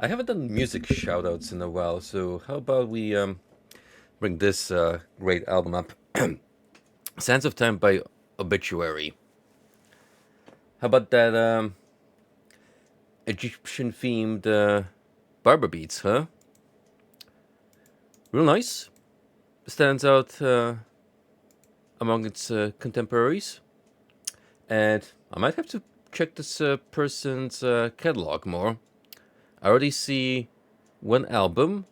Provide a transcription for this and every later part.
I haven't done music shoutouts in a while, so how about we bring this great album up? Sands of Time by Obituary. How about that Egyptian themed barber beats, huh? Real nice. Stands out among its contemporaries. And I might have to check this person's catalog more. I already see one album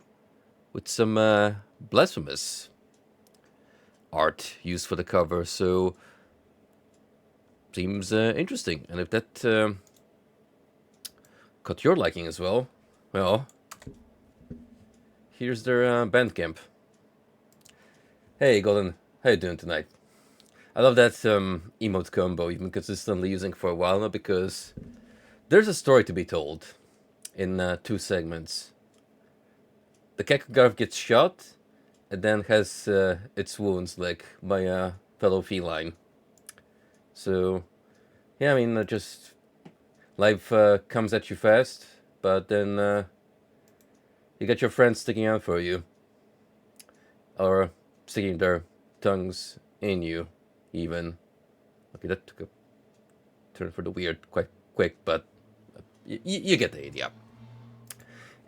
with some blasphemous art used for the cover, so seems interesting. And if that caught your liking as well, well, here's their Bandcamp. Hey, Golden, how you doing tonight? I love that emote combo you've been consistently using for a while now because there's a story to be told in two segments. The Kekagarf gets shot and then has its wounds like by a fellow feline. So, yeah, I mean, just life comes at you fast, but then you get your friends sticking out for you, or sticking their tongues in you, even. Okay, that took a turn for the weird quite quick, but you get the idea.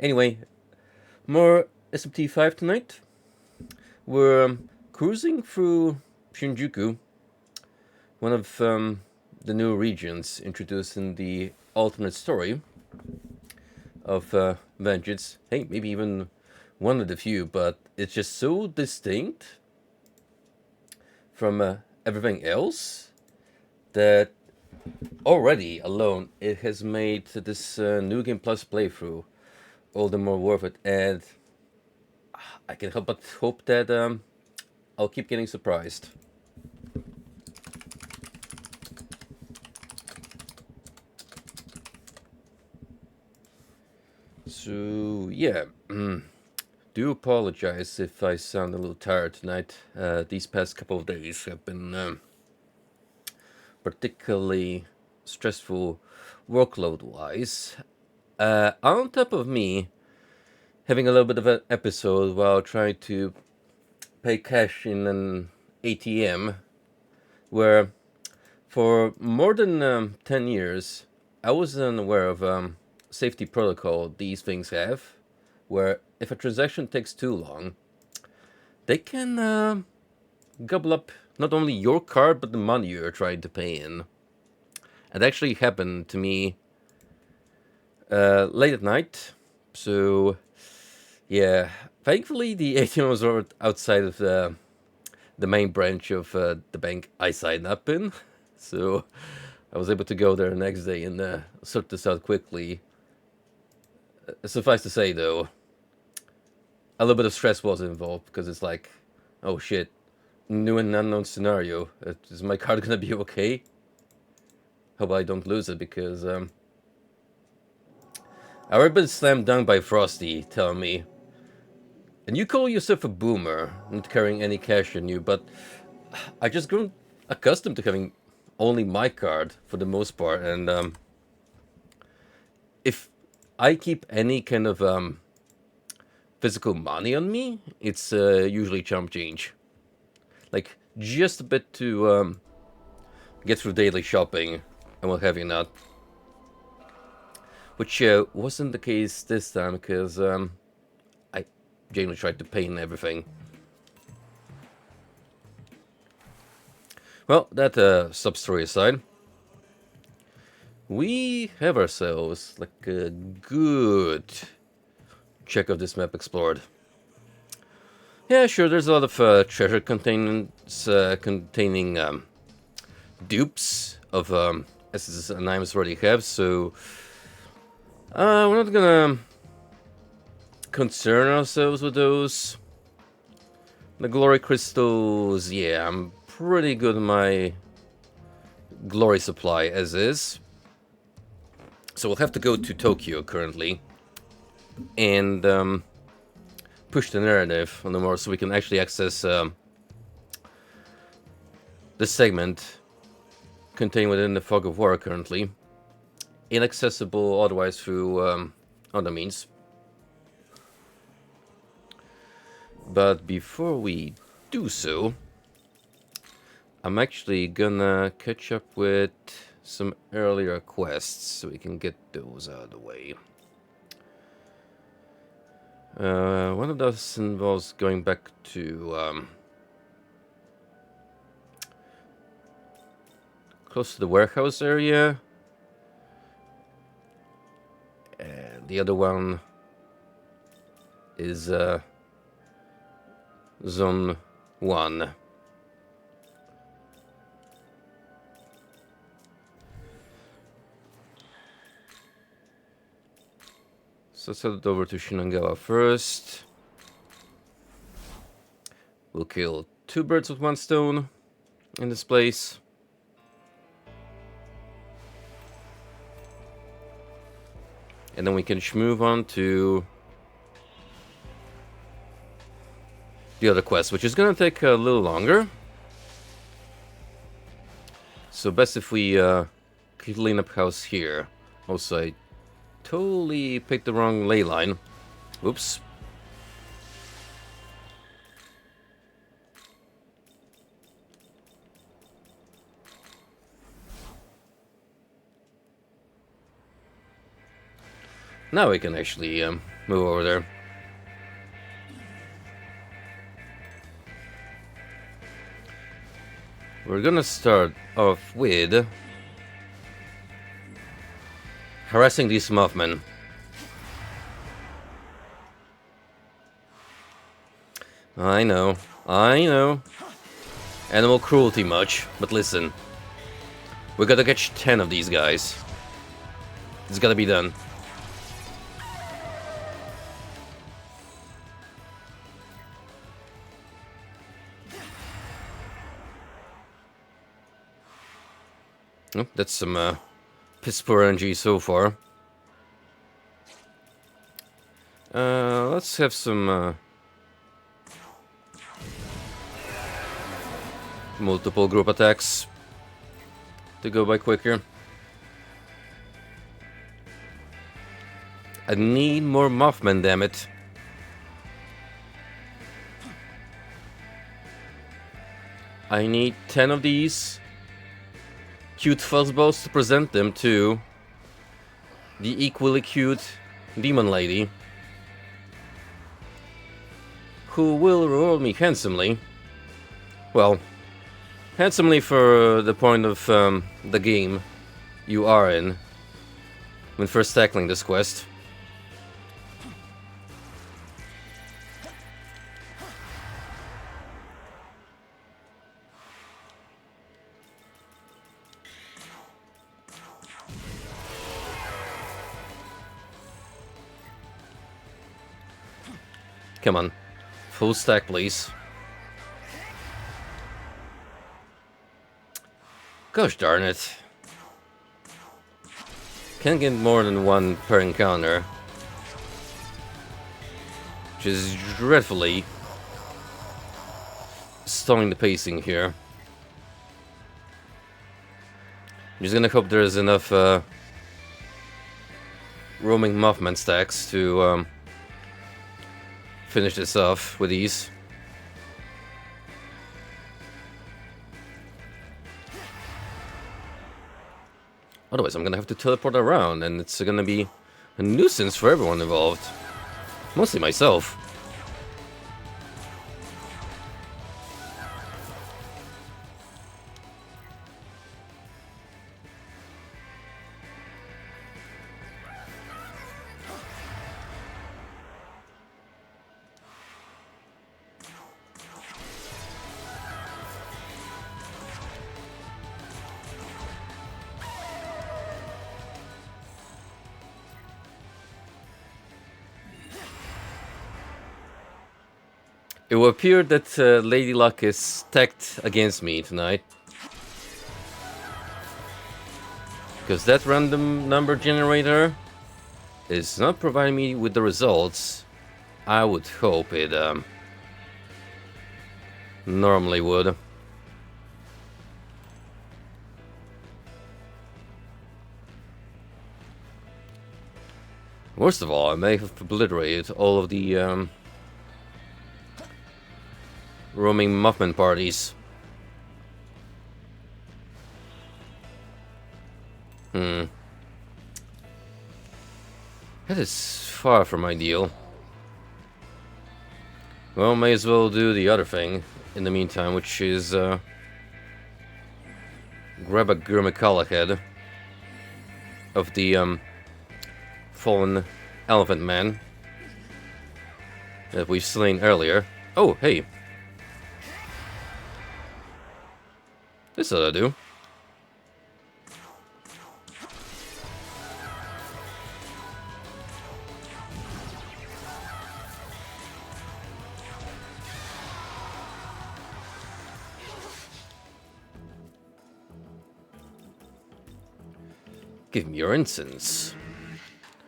Anyway, more SMT5 tonight. We're cruising through Shinjuku, one of the new regions introduced in the alternate story of Vengeance. Hey, maybe even one of the few, but it's just so distinct from everything else that already alone it has made this New Game Plus playthrough all the more worth it. And I can help but hope that I'll keep getting surprised. So, yeah. Do apologize if I sound a little tired tonight. These past couple of days have been particularly stressful workload wise. On top of me having a little bit of an episode while trying to pay cash in an ATM, where for more than 10 years I wasn't aware of safety protocol these things have, where if a transaction takes too long, they can gobble up not only your card but the money you're trying to pay in. It actually happened to me late at night, so yeah. Thankfully, the ATM was outside of the main branch of the bank I signed up in, so I was able to go there the next day and sort this out quickly. Suffice to say, though, a little bit of stress was involved because it's like, oh shit, new and unknown scenario. Is my card gonna be okay? Hope I don't lose it because I already been slammed down by Frosty telling me, and you call yourself a boomer, not carrying any cash in you, but I just grown accustomed to having only my card for the most part, and if I keep any kind of physical money on me, it's usually chump change, like just a bit to get through daily shopping and what have you not. Which wasn't the case this time because I genuinely tried to pay in everything. Well, that sub story aside, we have ourselves like a good check of this map explored. Yeah, sure, there's a lot of treasure containing dupes of essences and items already have, so we're not gonna concern ourselves with those. The glory crystals, yeah, I'm pretty good on my glory supply as is. So we'll have to go to Tokyo currently and push the narrative on the more so we can actually access this segment contained within the Fog of War currently. Inaccessible otherwise through other means. But before we do so, I'm actually gonna catch up with some earlier quests so we can get those out of the way. One of those involves going back to close to the warehouse area, and the other one is Zone 1. So let's head over to Shinagawa first. We'll kill 2 birds with 1 stone in this place. And then we can move on to the other quest, which is gonna take a little longer. So best if we clean up house here. Also, I totally picked the wrong ley line. Oops. Now we can actually move over there. We're gonna start off with harassing these Mothmen. I know. Animal cruelty much, but listen. We gotta catch 10 of these guys. It's gotta be done. Oh, that's some piss poor energy so far. Let's have some multiple group attacks to go by quicker. I need more Mothman, damn it. I need 10 of these cute fuzzballs to present them to the equally cute demon lady, who will reward me handsomely. Well, handsomely for the point of the game you are in when first tackling this quest. Come on. Full stack, please. Gosh darn it. Can't get more than 1 per encounter. Which is dreadfully stalling the pacing here. I'm just gonna hope there's enough roaming Mothman stacks to finish this off with ease. Otherwise, I'm gonna have to teleport around, and it's gonna be a nuisance for everyone involved. Mostly myself. It will appear that Lady Luck is stacked against me tonight. Because that random number generator is not providing me with the results I would hope it normally would. Worst of all, I may have obliterated all of the roaming Muffman parties. That is far from ideal. Well, may as well do the other thing in the meantime, which is grab a Gurmikala head of the fallen elephant man that we've slain earlier. Oh, hey. This ought to do. Give me your incense.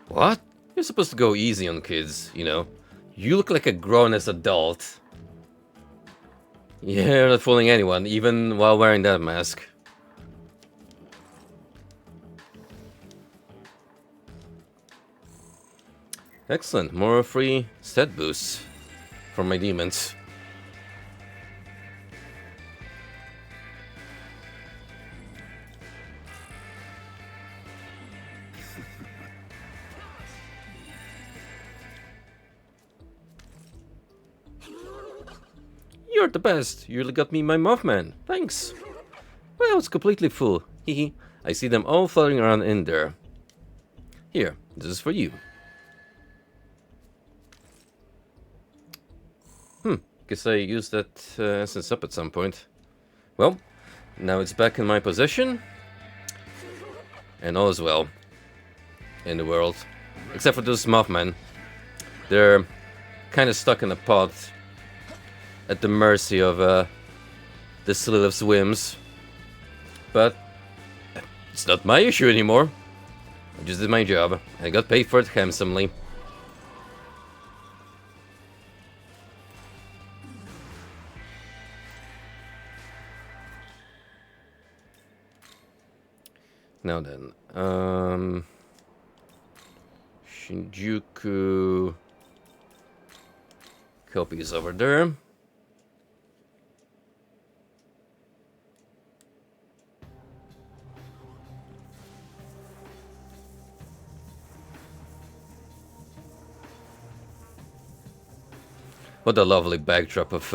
What? You're supposed to go easy on kids, you know. You look like a grown-ass adult. Yeah, you're not fooling anyone, even while wearing that mask. Excellent, more free stat boosts from my demons. You're the best. You really got me my Mothman. Thanks. Well, it's completely full. Hehe. I see them all floating around in there. Here, this is for you. Guess I used that essence up at some point. Well, now it's back in my possession. And all is well in the world. Except for those Mothman. They're kind of stuck in a pot at the mercy of the Slilith's whims. But it's not my issue anymore. I just did my job. I got paid for it handsomely. Now then, Shinjuku copies over there. What a lovely backdrop of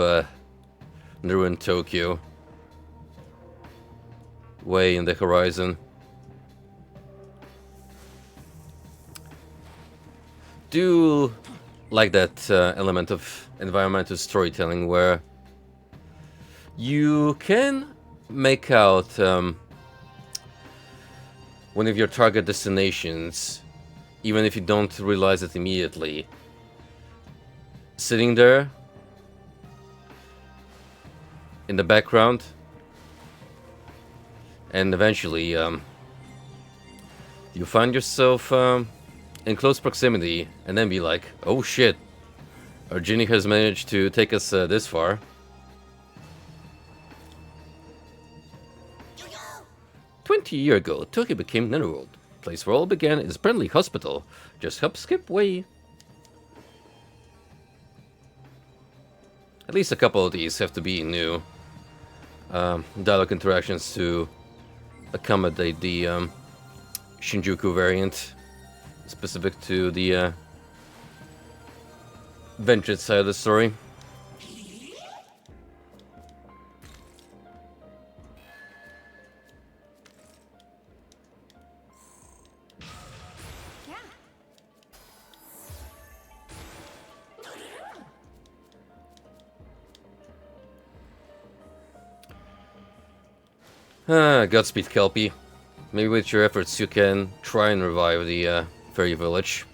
ruined Tokyo. Way in the horizon. Do like that element of environmental storytelling where you can make out one of your target destinations, even if you don't realize it immediately. Sitting there in the background, and eventually you find yourself in close proximity, and then be like, oh shit, our genie has managed to take us this far. "20 years ago, Tokyo became Netherworld. Place where all began is Brindley Hospital. Just hop, skip, way." At least a couple of these have to be new dialogue interactions to accommodate the Shinjuku variant, specific to the vengeance side of the story. Godspeed, Kelpie. Maybe with your efforts you can try and revive the fairy village.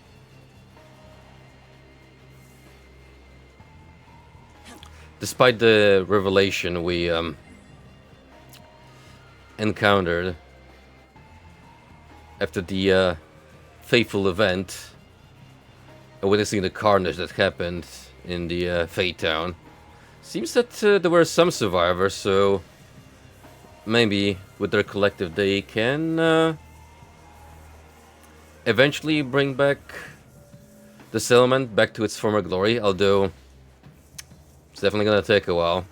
Despite the revelation we encountered after the fateful event, witnessing the carnage that happened in the Fate Town, seems that there were some survivors, so maybe with their collective they can eventually bring back this element back to its former glory, although it's definitely gonna take a while.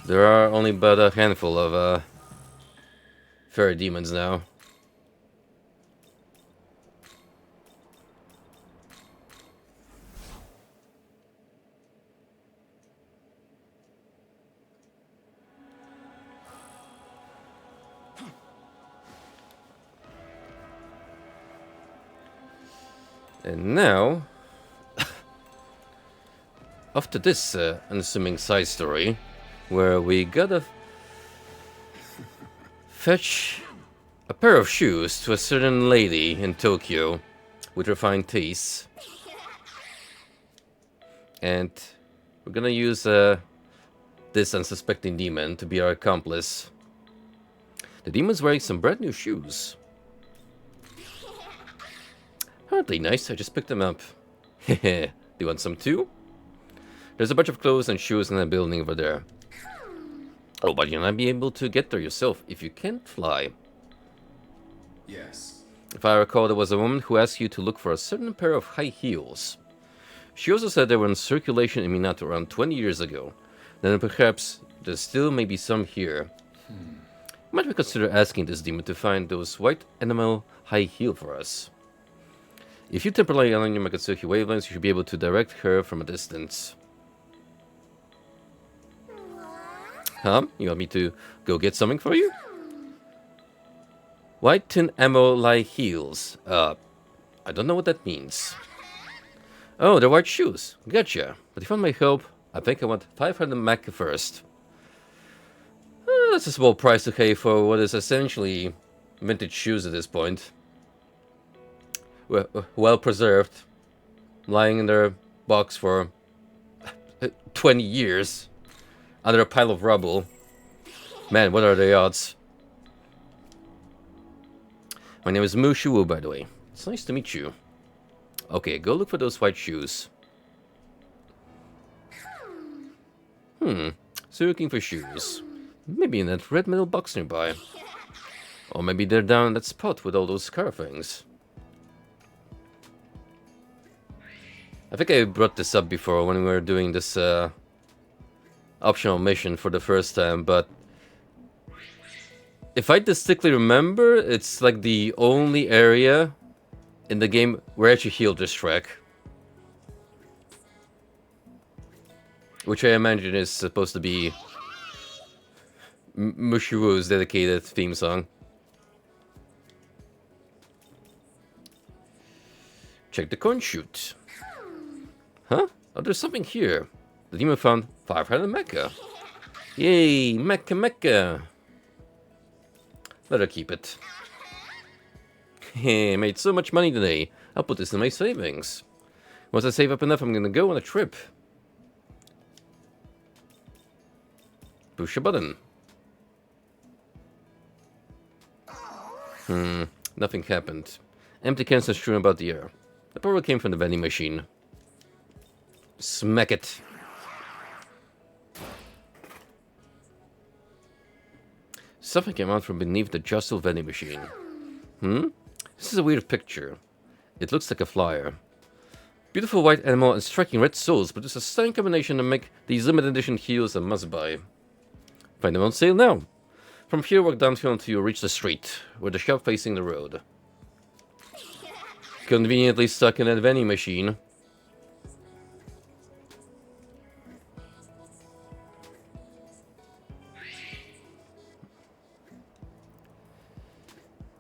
There are only but a handful of fairy demons now. And now, after this unassuming side story, where we gotta fetch a pair of shoes to a certain lady in Tokyo with refined tastes. And we're gonna use this unsuspecting demon to be our accomplice. The demon's wearing some brand new shoes. Aren't they nice? I just picked them up. Hehe. Do you want some too? There's a bunch of clothes and shoes in the building over there. Oh, but you'll not be able to get there yourself if you can't fly. Yes. If I recall, there was a woman who asked you to look for a certain pair of high heels. She also said they were in circulation in Minato around 20 years ago. Then perhaps there still may be some here. Might we consider asking this demon to find those white animal high heel for us? If you temporarily align your Makatsuki wavelengths, you should be able to direct her from a distance. Huh? You want me to go get something for you? White tin ammo high heels. I don't know what that means. Oh, they're white shoes. Gotcha. But if I may help, I think I want 500 Mac first. That's a small price to pay for what is essentially vintage shoes at this point. Well preserved. Lying in their box for 20 years. Under a pile of rubble. Man, what are the odds? My name is Mushu, by the way. It's nice to meet you. Okay, go look for those white shoes. So you're looking for shoes. Maybe in that red metal box nearby. Or maybe they're down in that spot with all those car things. I think I brought this up before when we were doing this optional mission for the first time, but if I distinctly remember, it's like the only area in the game where I actually healed this track. Which I imagine is supposed to be Mushiru's dedicated theme song. Check the coin chute. Huh? Oh, there's something here. The demon found 500 mecha. Yay, mecha. Let her keep it. Hey, made so much money today. I'll put this in my savings. Once I save up enough, I'm gonna go on a trip. Push a button. Nothing happened. Empty cans are strewn about the air. That probably came from the vending machine. Smack it. Something came out from beneath the jostle vending machine. This is a weird picture. It looks like a flyer. Beautiful white animal and striking red souls produce a stunning combination to make these limited edition heels a must-buy. Find them on sale now. From here, walk downhill until you reach the street, with the shop facing the road. Conveniently stuck in that vending machine.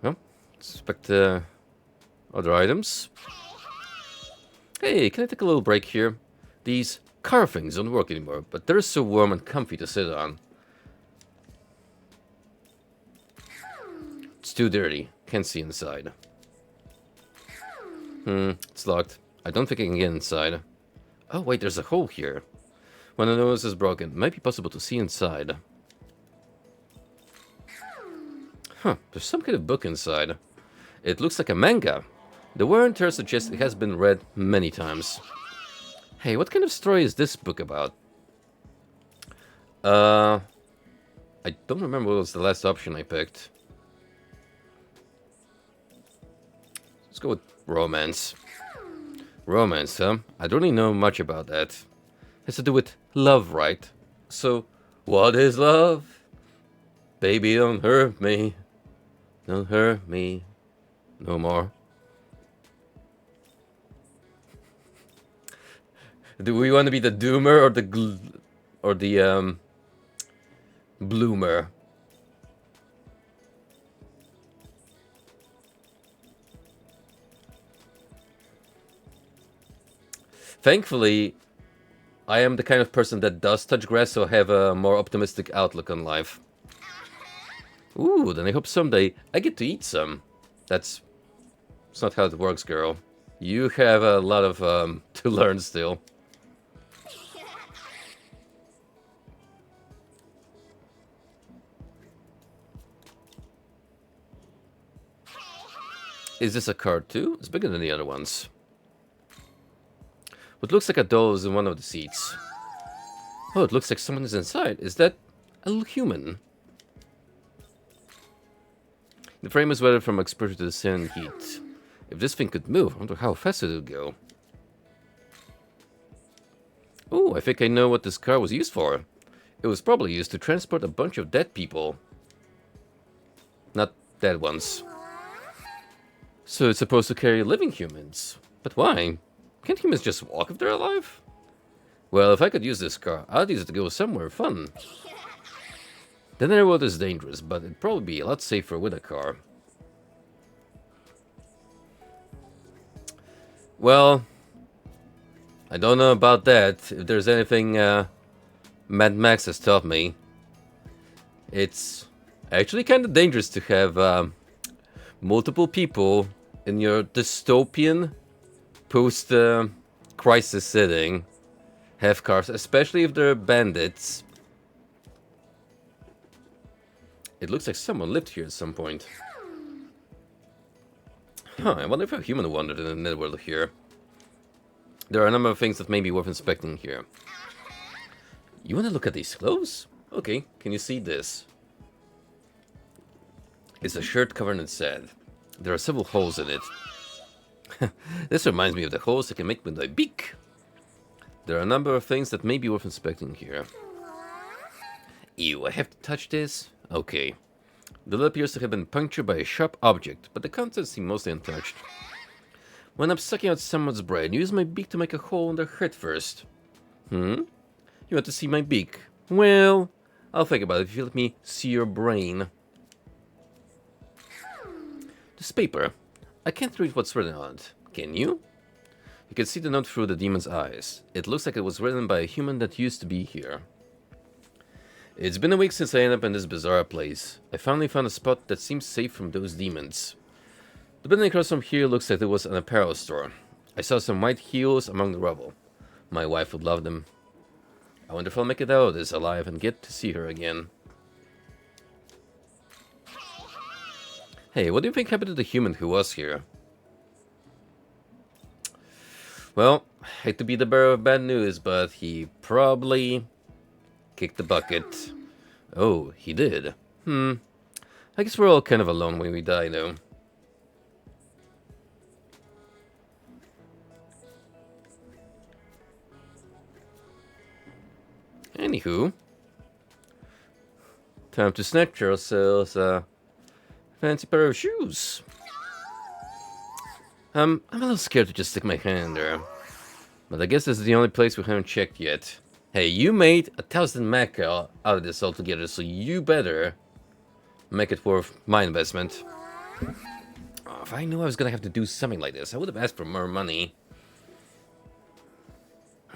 Well, inspect other items. Hey, can I take a little break here? These car things don't work anymore, but they're so warm and comfy to sit on. It's too dirty. Can't see inside. It's locked. I don't think I can get inside. Oh, wait, there's a hole here. When the nose is broken, it might be possible to see inside. Huh, there's some kind of book inside. It looks like a manga. The wear and tear suggests it has been read many times. Hey, what kind of story is this book about? I don't remember what was the last option I picked. Let's go with romance. Romance, huh? I don't really know much about that. Has to do with love, right? So, what is love? Baby, don't hurt me. Don't hurt me no more. Do we want to be the doomer or the bloomer? Thankfully, I am the kind of person that does touch grass, so I have a more optimistic outlook on life. Ooh, then I hope someday I get to eat some. That's not how it works, girl. You have a lot of to learn still. Is this a card too? It's bigger than the other ones. What looks like a doll is in one of the seats. Oh, it looks like someone is inside. Is that a little human? The frame is weathered from exposure to the sun and heat. If this thing could move, I wonder how fast it would go. Oh, I think I know what this car was used for. It was probably used to transport a bunch of dead people. Not dead ones. So it's supposed to carry living humans. But why? Can't humans just walk if they're alive? Well, if I could use this car, I'd use it to go somewhere fun. The netherworld is dangerous, but it'd probably be a lot safer with a car. Well, I don't know about that. If there's anything Mad Max has taught me, it's actually kind of dangerous to have multiple people in your dystopian post-crisis setting have cars, especially if they're bandits. It looks like someone lived here at some point. Huh, I wonder if a human wandered in the netherworld here. There are a number of things that may be worth inspecting here. You want to look at these clothes? Okay, can you see this? It's a shirt covered in sand. There are several holes in it. This reminds me of the holes I can make with my beak. There are a number of things that may be worth inspecting here. Ew, I have to touch this? Okay. The lid appears to have been punctured by a sharp object, but the contents seem mostly untouched. When I'm sucking out someone's brain, use my beak to make a hole in their head first. You want to see my beak? Well, I'll think about it if you let me see your brain. This paper. I can't read what's written on it. Can you? You can see the note through the demon's eyes. It looks like it was written by a human that used to be here. It's been a week since I ended up in this bizarre place. I finally found a spot that seems safe from those demons. The building across from here looks like it was an apparel store. I saw some white heels among the rubble. My wife would love them. I wonder if I'll make it out of this alive and get to see her again. Hey, what do you think happened to the human who was here? Well, hate to be the bearer of bad news, but he probably kicked the bucket. Oh, he did. I guess we're all kind of alone when we die, though. Anywho, time to snatch ourselves a fancy pair of shoes. I'm a little scared to just stick my hand there, but I guess this is the only place we haven't checked yet. Hey, you made 1,000 mecha out of this altogether, so you better make it worth my investment. Oh, if I knew I was gonna have to do something like this, I would have asked for more money.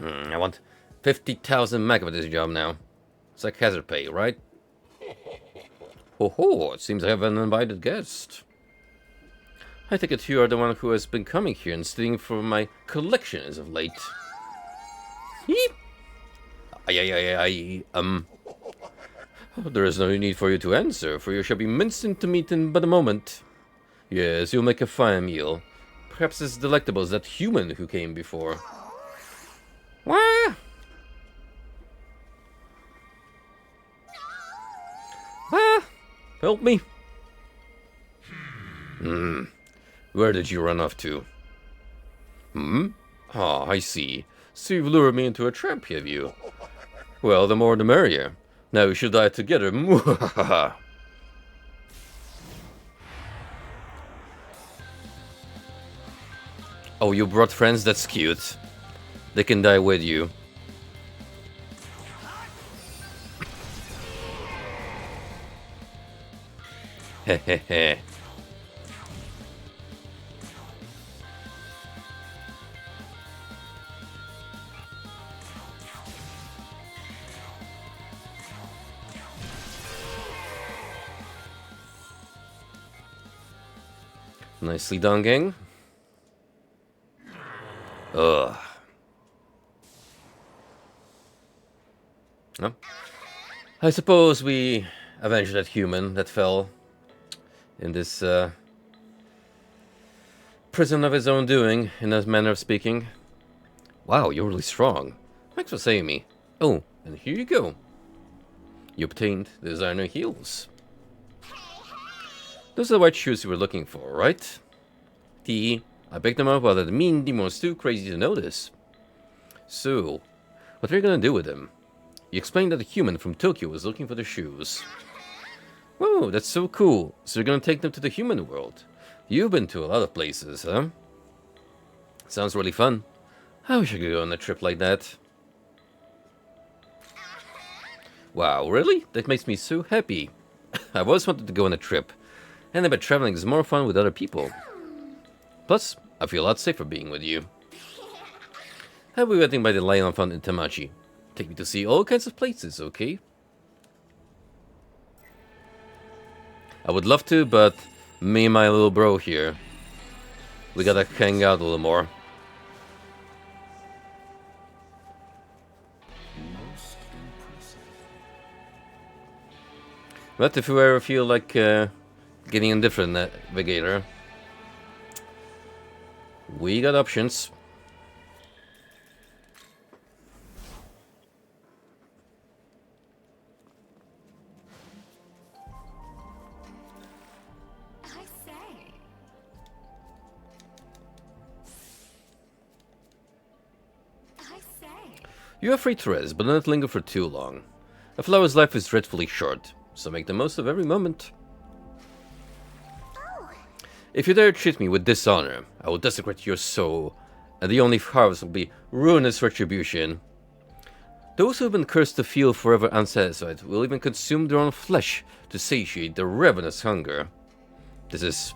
I want 50,000 mecha for this job now. It's like hazard pay, right? Ho, it seems I have an uninvited guest. I take it you are the one who has been coming here and stealing from my collection as of late. Heep. There is no need for you to answer, for you shall be minced into meat in but a moment. Yes, you'll make a fine meal. Perhaps as delectable as that human who came before. What? Help me. Where did you run off to? Ah, I see. So you've lured me into a trap, have you? Well, the more the merrier. Now we should die together. Oh, you brought friends? That's cute. They can die with you. Hehehe. Nicely done, gang. Ugh. Oh. I suppose we avenged that human that fell in this prison of his own doing, in a manner of speaking. Wow, you're really strong. Thanks for saving me. Oh, and here you go. You obtained the designer heels. Those are the white shoes you were looking for, right? I picked them up while the mean demon was too crazy to notice. So, what are you gonna do with them? You explained that a human from Tokyo was looking for the shoes. Whoa, that's so cool. So you're gonna take them to the human world. You've been to a lot of places, huh? Sounds really fun. I wish I could go on a trip like that. Wow, really? That makes me so happy. I've always wanted to go on a trip. And I bet traveling is more fun with other people. Plus, I feel a lot safer being with you. I'll be waiting by the Lion Fountain in Tamachi. Take me to see all kinds of places, okay? I would love to, but me and my little bro here, we gotta hang out a little more. But if you ever feel like getting a different navigator, we got options. You are free to rest, but not linger for too long. A flower's life is dreadfully short, so make the most of every moment. If you dare treat me with dishonor, I will desecrate your soul, and the only harvest will be ruinous retribution. Those who have been cursed to feel forever unsatisfied will even consume their own flesh to satiate their ravenous hunger. This is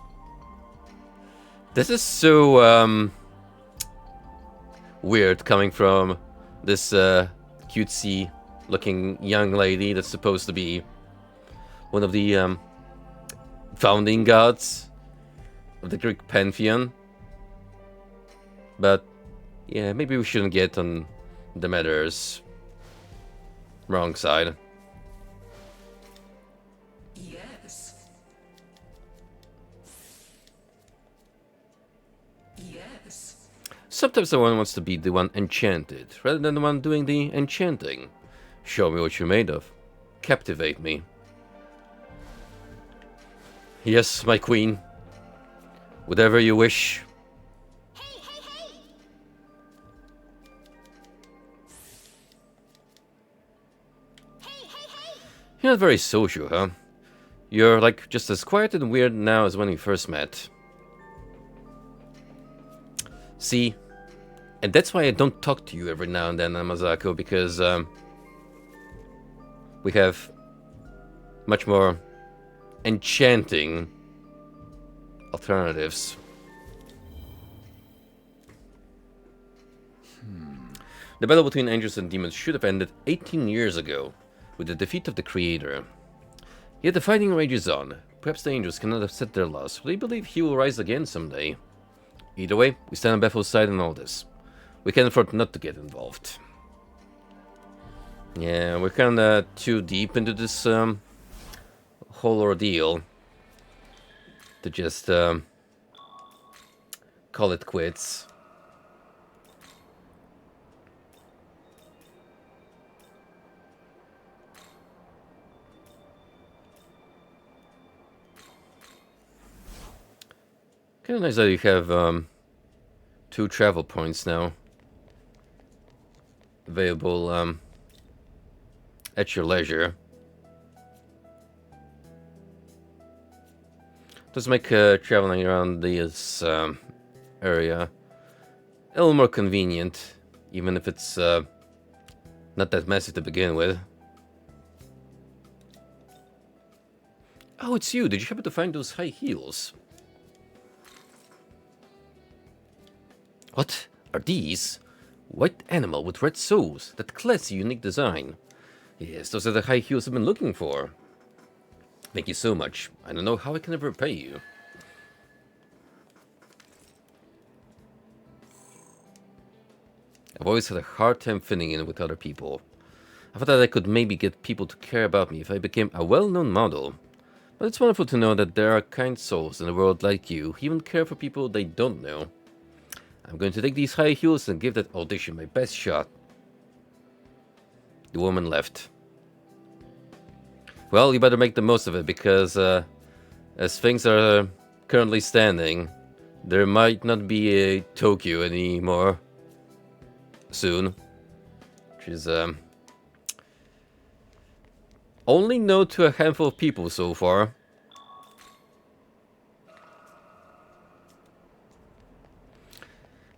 so, weird coming from this, cutesy-looking young lady that's supposed to be one of the, founding gods of the Greek pantheon. But, yeah, maybe we shouldn't get on the matter's wrong side. Yes. Yes. Sometimes the one wants to be the one enchanted, rather than the one doing the enchanting. Show me what you're made of. Captivate me. Yes, my queen. Whatever you wish. You're not very social, huh? You're, like, just as quiet and weird now as when we first met. See? And that's why I don't talk to you every now and then, Amazako, because, we have much more enchanting alternatives. The battle between angels and demons should have ended 18 years ago, with the defeat of the Creator. Yet the fighting rages on. Perhaps the angels cannot accept their loss, but they believe he will rise again someday. Either way, we stand on Bethel's side in all this. We can't afford not to get involved. Yeah, we're kinda too deep into this whole ordeal to just call it quits. Kinda nice that you have 2 travel points now. available at your leisure. Does make traveling around this area a little more convenient, even if it's not that messy to begin with. Oh, it's you. Did you happen to find those high heels? What are these? White animal with red soles. That classy, unique design. Yes, those are the high heels I've been looking for. Thank you so much. I don't know how I can ever repay you. I've always had a hard time fitting in with other people. I thought that I could maybe get people to care about me if I became a well-known model. But it's wonderful to know that there are kind souls in the world like you who even care for people they don't know. I'm going to take these high heels and give that audition my best shot. The woman left. Well, you better make the most of it, because as things are currently standing, there might not be a Tokyo anymore soon. Which is only known to a handful of people so far.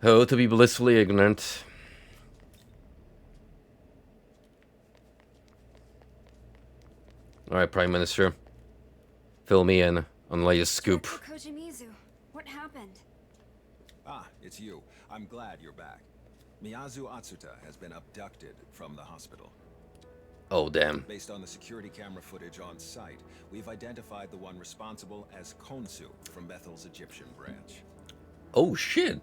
Oh, to be blissfully ignorant. Alright, Prime Minister. Fill me in on the latest scoop. Kojimizu, what happened? Ah, it's you. I'm glad you're back. Miyazu Atsuta has been abducted from the hospital. Oh, damn. Based on the security camera footage on site, we've identified the one responsible as Konsu from Bethel's Egyptian branch. Oh, shit.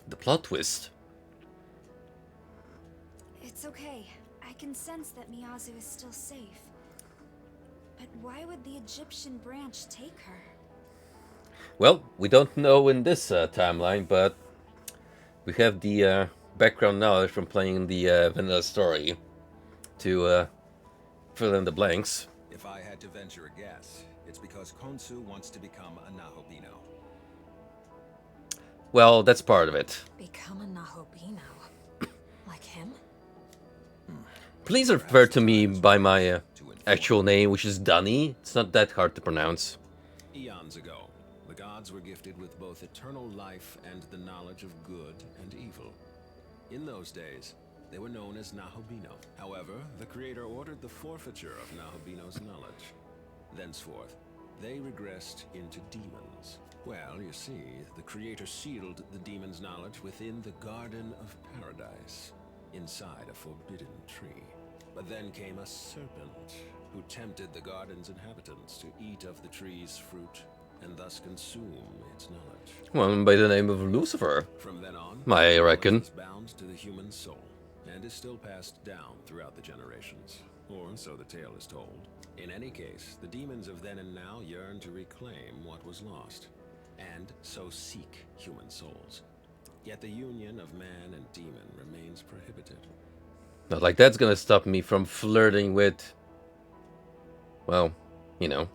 The plot twist. It's okay. I can sense that Miyazu is still safe. But why would the Egyptian branch take her? Well, we don't know in this timeline, but we have the background knowledge from playing the vanilla story to fill in the blanks. If I had to venture a guess, it's because Konsu wants to become a Nahobino. Well, that's part of it. Become a Nahobino? Like him? Please refer to me by my actual name, which is Dunny. It's not that hard to pronounce. Eons ago, the gods were gifted with both eternal life and the knowledge of good and evil. In those days, they were known as Nahobino. However, the Creator ordered the forfeiture of Nahobino's knowledge. Thenceforth, they regressed into demons. Well, you see, the Creator sealed the demon's knowledge within the Garden of Paradise, inside a forbidden tree. But then came a serpent, who tempted the garden's inhabitants to eat of the tree's fruit, and thus consume its knowledge. One by the name of Lucifer. From then on, I reckon. was bound to the human soul, and is still passed down throughout the generations, or so the tale is told. In any case, the demons of then and now yearn to reclaim what was lost, and so seek human souls. Yet the union of man and demon remains prohibited. Not like that's gonna stop me from flirting with, well, you know.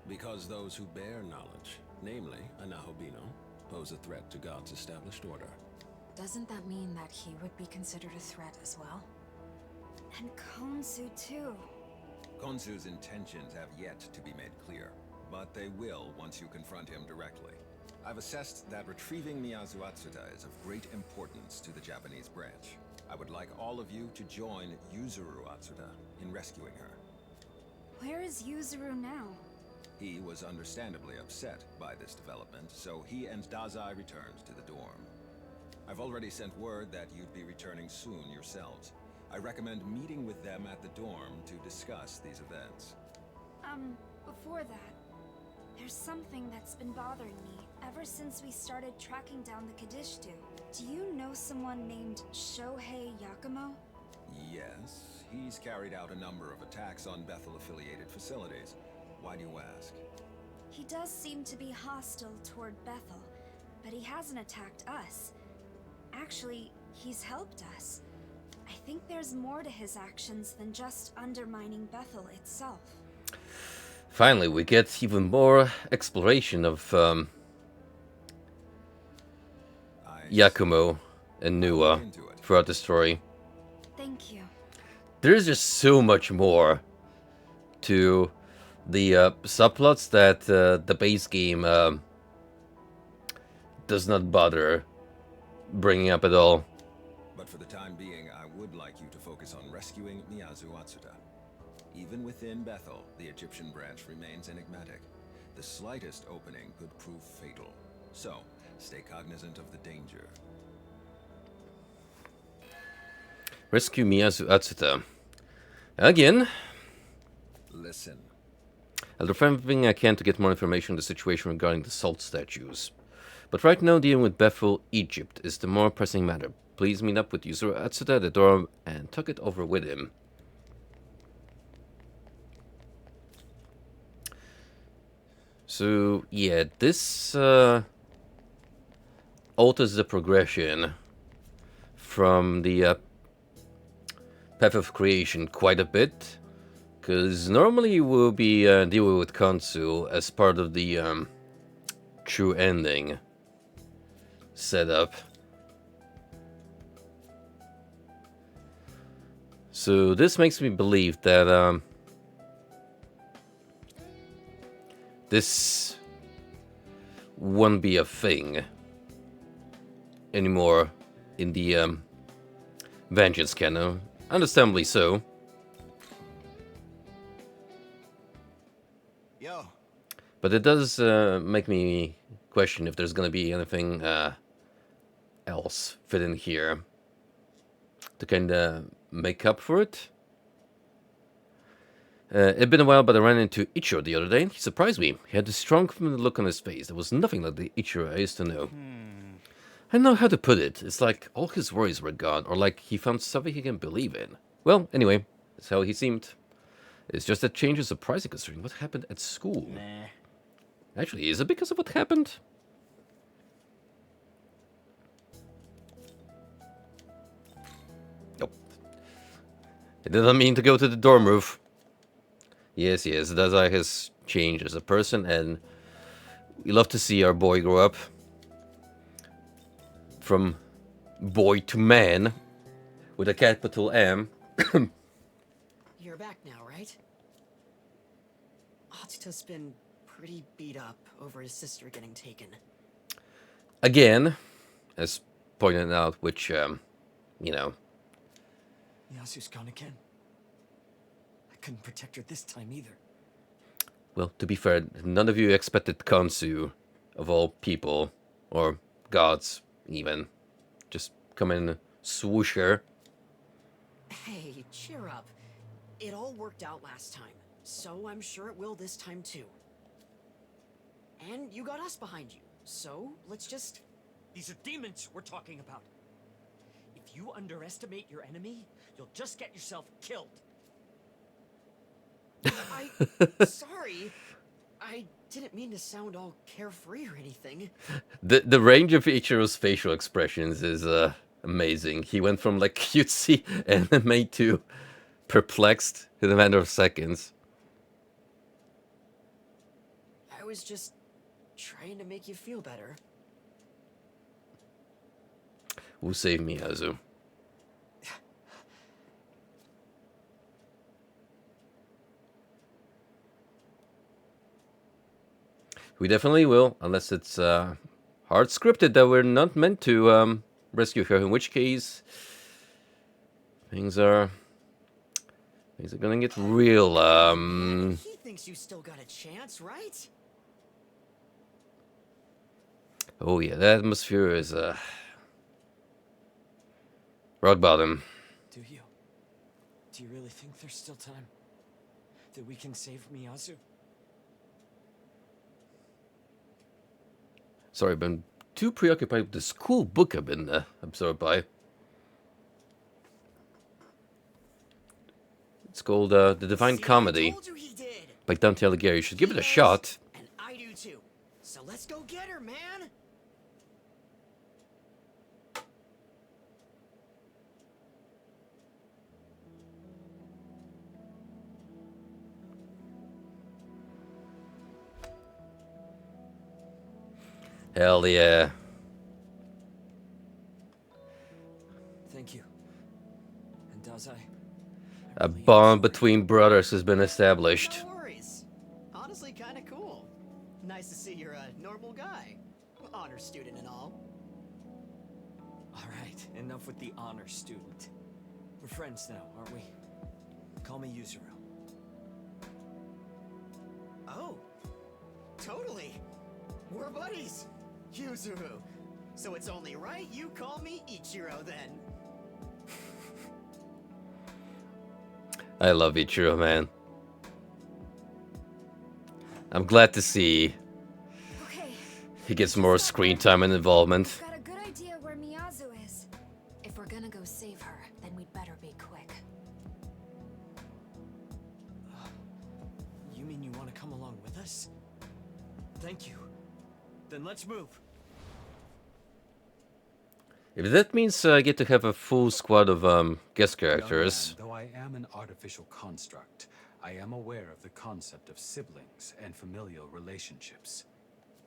Because those who bear knowledge, namely a Nahobino, pose a threat to God's established order. Doesn't that mean that he would be considered a threat as well? And Konsu too. Konsu's intentions have yet to be made clear, but they will once you confront him directly. I've assessed that retrieving Miyazu Atsuta is of great importance to the Japanese branch. I would like all of you to join Yuzuru Atsuta in rescuing her. Where is Yuzuru now? He was understandably upset by this development, so he and Dazai returned to the dorm. I've already sent word that you'd be returning soon yourselves. I recommend meeting with them at the dorm to discuss these events. Before that, there's something that's been bothering me ever since we started tracking down the Kadishtu. Do you know someone named Shohei Yakumo? Yes, he's carried out a number of attacks on Bethel-affiliated facilities. Why do you ask? He does seem to be hostile toward Bethel, but he hasn't attacked us. Actually, he's helped us. I think there's more to his actions than just undermining Bethel itself. Finally, we get even more exploration of Yakumo and Nuwa throughout the story. Thank you. There's just so much more to the subplots that the base game does not bother bringing up at all. But for the time being, I would like you to focus on rescuing Miyazu Atsuta. Even within Bethel, the Egyptian branch remains enigmatic. The slightest opening could prove fatal. So, stay cognizant of the danger. Rescue Miyazu Atsuta. Again, Listen. I'll do everything I can to get more information on the situation regarding the salt statues. But right now, dealing with Bethel, Egypt is the more pressing matter. Please meet up with Yuzuru Atsuta at the door and talk it over with him. So, yeah, this alters the progression from the Path of Creation quite a bit. Because normally you will be dealing with Kansu as part of the true ending setup. So this makes me believe that this won't be a thing anymore in the Vengeance canon. Understandably so. Yo. But it does make me question if there's gonna be anything else fit in here to kind of make up for it. It'd been a while, but I ran into Ichiro the other day, and he surprised me. He had a strong, confident look on his face. There was nothing like the Ichiro I used to know. I don't know how to put it. It's like all his worries were gone, or like he found something he can believe in. Well, anyway, that's how he seemed. It's just that change is surprising considering what happened at school. Nah. Actually, is it because of what happened? Nope. I did not mean to go to the dorm roof. Yes, Dazai has changed as a person, and we love to see our boy grow up. From boy to man, with a capital M. You're back now, right? Atsuto's been pretty beat up over his sister getting taken. Again, as pointed out, which, you know. Yasu's gone again. I couldn't protect her this time either. Well, to be fair, none of you expected Kansu, of all people, or gods, even, just come in swoosher. Hey, cheer up. It all worked out last time, so I'm sure it will this time too. And you got us behind you, so let's just... These are demons we're talking about. If you underestimate your enemy, you'll just get yourself killed. Sorry. I didn't mean to sound all carefree or anything. The range of Ichiro's facial expressions is amazing. He went from like cutesy anime to perplexed in a matter of seconds. I was just trying to make you feel better. Who saved me, Azu? We definitely will, unless it's hard scripted that we're not meant to rescue her. In which case, things are gonna get real. He thinks you still got a chance, right? Oh yeah, the atmosphere is rock bottom. Do you? Do you really think there's still time? That we can save Miyazu? Sorry, I've been too preoccupied with this cool book I've been absorbed by. It's called The Divine See, Comedy I told you he did. by Dante Alighieri. You should give it a He shot. knows, and I do too. So let's go get her, man. Hell yeah. Thank you. And Dazai. A bond between brothers has been established. No worries. Honestly, kind of cool. Nice to see you're a normal guy. Honor student and all. Alright, enough with the honor student. We're friends now, aren't we? Call me Yuzuru. Oh, totally. We're buddies. Yuzuru. So it's only right you call me Ichiro then. I love Ichiro, man. I'm glad to see Okay, he gets more screen time and involvement. I've got a good idea where Miyazu is. If we're gonna go save her, then we'd better be quick. You mean you want to come along with us? Thank you. Then let's move. If that means I get to have a full squad of guest Young characters. man, though I am an artificial construct, I am aware of the concept of siblings and familial relationships.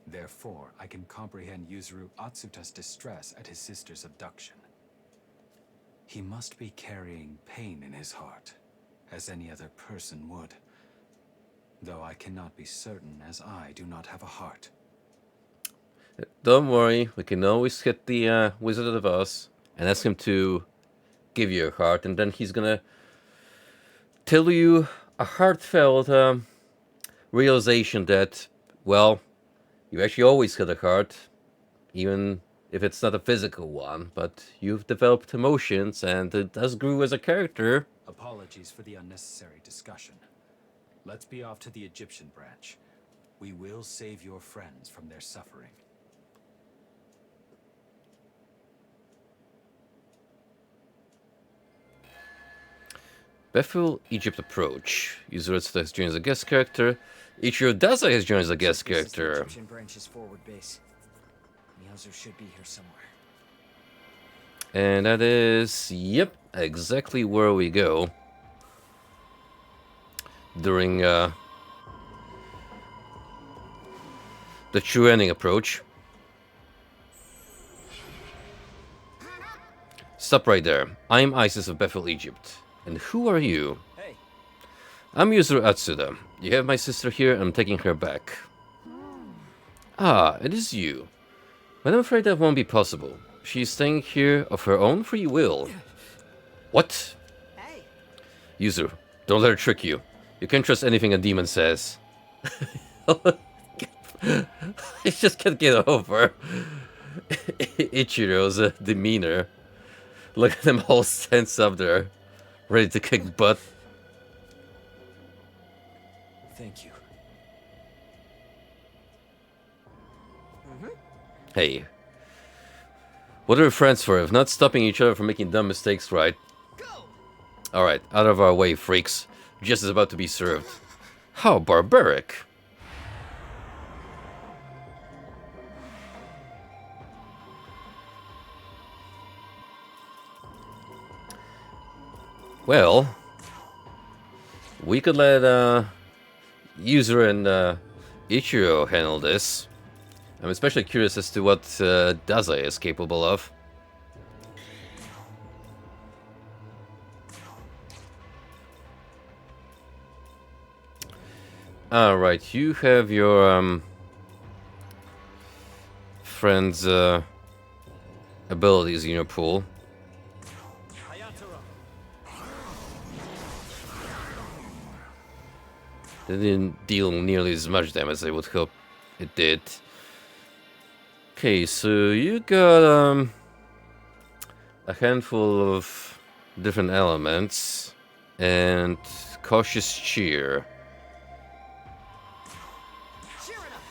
Therefore, I can comprehend Yuzuru Atsuta's distress at his sister's abduction. He must be carrying pain in his heart, as any other person would. Though I cannot be certain, as I do not have a heart. Don't worry, we can always hit the Wizard of Oz and ask him to give you a heart, and then he's gonna tell you a heartfelt realization that, well, you actually always had a heart, even if it's not a physical one, but you've developed emotions and it has grew as a character. Apologies for the unnecessary discussion. Let's be off to the Egyptian branch. We will save your friends from their suffering. Bethel, Egypt approach. User has joined as a guest character. Ichiro Dazai has joined as a guest This is the character. Egyptian branch's forward base. Miyazu should be here somewhere. And that is, yep, exactly where we go. During the true ending approach. Stop right there. I'm Isis of Bethel, Egypt. And who are you? Hey, I'm Yuzuru Atsuda. You have my sister here, and I'm taking her back. Ah, it is you. But I'm afraid that won't be possible. She's staying here of her own free will. What? Hey, Yuzuru, don't let her trick you. You can't trust anything a demon says. I just can't get over Ichiro's demeanor. Look at them all tense up there, ready to kick butt. thank you. Hey, what are we friends for if not stopping each other from making dumb mistakes, right? go! Alright, out of our way, freaks. Just is about to be served. How barbaric. Well, we could let User and Ichiro handle this. I'm especially curious as to what Dazai is capable of. Alright, you have your friend's abilities in your pool. They didn't deal nearly as much damage as I would hope it did. Okay, so you got a handful of different elements and cautious cheer. Cheer it up!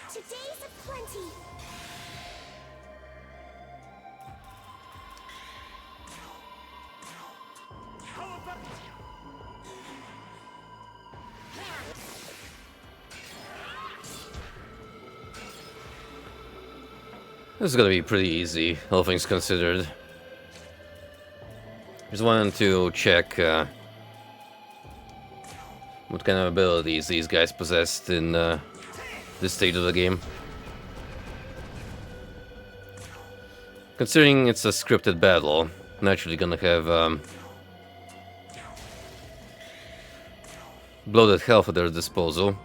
Today's a plenty. This is gonna be pretty easy, all things considered. Just wanted to check what kind of abilities these guys possessed in this stage of the game. Considering it's a scripted battle, naturally gonna have bloated health at their disposal.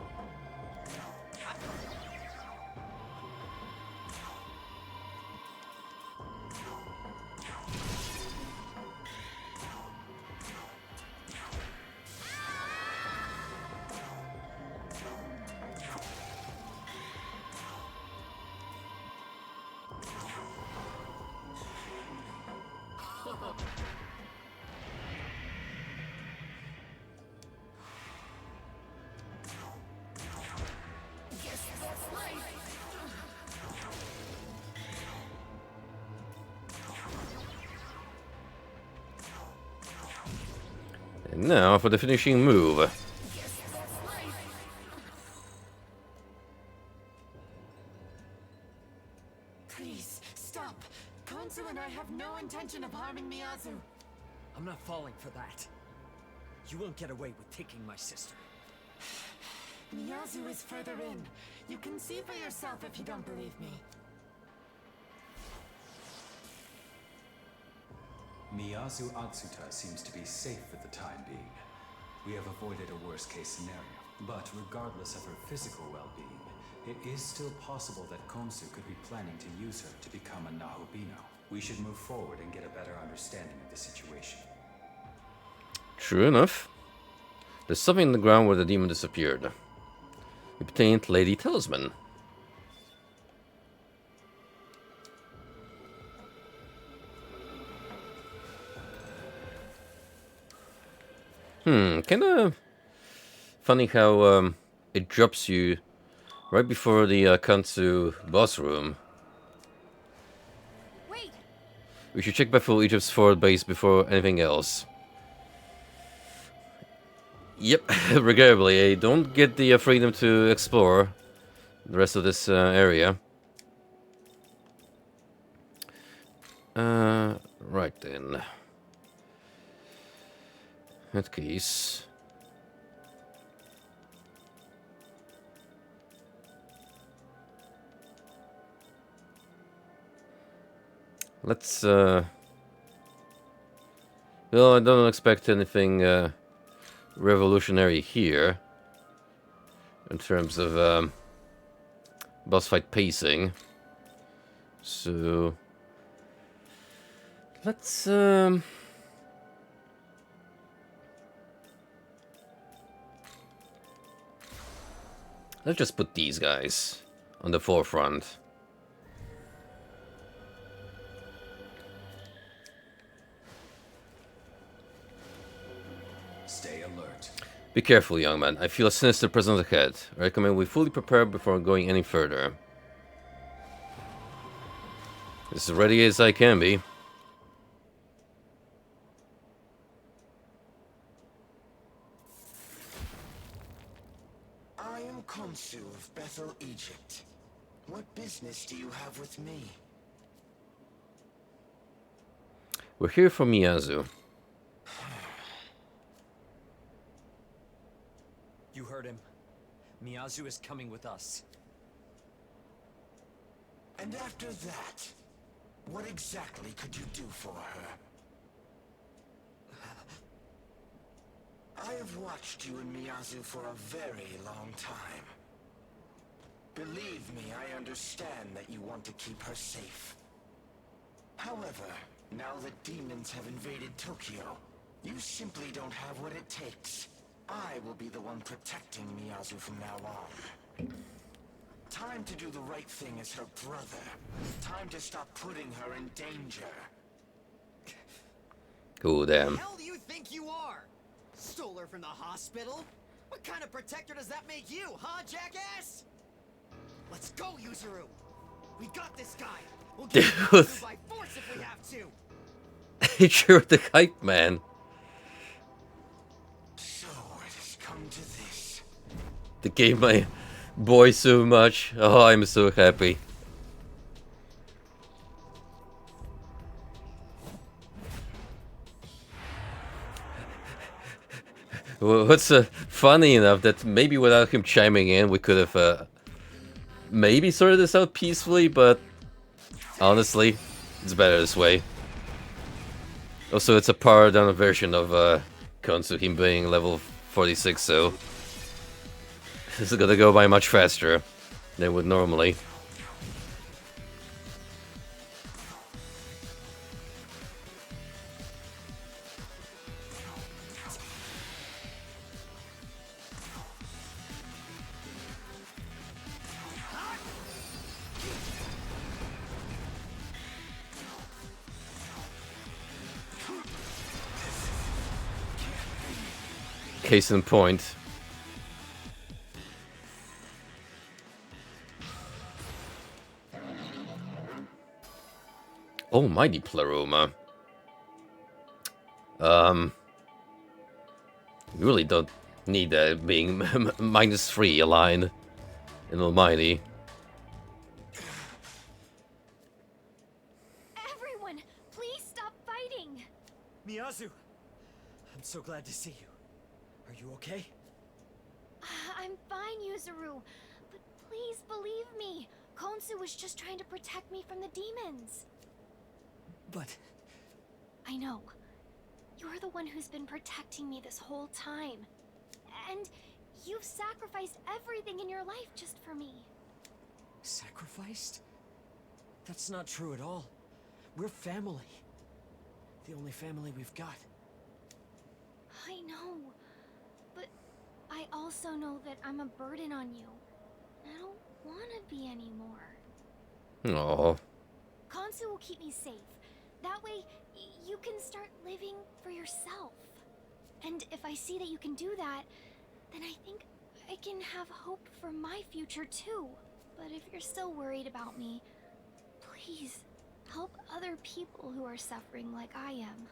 And now for the finishing move. Please, stop. Konsu and I have no intention of harming Miyazu. I'm not falling for that. You won't get away with taking my sister. Miyazu is further in. You can see for yourself if you don't believe me. Miyazu Atsuta seems to be safe for the time being. We have avoided a worst-case scenario, but regardless of her physical well-being, it is still possible that Konsu could be planning to use her to become a Nahobino. We should move forward and get a better understanding of the situation. True enough. There's something in the ground where the demon disappeared. Obtained Lady Talisman. Kinda funny how it drops you right before the Kansu boss room. Wait! We should check Bethel Egypt's forward base before anything else. Yep, regrettably, I don't get the freedom to explore the rest of this area. Right then. In that case... let's, well, I don't expect anything, revolutionary here. In terms of, boss fight pacing. So... let's, let's just put these guys on the forefront. Stay alert. Be careful, young man. I feel a sinister presence ahead. I recommend we fully prepare before going any further. As ready as I can be. I am Konsu of Bethel, Egypt. What business do you have with me? We're here for Miyazu. You heard him. Miyazu is coming with us. And after that, what exactly could you do for her? I have watched you and Miyazu for a very long time. Believe me, I understand that you want to keep her safe. However, now that demons have invaded Tokyo, you simply don't have what it takes. I will be the one protecting Miyazu from now on. Time to do the right thing as her brother. Time to stop putting her in danger. Oh, damn. Who the hell do you think you are? Stole her from the hospital? What kind of protector does that make you, huh, jackass? Let's go, Yuzuru. We got this guy. We'll get him by force if we have to. You're the hype man. So it has come to this. They gave my boy so much. Oh, I'm so happy. Well, what's funny enough that maybe without him chiming in, we could have maybe sorted this out peacefully, but honestly, It's better this way. Also, it's a powered down version of Konsu, him being level 46, so this is gonna go by much faster than would normally. Case in point. Almighty Pleroma. You really don't need that being -3 a line in Almighty. Everyone, please stop fighting! Miyazu! I'm so glad to see you. Are you okay? I'm fine, Yuzuru. But please believe me. Konsu was just trying to protect me from the demons. But... I know. You're the one who's been protecting me this whole time. And you've sacrificed everything in your life just for me. Sacrificed? That's not true at all. We're family. The only family we've got. I know. But I also know that I'm a burden on you. I don't want to be anymore. Oh, Konsu will keep me safe. That way, you can start living for yourself. And if I see that you can do that, then I think I can have hope for my future too. But if you're still worried about me, please help other people who are suffering like I am.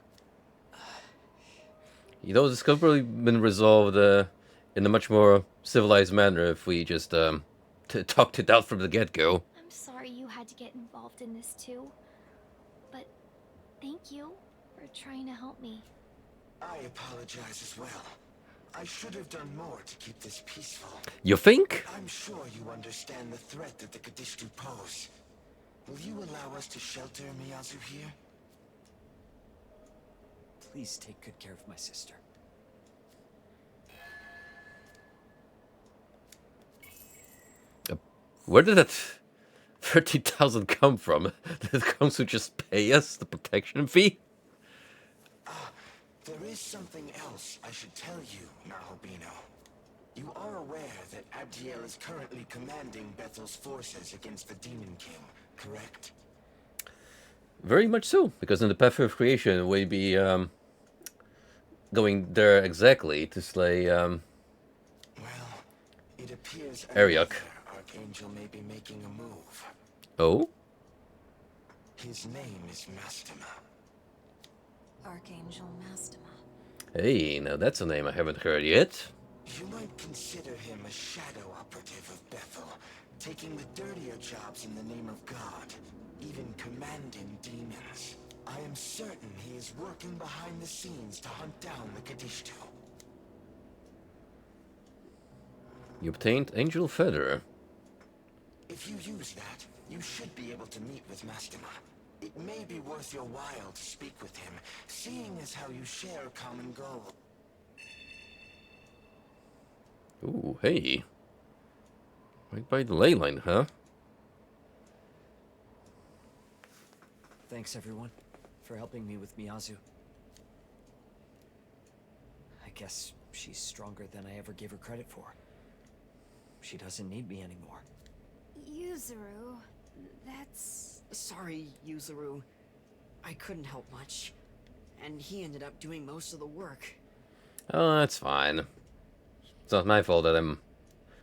you know, this could have probably been resolved in a much more civilized manner if we just talked it out from the get-go. I'm sorry you had to get involved in this too. But thank you for trying to help me. I apologize as well. I should have done more to keep this peaceful. You think? I'm sure you understand the threat that the Kadishtu pose. Will you allow us to shelter Miyazu here? Please take good care of my sister. Where did that 30,000 come from? Did it come to just pay us the protection fee? There is something else I should tell you, Nahobino. You are aware that Abdiel is currently commanding Bethel's forces against the Demon King, correct? Very much so, because in the Path of Creation, we'd be going there exactly to slay Well, it appears Ariok. another Archangel may be making a move. Oh? His name is Mastema. Archangel Mastema. Hey, now that's a name I haven't heard yet. You might consider him a shadow operative of Bethel, taking the dirtier jobs in the name of God, even commanding demons. I am certain he is working behind the scenes to hunt down the Kadishtu. You obtained Angel Feather. If you use that, you should be able to meet with Mastema. It may be worth your while to speak with him, seeing as how you share a common goal. Ooh, hey. Right by the ley line, huh? Thanks, everyone, for helping me with Miyazu. I guess she's stronger than I ever gave her credit for. She doesn't need me anymore. Yuzuru, that's... Sorry, Yuzuru. I couldn't help much. And he ended up doing most of the work. Oh, that's fine. It's not my fault that I'm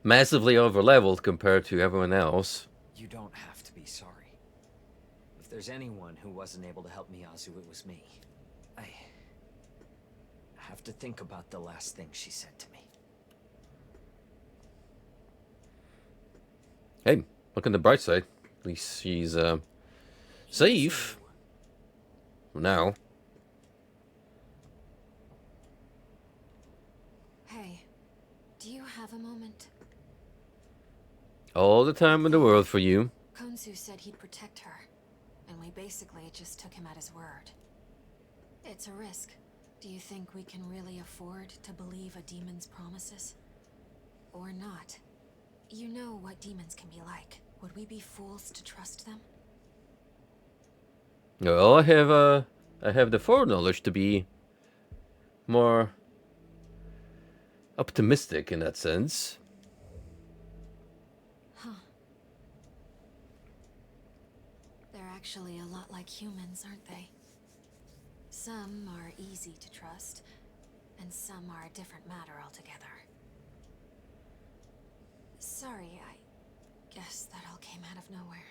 massively over-leveled compared to everyone else. You don't have to be sorry. If there's anyone who wasn't able to help Miyazu, it was me. I have to think about the last thing she said to me. Hey, look on the bright side. At least she's, safe. For now. Hey, do you have a moment? All the time in the world for you. Konsu said he'd protect her. and we basically just took him at his word. It's a risk. Do you think we can really afford to believe a demon's promises? Or not? You know what demons can be like. Would we be fools to trust them? Well, I have the foreknowledge to be more optimistic in that sense. Huh. They're actually a lot like humans, aren't they? Some are easy to trust, and some are a different matter altogether. Sorry, I guess that all came out of nowhere.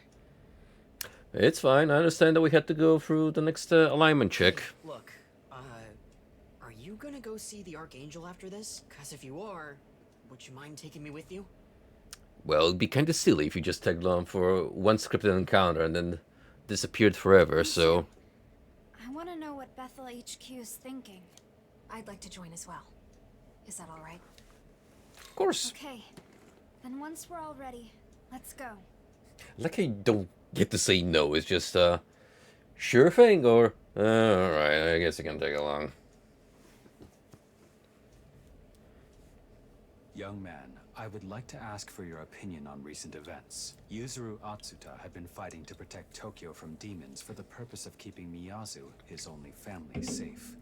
It's fine. I understand that we had to go through the next alignment check. Look, are you gonna go see the Archangel after this? Cause if you are, would you mind taking me with you? Well, it'd be kind of silly if you just tagged along for one scripted encounter and then disappeared forever, so... I want to know what Bethel HQ is thinking. I'd like to join as well. Is that all right? Of course. Okay. Then once we're all ready, let's go. Like I don't get to say no, it's just, sure thing, or... Alright, I guess I can tag along. Young man, I would like to ask for your opinion on recent events. Yuzuru Atsuta had been fighting to protect Tokyo from demons for the purpose of keeping Miyazu, his only family, safe.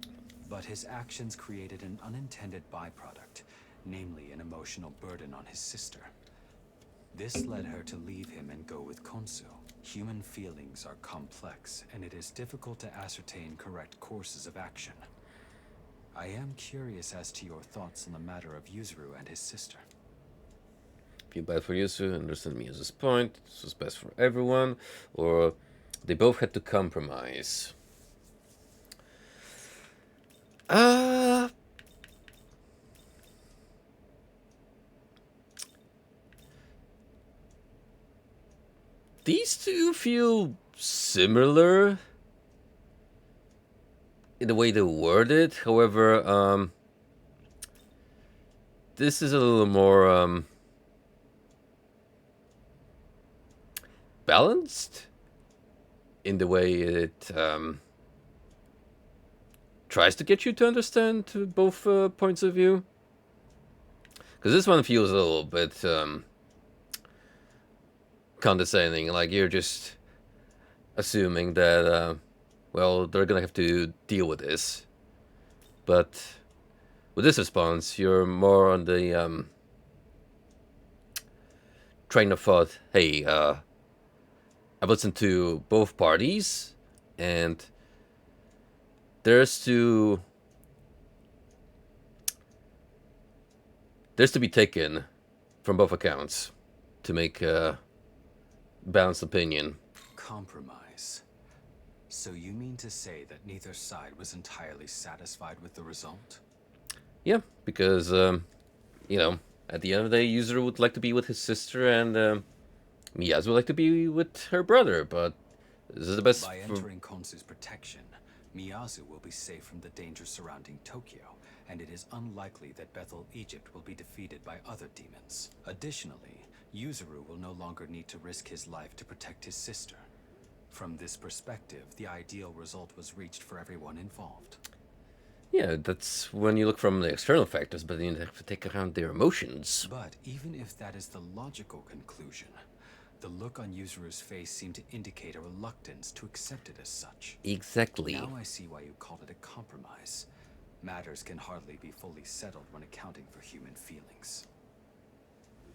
But his actions created an unintended byproduct, namely an emotional burden on his sister. This led her to leave him and go with Konsu. Human feelings are complex, and it is difficult to ascertain correct courses of action. I am curious as to your thoughts on the matter of Yuzuru and his sister. Feel bad for Yusu, understand Miyazu's point, this was best for everyone, or they both had to compromise. These two feel similar in the way they word it. However, this is a little more balanced in the way it tries to get you to understand both points of view. Because this one feels a little bit condescending, like you're just assuming that, well, they're gonna have to deal with this. But with this response, you're more on the train of thought, hey, I've listened to both parties, and there's to be taken from both accounts to make a balanced opinion. Compromise. So you mean to say that neither side was entirely satisfied with the result? Yeah, because, you know, at the end of the day, Yuzuru would like to be with his sister, and Miyazu would like to be with her brother, but this is the best. By entering Konsu's protection, Miyazu will be safe from the dangers surrounding Tokyo, and it is unlikely that Bethel, Egypt will be defeated by other demons. Additionally, Yuzuru will no longer need to risk his life to protect his sister. From this perspective, the ideal result was reached for everyone involved. Yeah, that's when you look from the external factors, but you have to take account their emotions. But even if that is the logical conclusion, the look on Yuzuru's face seemed to indicate a reluctance to accept it as such. Exactly. Now I see why you called it a compromise. Matters can hardly be fully settled when accounting for human feelings.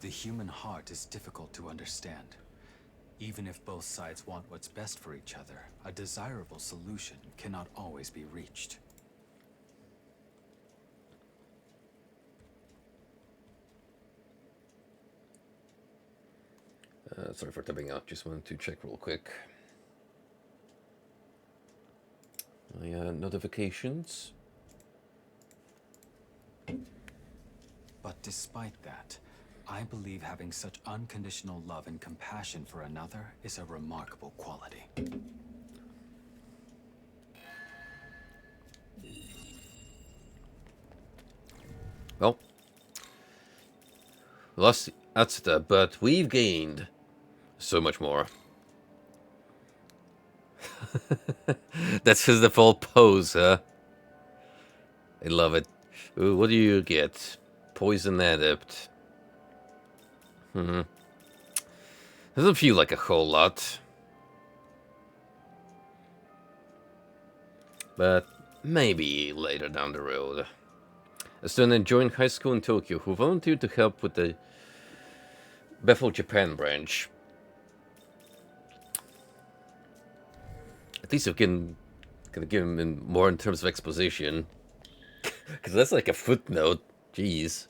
The human heart is difficult to understand. Even if both sides want what's best for each other, a desirable solution cannot always be reached. Sorry for typing out, just wanted to check real quick. My notifications. But despite that, I believe having such unconditional love and compassion for another is a remarkable quality. Well, lost Atsuta, but we've gained so much more. That's his default pose, huh? I love it. Ooh, what do you get? Poison adept. Doesn't feel like a whole lot. But maybe later down the road. A student joined high school in Tokyo who volunteered to help with the Bethel Japan branch. At least we can give him more in terms of exposition. Because that's like a footnote. Jeez.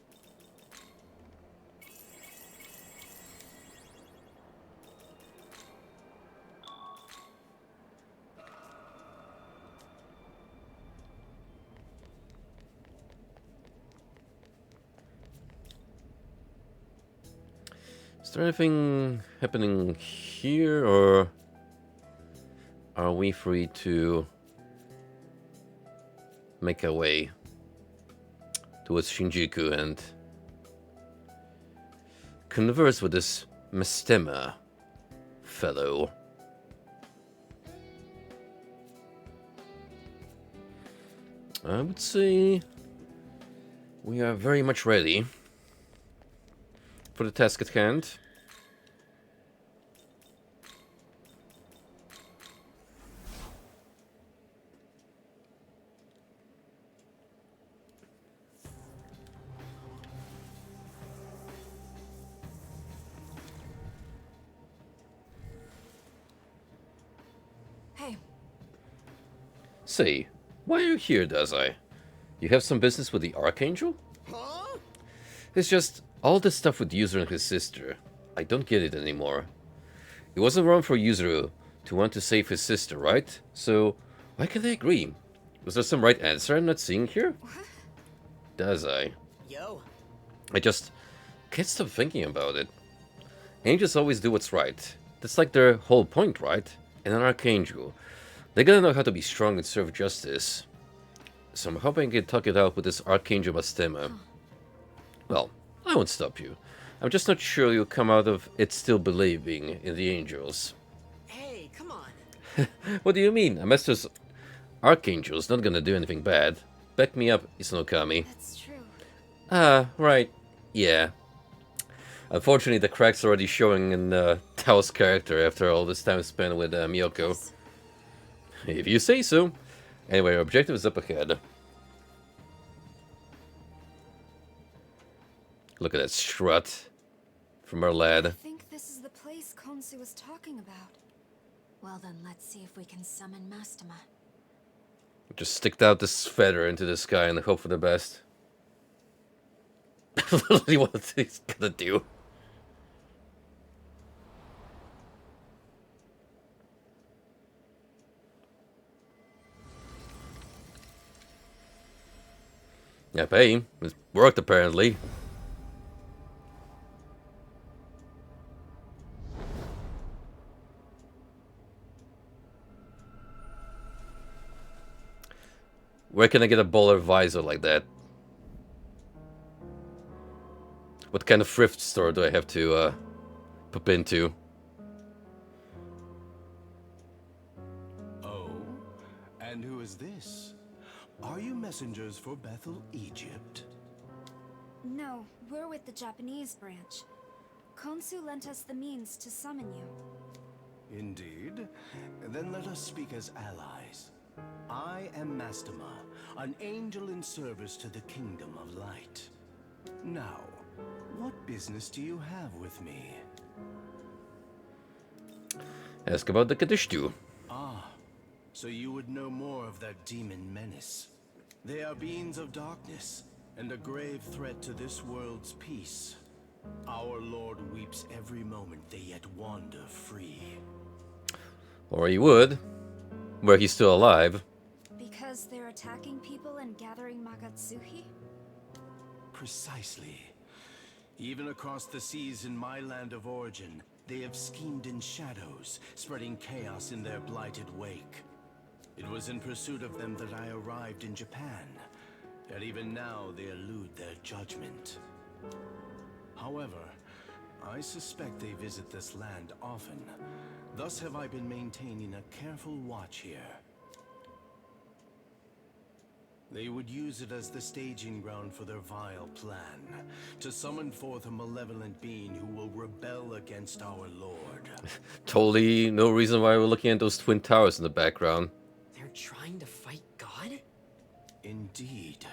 Is there anything happening here, or are we free to make our way towards Shinjuku and converse with this Mastema fellow? I would say we are very much ready for the task at hand. Hey, Say, why are you here, Dazai? You have some business with the Archangel? Huh? It's just all this stuff with Yuzuru and his sister. I don't get it anymore. It wasn't wrong for Yuzuru to want to save his sister, right? So, why can't they agree? Was there some right answer I'm not seeing here? Dazai. Yo. I just can't stop thinking about it. Angels always do what's right. That's like their whole point, right? And an Archangel. They gotta know how to be strong and serve justice. So I'm hoping I can talk it out with this Archangel Mastema. Well, I won't stop you. I'm just not sure you'll come out of it still believing in the angels. Hey, come on. What do you mean? A master's Archangel's not gonna do anything bad. Back me up, Isunokami. That's true. Ah, right. Yeah. Unfortunately, the cracks are already showing in Tao's character after all this time spent with Miyoko. If you say so. Anyway, our objective is up ahead. Look at that strut from our lad. I think this is the place Konsu was talking about. well then let's see if we can summon Mastema. Just stick out this feather into the sky and hope for the best. Literally what he's gonna do. Yeah, hey, it worked apparently. Where can I get a bowler visor like that? What kind of thrift store do I have to pop into? Oh? And who is this? Are you messengers for Bethel, Egypt? No, we're with the Japanese branch. Konsu lent us the means to summon you. Indeed. Then let us speak as allies. I am Mastema, an angel in service to the Kingdom of Light. Now, what business do you have with me? Ask about the Kadishtu. Ah, so you would know more of that demon menace. They are beings of darkness, and a grave threat to this world's peace. Our Lord weeps every moment they yet wander free. Or he would, were he still alive. Because they're attacking people and gathering Magatsuhi? Precisely. Even across the seas in my land of origin, they have schemed in shadows, spreading chaos in their blighted wake. It was in pursuit of them that I arrived in Japan, yet even now they elude their judgment. However, I suspect they visit this land often. Thus have I been maintaining a careful watch here. They would use it as the staging ground for their vile plan, to summon forth a malevolent being who will rebel against our Lord. Totally no reason why we're looking at those twin towers in the background. They're trying to fight God? Indeed.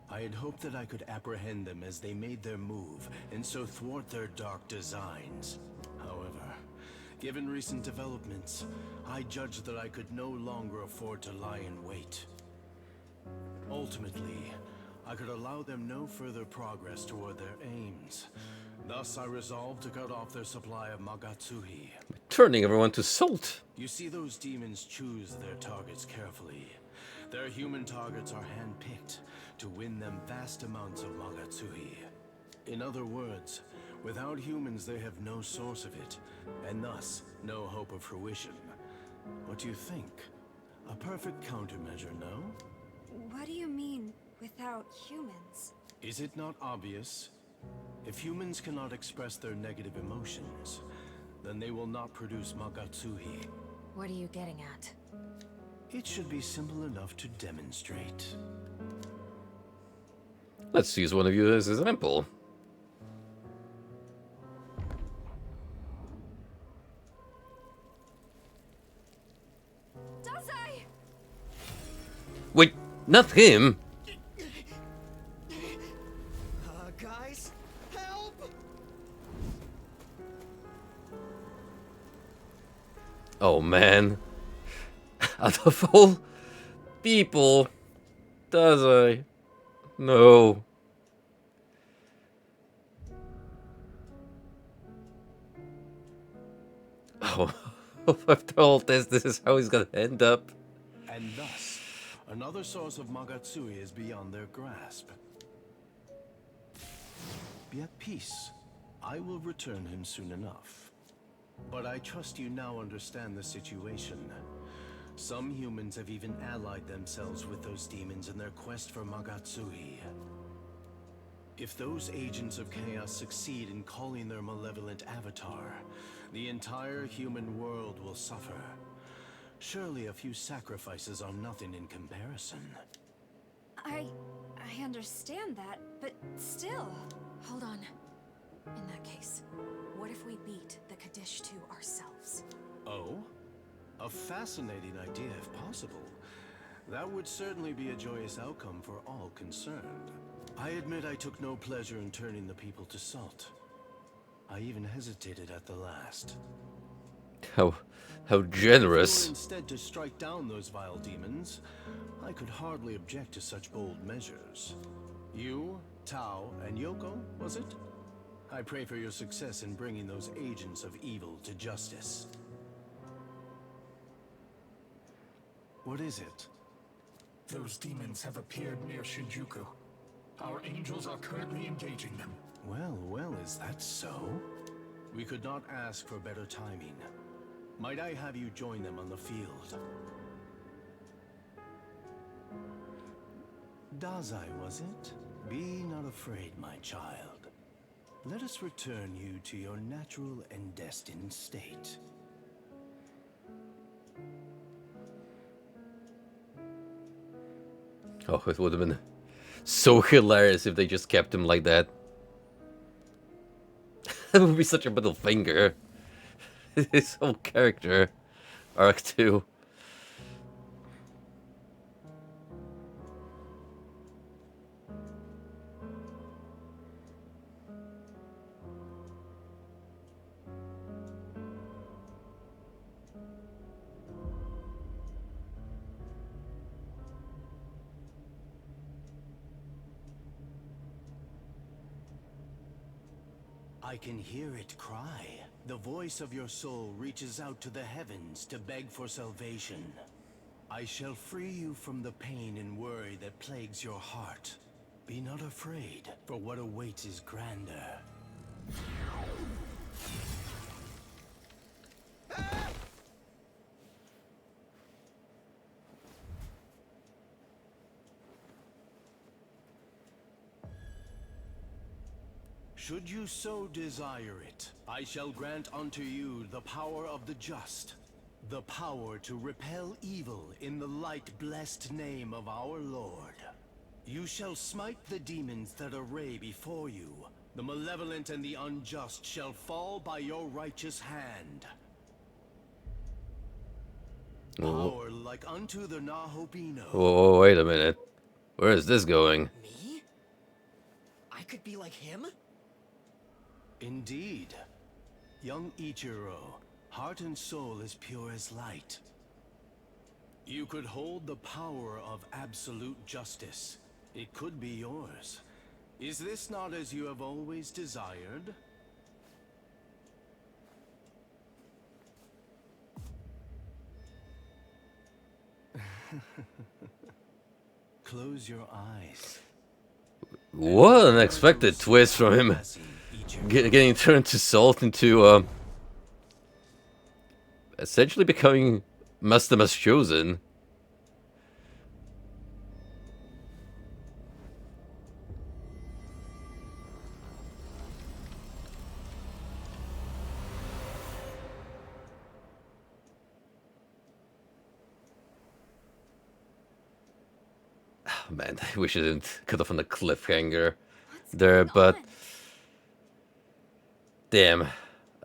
I had hoped that I could apprehend them as they made their move, and so thwart their dark designs. However, given recent developments, I judged that I could no longer afford to lie in wait. Ultimately, I could allow them no further progress toward their aims. Thus, I resolved to cut off their supply of Magatsuhi. Turning everyone to salt. You see, those demons choose their targets carefully. Their human targets are handpicked to win them vast amounts of Magatsuhi. In other words, without humans they have no source of it, and thus no hope of fruition. What do you think? A perfect countermeasure, no? What do you mean, without humans? Is it not obvious? If humans cannot express their negative emotions, then they will not produce Magatsuhi. What are you getting at? It should be simple enough to demonstrate. Let's use one of you as an example. Tensei! Wait, not him. Guys, help! Oh man. Out of all people, does I? No. Oh, after all this is how he's gonna end up. And thus, another source of Magatsuhi is beyond their grasp. Be at peace. I will return him soon enough. But I trust you now understand the situation. Some humans have even allied themselves with those demons in their quest for Magatsuhi. If those agents of chaos succeed in calling their malevolent avatar, the entire human world will suffer. Surely a few sacrifices are nothing in comparison. I understand that, but still. Hold on. In that case, what if we beat the Kaddish 2 ourselves? Oh? A fascinating idea if possible. That would certainly be a joyous outcome for all concerned. I admit I took no pleasure in turning the people to salt. I even hesitated at the last. How If you were generous. instead to strike down those vile demons, I could hardly object to such bold measures. You, Tao, and Yoko, was it? I pray for your success in bringing those agents of evil to justice. What is it? Those demons have appeared near Shinjuku. Our angels are currently engaging them. Well, well, is that so? We could not ask for better timing. Might I have you join them on the field? Dazai, was it? Be not afraid, my child. Let us return you to your natural and destined state. Oh, it would have been so hilarious if they just kept him like that. That would be such a middle finger. His whole character arc too. I can hear it cry. The voice of your soul reaches out to the heavens to beg for salvation. I shall free you from the pain and worry that plagues your heart. Be not afraid, for what awaits is grander. Should you so desire it, I shall grant unto you the power of the just, the power to repel evil in the light-blessed name of our Lord. You shall smite the demons that array before you. The malevolent and the unjust shall fall by your righteous hand. Power like unto the Nahobino. Whoa, wait a minute. Where is this going? Me? I could be like him? Indeed. Young Ichiro, heart and soul as pure as light. You could hold the power of absolute justice. It could be yours. Is this not as you have always desired? Close your eyes. What an unexpected twist from him. Getting turned to salt into, essentially becoming Mastama's chosen. Man, I wish I didn't cut off on a cliffhanger there, but damn,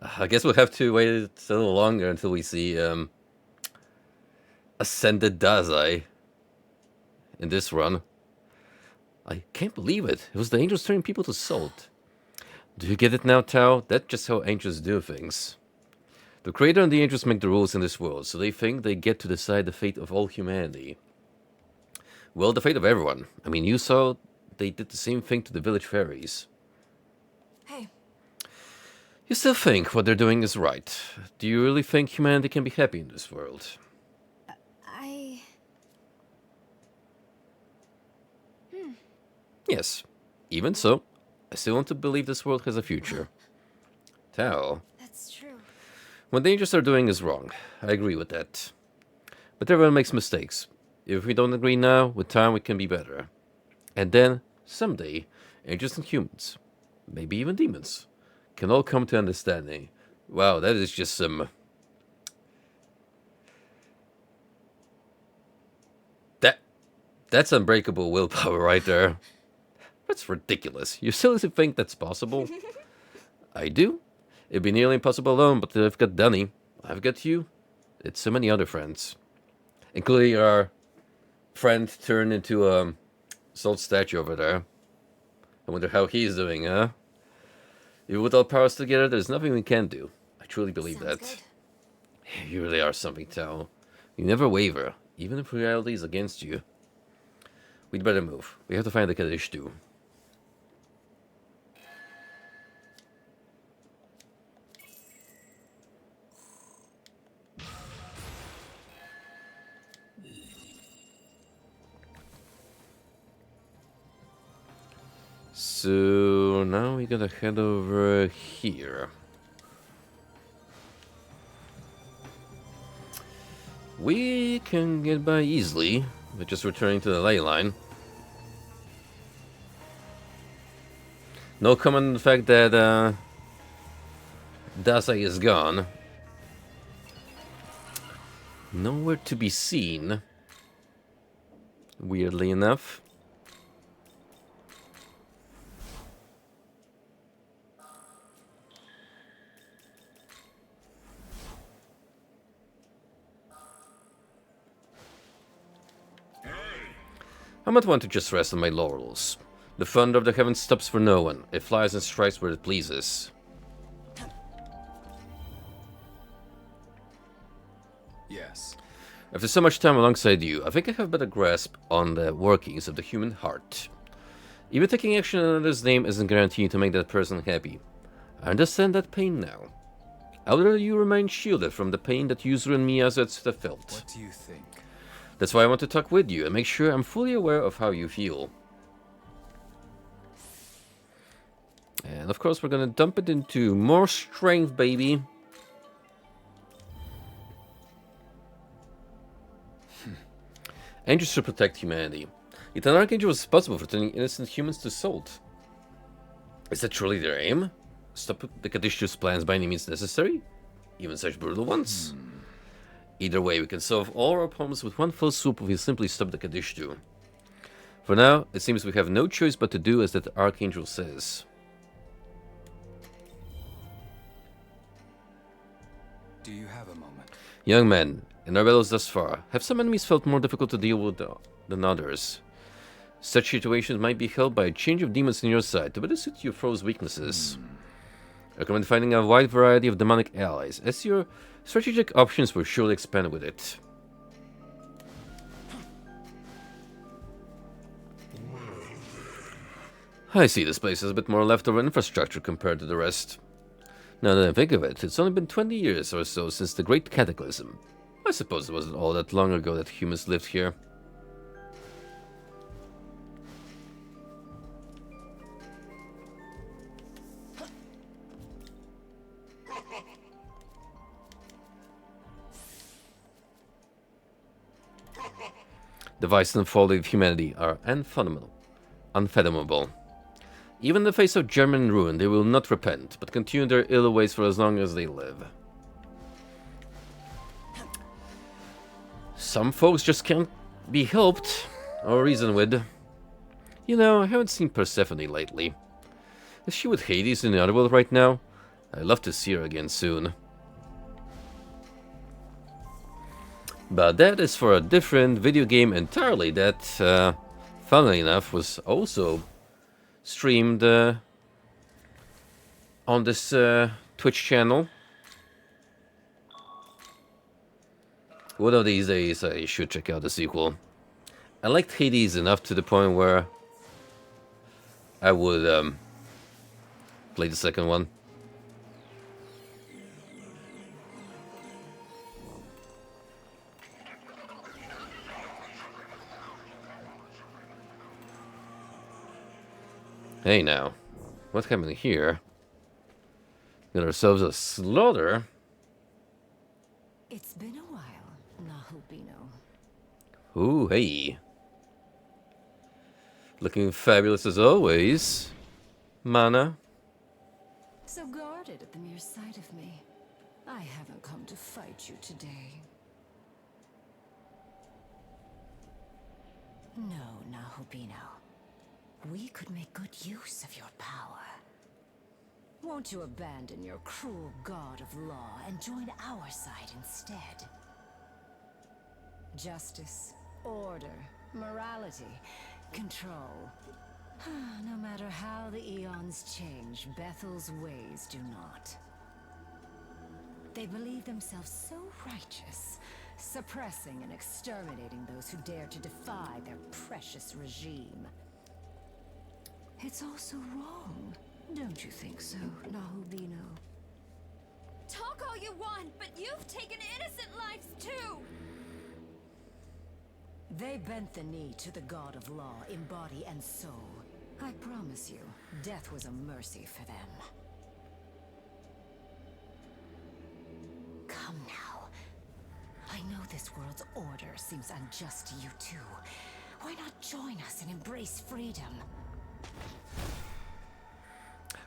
I guess we'll have to wait a little longer until we see Ascended Dazai in this run. I can't believe it. It was the angels turning people to salt. Do you get it now, Tao? That's just how angels do things. The Creator and the angels make the rules in this world, so they think they get to decide the fate of all humanity. Well, the fate of everyone. I mean, you saw they did the same thing to the village fairies. Hey. You still think what they're doing is right. Do you really think humanity can be happy in this world? Yes. Even so, I still want to believe this world has a future. Tao. That's true. What the angels are doing is wrong. I agree with that. But everyone makes mistakes. If we don't agree now, with time we can be better. And then, someday, angels and humans, maybe even demons, can all come to understanding. Wow, that is just some... That's unbreakable willpower right there. That's ridiculous. You still think that's possible? I do. It'd be nearly impossible alone, but I've got Dunny. I've got you. It's so many other friends. Including our friend turned into a salt statue over there. I wonder how he's doing, huh? Even with all powers together, there's nothing we can do. I truly believe Sounds that. good. You really are something, Tao. You never waver, even if reality is against you. We'd better move. We have to find the Kaddish too. So now we gotta head over here. We can get by easily with just returning to the ley line. No comment on the fact that Dazai is gone. Nowhere to be seen. Weirdly enough. I might want to just rest on my laurels. The thunder of the heavens stops for no one. It flies and strikes where it pleases. Yes. After so much time alongside you, I think I have a better grasp on the workings of the human heart. Even taking action in another's name isn't guaranteed to make that person happy. I understand that pain now. I'd rather you remain shielded from the pain that Yuzuru and Miyazu have felt. What do you think? That's why I want to talk with you and make sure I'm fully aware of how you feel. And of course we're gonna dump it into more strength, baby. Angels should protect humanity. Yet an archangel was responsible for turning innocent humans to salt. Is that truly their aim? Stop the Kadishtu's plans by any means necessary? Even such brutal ones? Either way, we can solve all our problems with one fell swoop if we simply stop the Kadishtu. For now, it seems we have no choice but to do as that Archangel says. Do you have a moment? Young man, in our battles thus far, have some enemies felt more difficult to deal with than others? Such situations might be helped by a change of demons on your side to better suit your foe's weaknesses. I recommend finding a wide variety of demonic allies, as your strategic options will surely expand with it. I see this place has a bit more leftover infrastructure compared to the rest. Now that I think of it, it's only been 20 years or so since the Great Cataclysm. I suppose it wasn't all that long ago that humans lived here. The vice and folly of humanity are unfathomable. Even in the face of German ruin, they will not repent, but continue their ill ways for as long as they live. Some folks just can't be helped or reasoned with. You know, I haven't seen Persephone lately. Is she with Hades in the underworld right now? I'd love to see her again soon. But that is for a different video game entirely that, funnily enough, was also streamed on this Twitch channel. One of these days I should check out the sequel. I liked Hades enough to the point where I would play the second one. Hey now, what happened here? Got ourselves a slaughter. It's been a while, Nahubino. Ooh, hey. Looking fabulous as always, Mana. So guarded at the mere sight of me. I haven't come to fight you today. No, Nahubino. We could make good use of your power. Won't you abandon your cruel god of law and join our side instead? Justice, order, morality, control. No matter how the eons change, Bethel's ways do not. They believe themselves so righteous, suppressing and exterminating those who dare to defy their precious regime. It's also wrong, don't you think so, Nahubino? Talk all you want, but you've taken innocent lives too! They bent the knee to the god of law in body and soul. I promise you, death was a mercy for them. Come now. I know this world's order seems unjust to you too. Why not join us and embrace freedom?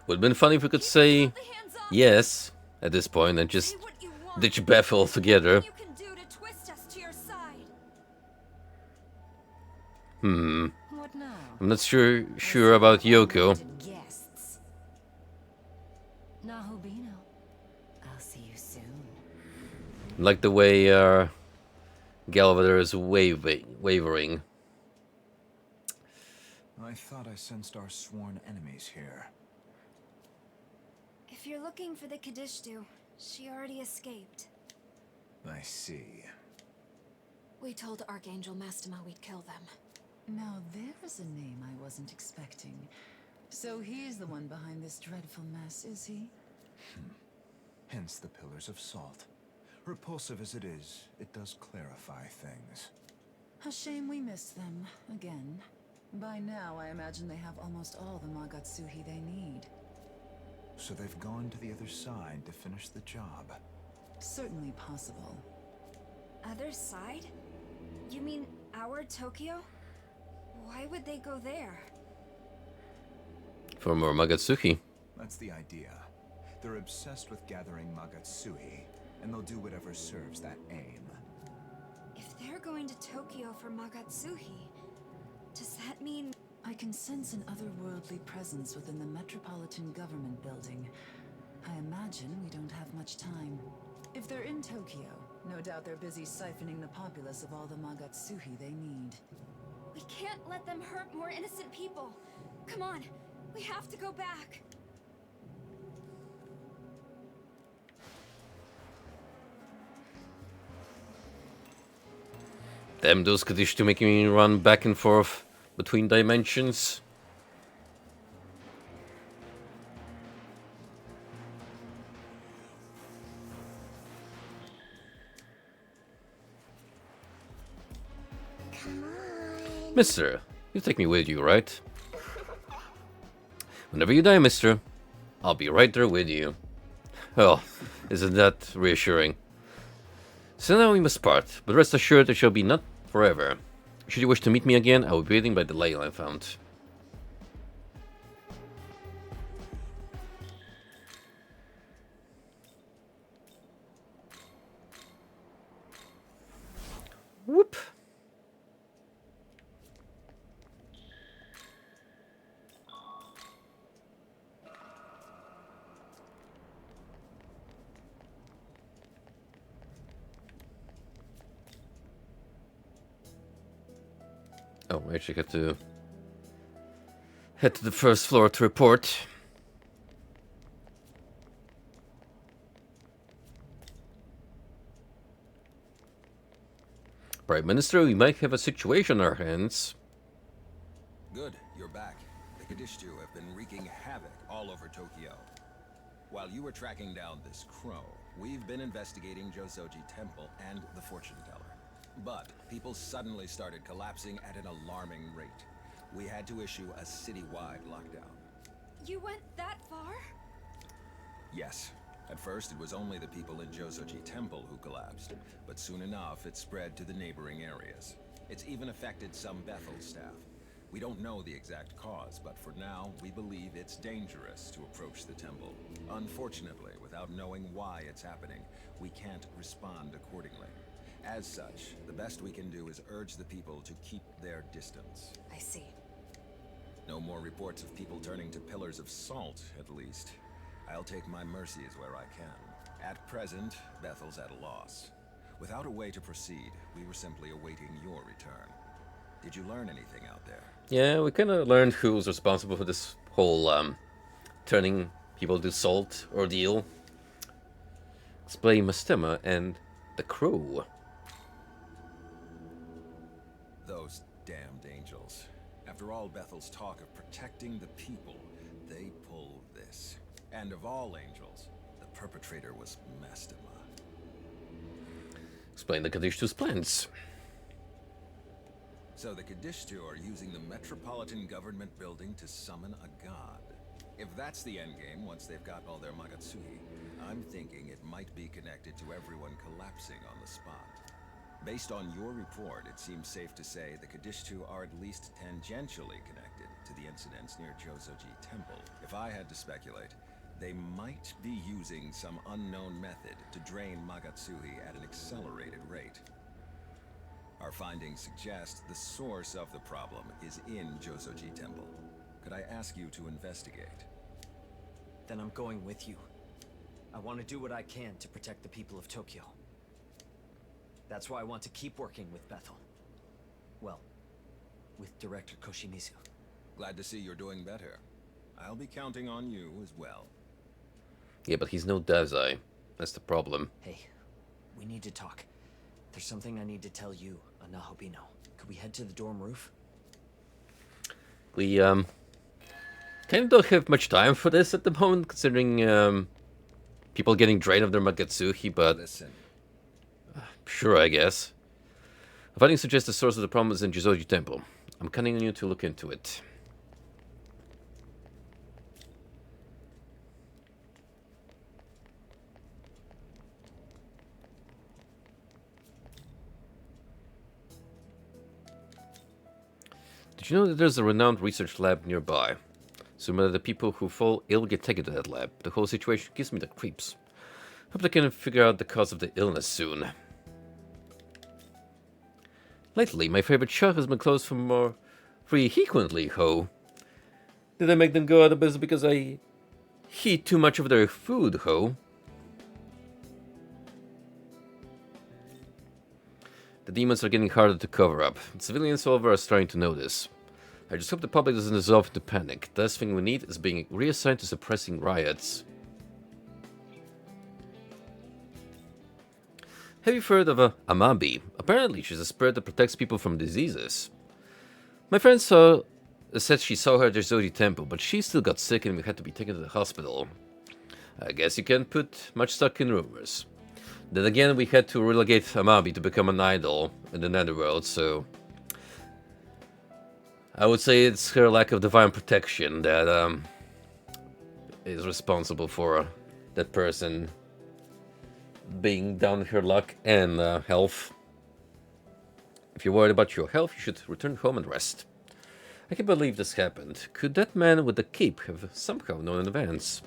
Would have been funny if we could say yes at this point and just ditch Beth altogether. You can do to twist us to your side. What now? I'm not sure about Yoko. Guests. Nahubino, I'll see you soon. Like the way Galvader is wavering. I thought I sensed our sworn enemies here. If you're looking for the Kadishtu, she already escaped. I see. We told Archangel Mastema we'd kill them. Now there's a name I wasn't expecting. So he's the one behind this dreadful mess, is he? Hence the Pillars of Salt. Repulsive as it is, it does clarify things. A shame we missed them, again. By now, I imagine they have almost all the Magatsuhi they need. So they've gone to the other side to finish the job. Certainly possible. Other side? You mean our Tokyo? Why would they go there? for more Magatsuki. That's the idea. They're obsessed with gathering Magatsui, and they'll do whatever serves that aim. If they're going to Tokyo for Magatsuhi, does that mean... I can sense an otherworldly presence within the Metropolitan Government Building. I imagine we don't have much time. If they're in Tokyo, no doubt they're busy siphoning the populace of all the Magatsuhi they need. We can't let them hurt more innocent people. Come on, we have to go back. Damn, those Kadishtu making me run back and forth between dimensions. Mister, you take me with you, right? Whenever you die, mister, I'll be right there with you. Oh, isn't that reassuring? So now we must part, but rest assured it shall be not forever. Should you wish to meet me again, I will be waiting by the ley line found. Whoop. Oh, I actually got to head to the first floor to report. Prime Minister, we might have a situation on our hands. Good, you're back. The Kadishtu have been wreaking havoc all over Tokyo. While you were tracking down this crow, we've been investigating Josoji Temple and the fortune teller. But people suddenly started collapsing at an alarming rate. We had to issue a citywide lockdown. You went that far? Yes. At first, it was only the people in Josoji Temple who collapsed, but soon enough, it spread to the neighboring areas. It's even affected some Bethel staff. We don't know the exact cause, but for now, we believe it's dangerous to approach the temple. Unfortunately, without knowing why it's happening, we can't respond accordingly. As such, the best we can do is urge the people to keep their distance. I see. No more reports of people turning to pillars of salt, at least. I'll take my mercies where I can. At present, Bethel's at a loss. Without a way to proceed, we were simply awaiting your return. Did you learn anything out there? Yeah, we kind of learned who was responsible for this whole turning people to salt ordeal. Explain Mastema and the crew. Those damned angels. After all Bethel's talk of protecting the people, they pull this. And of all angels, the perpetrator was Mastema. Explain the Kadishtu's plans. So the Kadishtu are using the Metropolitan Government Building to summon a god. If that's the endgame, once they've got all their Magatsuhi, I'm thinking it might be connected to everyone collapsing on the spot. Based on your report, it seems safe to say the Kadishtu are at least tangentially connected to the incidents near Josoji Temple. If I had to speculate, they might be using some unknown method to drain Magatsuhi at an accelerated rate. Our findings suggest the source of the problem is in Josoji Temple. Could I ask you to investigate? Then I'm going with you. I want to do what I can to protect the people of Tokyo. That's why I want to keep working with Bethel. Well, with Director Koshimizu. Glad to see you're doing better. I'll be counting on you as well. Yeah, but he's no Dazai. That's the problem. Hey, we need to talk. There's something I need to tell you, Nahobino. Could we head to the dorm roof? We, kind of don't have much time for this at the moment, considering, people getting drained of their Magatsuhi, but... Listen. Sure, I guess. Findings suggest the source of the problem is in Jizoji Temple. I'm counting on you to look into it. Did you know that there's a renowned research lab nearby? assuming that the people who fall ill get taken to that lab. The whole situation gives me the creeps. Hope they can figure out the cause of the illness soon. Lately, my favorite shop has been closed for more frequently, ho. Did I make them go out of business because I eat too much of their food, ho? The demons are getting harder to cover up. Civilians all over are starting to notice. I just hope the public doesn't dissolve into panic. The last thing we need is being reassigned to suppressing riots. Have you heard of a Amabi? Apparently she's a spirit that protects people from diseases. My friend said she saw her at the Zodi temple, but she still got sick and we had to be taken to the hospital. I guess you can't put much stock in rumors. Then again, we had to relegate Amabi to become an idol in the Netherworld, so I would say it's her lack of divine protection that is responsible for that person being down with her luck and health. If you're worried about your health, you should return home and rest. I can't believe this happened. Could that man with the cape have somehow known in advance?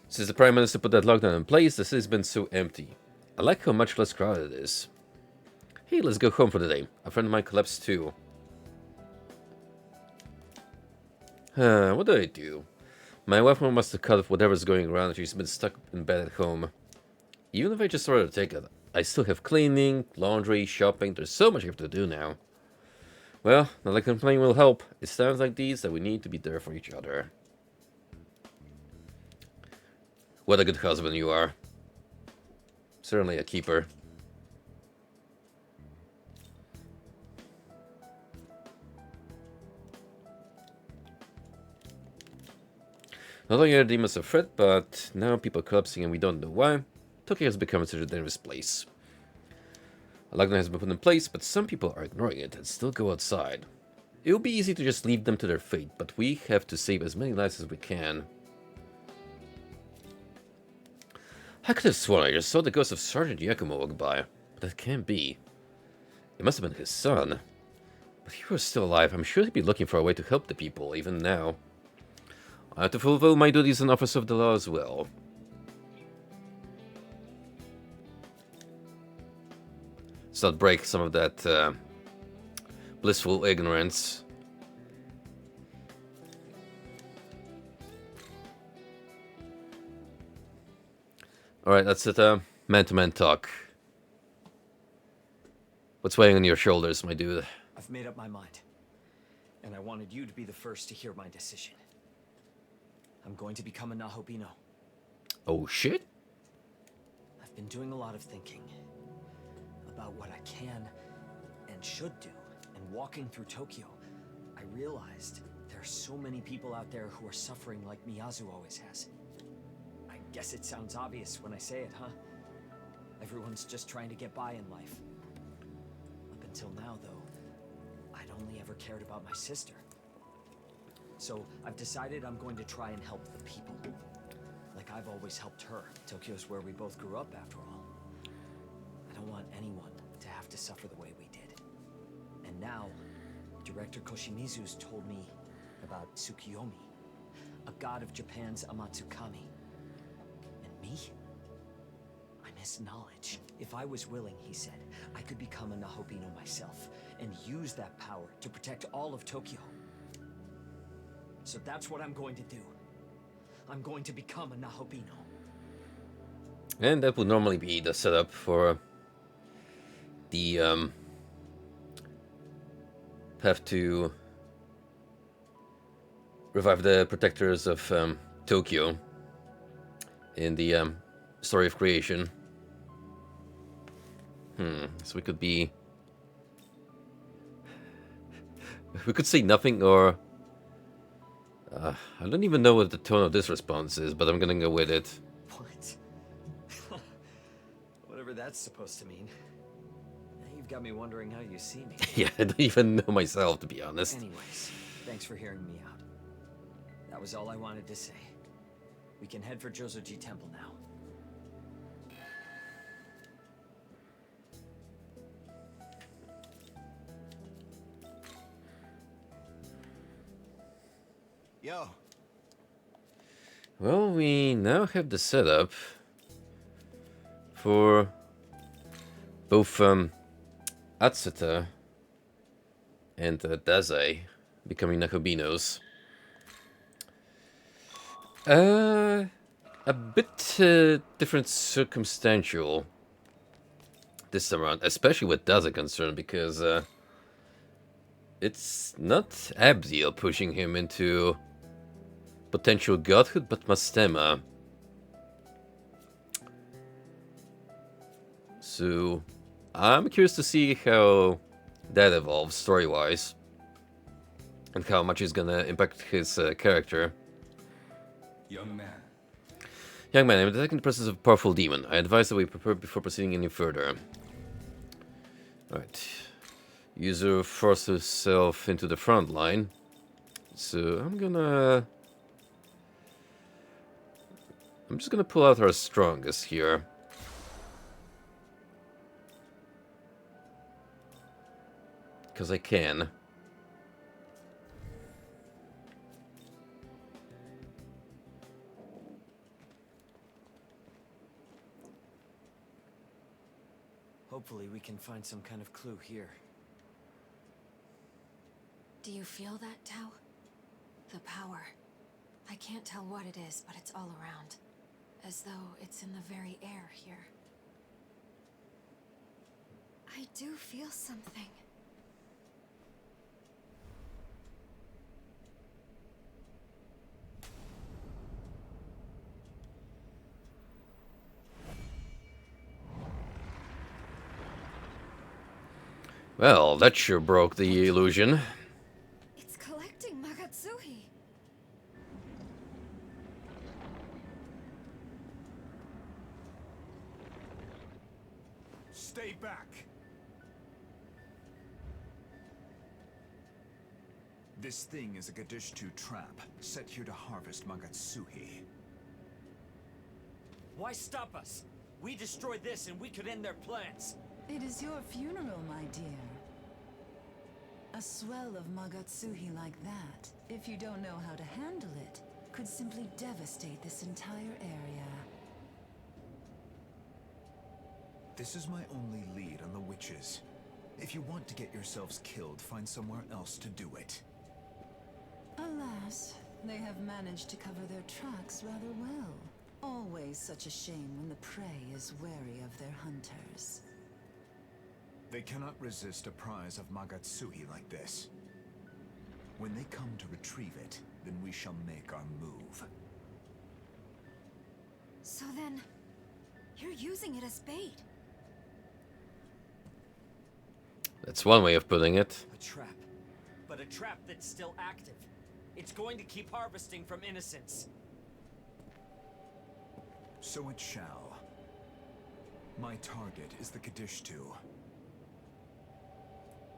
Since the Prime Minister put that lockdown in place, the city's been so empty. I like how much less crowded it is. Hey, let's go home for the day. A friend of mine collapsed too. What do I do? My wife must have cut off whatever's going around. She's been stuck in bed at home. Even if I just started to take it, I still have cleaning, laundry, shopping. There's so much I have to do now. Well, not like complaining will help. It's times like these that we need to be there for each other. What a good husband you are. Certainly a keeper. Not only are demons a threat, but now people are collapsing and we don't know why. Tokyo has become such a dangerous place. A lockdown has been put in place, but some people are ignoring it and still go outside. It would be easy to just leave them to their fate, but we have to save as many lives as we can. I could have sworn I just saw the ghost of Sergeant Yakumo walk by, but that can't be. It must have been his son. But if he was still alive, I'm sure he'd be looking for a way to help the people, even now. I have to fulfill my duties as an officer of the law as well. Let's not break some of that blissful ignorance. Alright, that's it. Man-to-man talk. What's weighing on your shoulders, my dude? I've made up my mind. And I wanted you to be the first to hear my decision. I'm going to become a Nahobino. Oh, shit? I've been doing a lot of thinking about what I can and should do. And walking through Tokyo, I realized there are so many people out there who are suffering like Miyazu always has. I guess it sounds obvious when I say it, huh? Everyone's just trying to get by in life. Up until now, though, I'd only ever cared about my sister. So I've decided I'm going to try and help the people. Like I've always helped her. Tokyo's where we both grew up, after all. I don't want anyone to have to suffer the way we did. And now, Director Koshimizu's told me about Tsukiyomi, a god of Japan's Amatsukami. And me? I'm his knowledge. If I was willing, he said, I could become a Nahobino myself and use that power to protect all of Tokyo. So that's what I'm going to do. I'm going to become a Nahobino. And that would normally be the setup for the have to revive the protectors of Tokyo in the story of creation. So we could be... We could say nothing or... I don't even know what the tone of this response is, but I'm gonna go with it. What? Whatever that's supposed to mean. Now you've got me wondering how you see me. Yeah, I don't even know myself, to be honest. Anyways, thanks for hearing me out. That was all I wanted to say. We can head for Jozoji Temple now. Well, we now have the setup for both Atsuta and Dazai becoming Nakobinos. A bit different circumstantial this time around, especially with Dazai concerned, because it's not Abdiel pushing him into potential godhood, but Mastema. So, I'm curious to see how that evolves story-wise, and how much is gonna impact his character. Young man. Young man, I'm detecting the presence of a powerful demon. I advise that we prepare before proceeding any further. Alright. User forced herself into the front line. So I'm just gonna pull out our strongest here. Because I can. Hopefully we can find some kind of clue here. Do you feel that, Tao? The power. I can't tell what it is, but it's all around. As though it's in the very air here. I do feel something. Well, that sure broke the illusion. It's collecting Magatsuhi. Stay back. This thing is a Gadishtu trap, set here to harvest Magatsuhi. Why stop us? We destroy this and we could end their plans. It is your funeral, my dear. A swell of Magatsuhi like that, if you don't know how to handle it, could simply devastate this entire area. This is my only lead on the witches. If you want to get yourselves killed, find somewhere else to do it. Alas, they have managed to cover their tracks rather well. Always such a shame when the prey is wary of their hunters. They cannot resist a prize of Magatsuhi like this. When they come to retrieve it, then we shall make our move. So then, you're using it as bait. That's one way of putting it. A trap. But a trap that's still active. It's going to keep harvesting from innocents. So it shall. My target is the Gadishtu.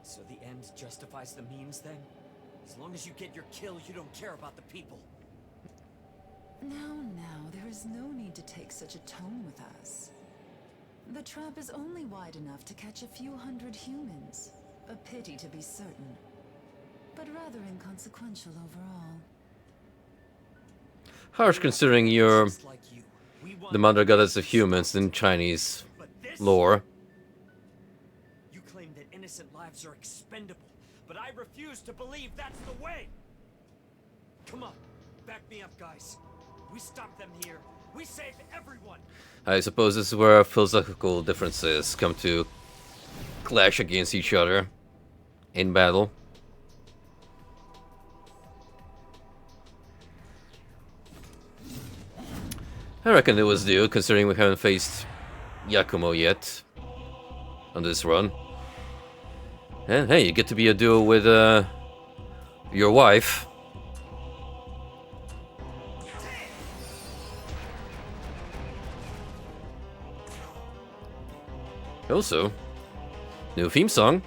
So the end justifies the means then? As long as you get your kill, you don't care about the people. Now, there is no need to take such a tone with us. The trap is only wide enough to catch a few hundred humans. A pity to be certain, but rather inconsequential overall. Harsh considering you're Just like you. We want the mother goddess of humans in Chinese but this? lore. You claim that innocent lives are expendable, but I refuse to believe that's the way! Come on, back me up, guys. We stop them here. We save everyone! I suppose this is where philosophical differences come to clash against each other in battle. I reckon it was due, considering we haven't faced Yakumo yet on this run. And hey, you get to be a duo with your wife. Also, new theme song.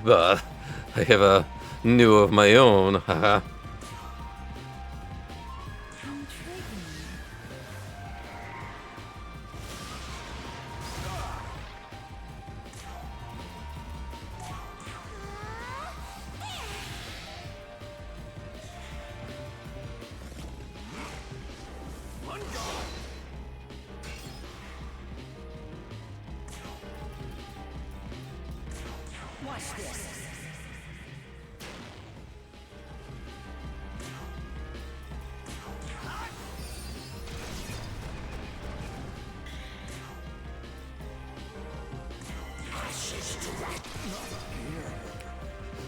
But I have a new of my own, haha. Watch this.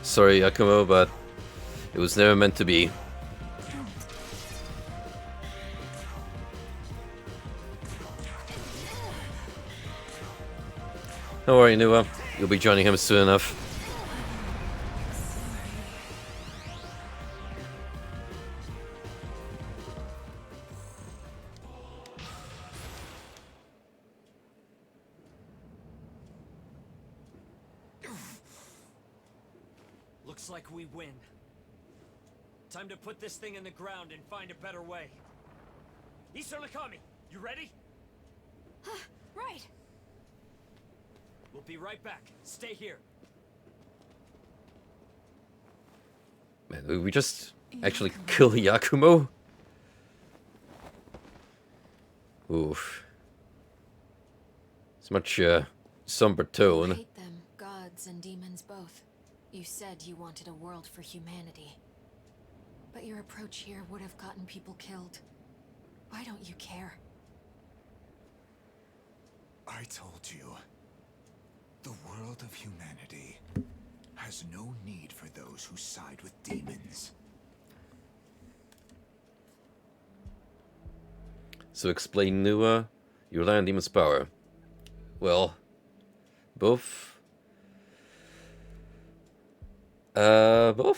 Sorry, Yakumo, but it was never meant to be. Don't worry, Nua. You'll be joining him soon enough. Looks like we win. Time to put this thing in the ground and find a better way. Isurikami, you ready? Right. We'll be right back. Stay here. Man, we just actually kill Yakumo? Oof. It's much somber You tone. hate them, gods and demons both. You said you wanted a world for humanity. But your approach here would have gotten people killed. Why don't you care? I told you. The world of humanity has no need for those who side with demons. So explain, Nua, you rely on demon's power. Well, both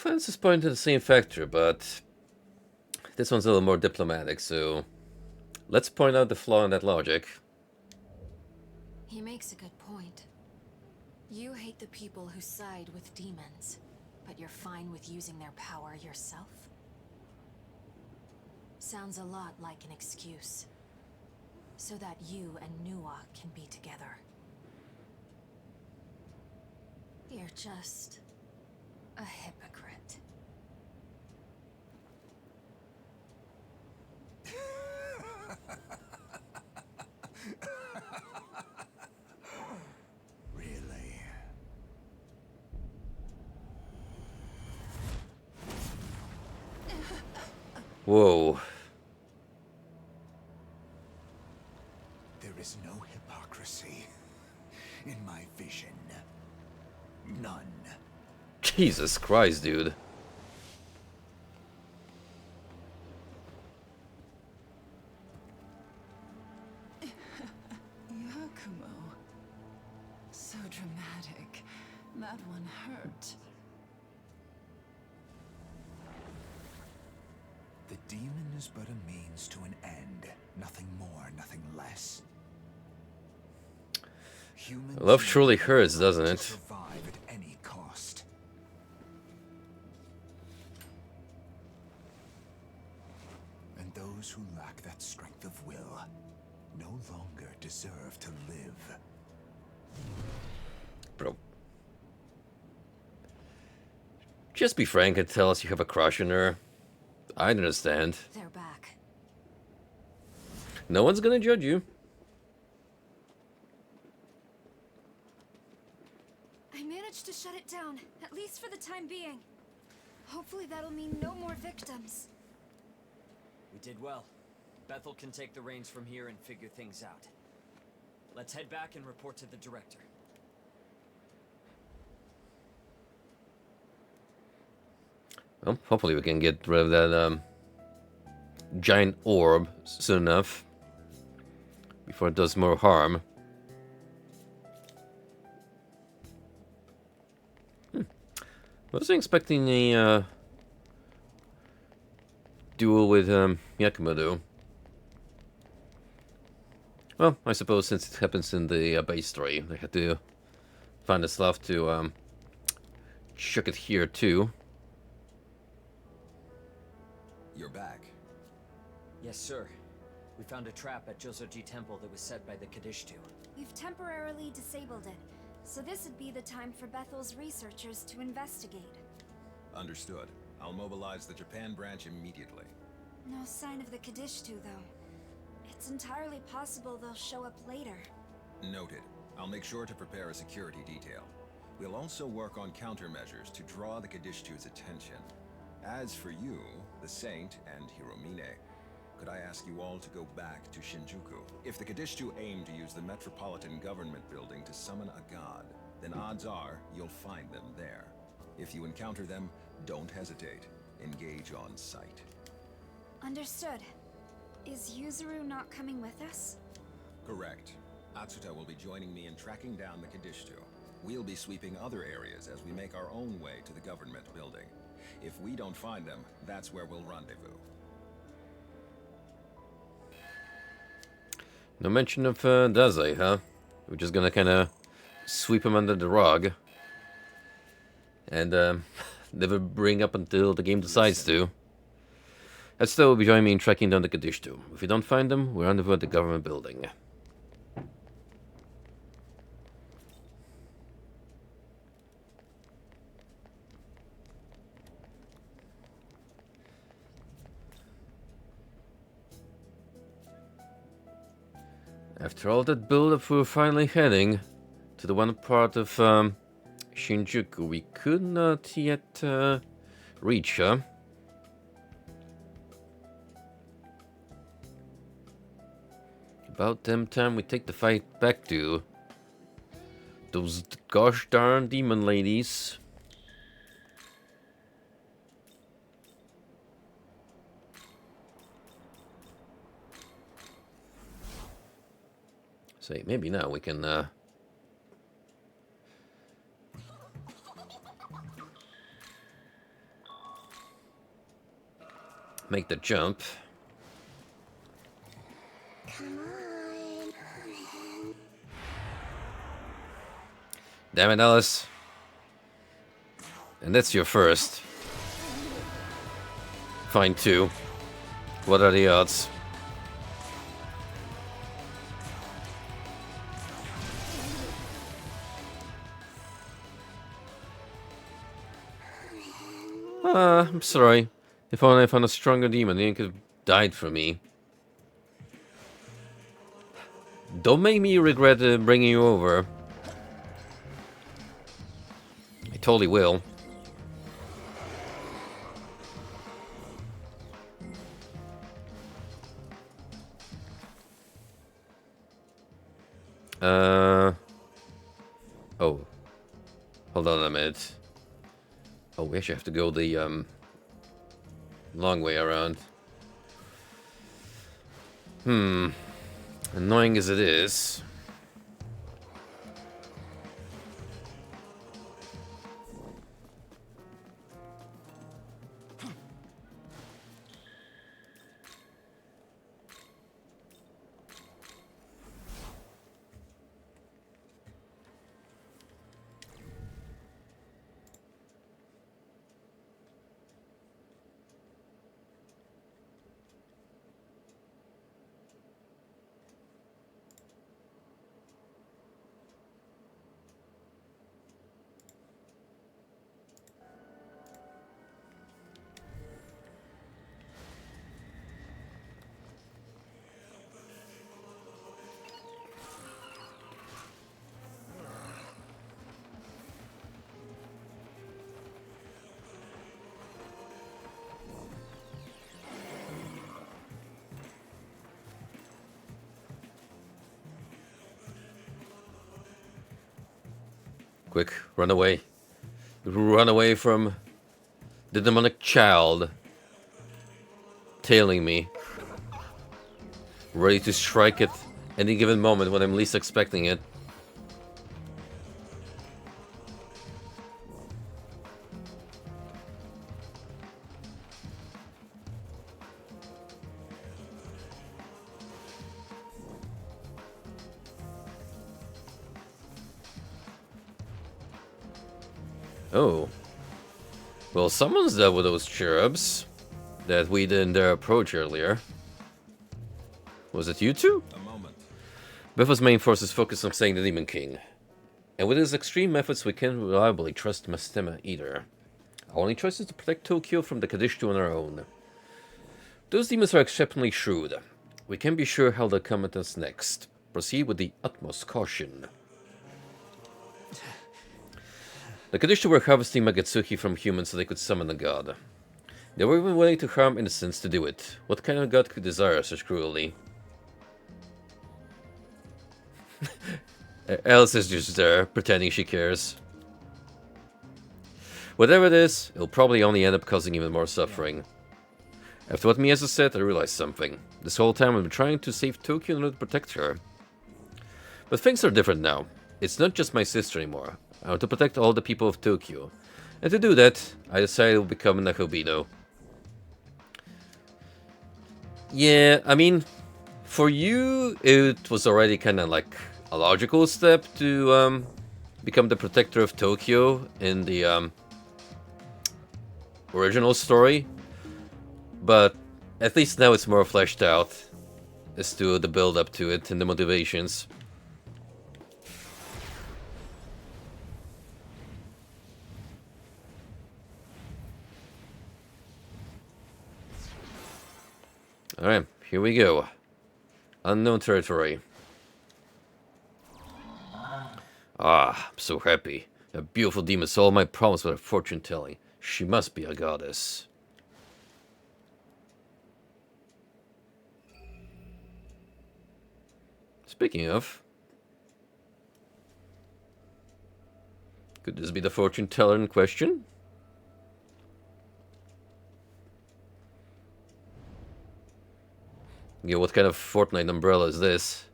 answers point to the same factor, but this one's a little more diplomatic, so let's point out the flaw in that logic. He makes a good point. You hate the people who side with demons, but you're fine with using their power yourself? Sounds a lot like an excuse. So that you and Nua can be together. You're just a hypocrite. Really? Whoa. There is no hypocrisy in my vision. None. Jesus Christ, dude. Yakumo. So dramatic. That one hurt. The demon is but a means to an end. Nothing more, nothing less. Humans Love surely hurts, doesn't to it? survive at any cost. And those who lack that strength of will no longer deserve to live. Bro. Just be frank and tell us you have a crush on her. I understand. They're back. No one's gonna judge you. I managed to shut it down, at least for the time being. Hopefully that'll mean no more victims. We did well. Bethel can take the reins from here and figure things out. Let's head back and report to the director. Well, hopefully we can get rid of that giant orb soon enough before it does more harm. I wasn't expecting a duel with Yakumo though. Well, I suppose since it happens in the base story, they had to find the stuff to chuck it here too. You're back. Yes, sir. We found a trap at Josoji Temple that was set by the Kadishtu. We've temporarily disabled it, so this would be the time for Bethel's researchers to investigate. Understood. I'll mobilize the Japan branch immediately. No sign of the Kadishtu, though. It's entirely possible they'll show up later. Noted. I'll make sure to prepare a security detail. We'll also work on countermeasures to draw the Kadishtu's attention. As for you, the Saint, and Hiromine, could I ask you all to go back to Shinjuku? If the Kadishtu aim to use the Metropolitan Government Building to summon a god, then odds are you'll find them there. If you encounter them, don't hesitate. Engage on sight. Understood. Is Yuzuru not coming with us? Correct. Atsuta will be joining me in tracking down the Kadishtu. We'll be sweeping other areas as we make our own way to the government building. If we don't find them, that's where we'll rendezvous. No mention of Daze, huh? We're just gonna kind of sweep him under the rug. And never bring up until the game decides to. Atsuta will be joining me in tracking down the Kadishtu. If we don't find them, we'll rendezvous at the government building. After all that build-up, we were finally heading to the one part of Shinjuku we could not yet reach, huh? About damn time we take the fight back to those gosh darn demon ladies. Say, maybe now we can make the jump. Come on. Damn it, Alice. And that's your first. Fine, two. What are the odds? I'm sorry. If only I found a stronger demon, then he could have died for me. Don't make me regret bringing you over. I totally will. Oh. Hold on a minute. Oh, we actually have to go the, long way around. Annoying as it is. Quick, run away. Run away from the demonic child tailing me. Ready to strike at any given moment when I'm least expecting it. Oh. Well, someone's dealt with those cherubs that we didn't dare approach earlier. Was it you two? A moment. Bethel's main force is focused on staying the Demon King. And with his extreme methods, we can't reliably trust Mastema either. Our only choice is to protect Tokyo from the Kadishtu on our own. Those demons are exceptionally shrewd. We can't be sure how they'll come at us next. Proceed with the utmost caution. The Kadisha were harvesting Magatsuki from humans so they could summon a god. They were even willing to harm innocents to do it. What kind of god could desire such cruelty? Alice is just there, pretending she cares. Whatever it is, it'll probably only end up causing even more suffering. After what Miyazu said, I realized something. This whole time I've been trying to save Tokyo in order to protect her. But things are different now. It's not just my sister anymore. I want to protect all the people of Tokyo. And to do that, I decided to become a Nakobino. Yeah, I mean, for you, it was already kind of like a logical step to become the protector of Tokyo in the original story. But at least now it's more fleshed out as to the build up to it and the motivations. Alright, here we go. Unknown territory. Ah, I'm so happy. A beautiful demon solved my problems with her fortune telling. She must be a goddess. Speaking of, could this be the fortune teller in question? Yeah, what kind of Fortnite umbrella is this?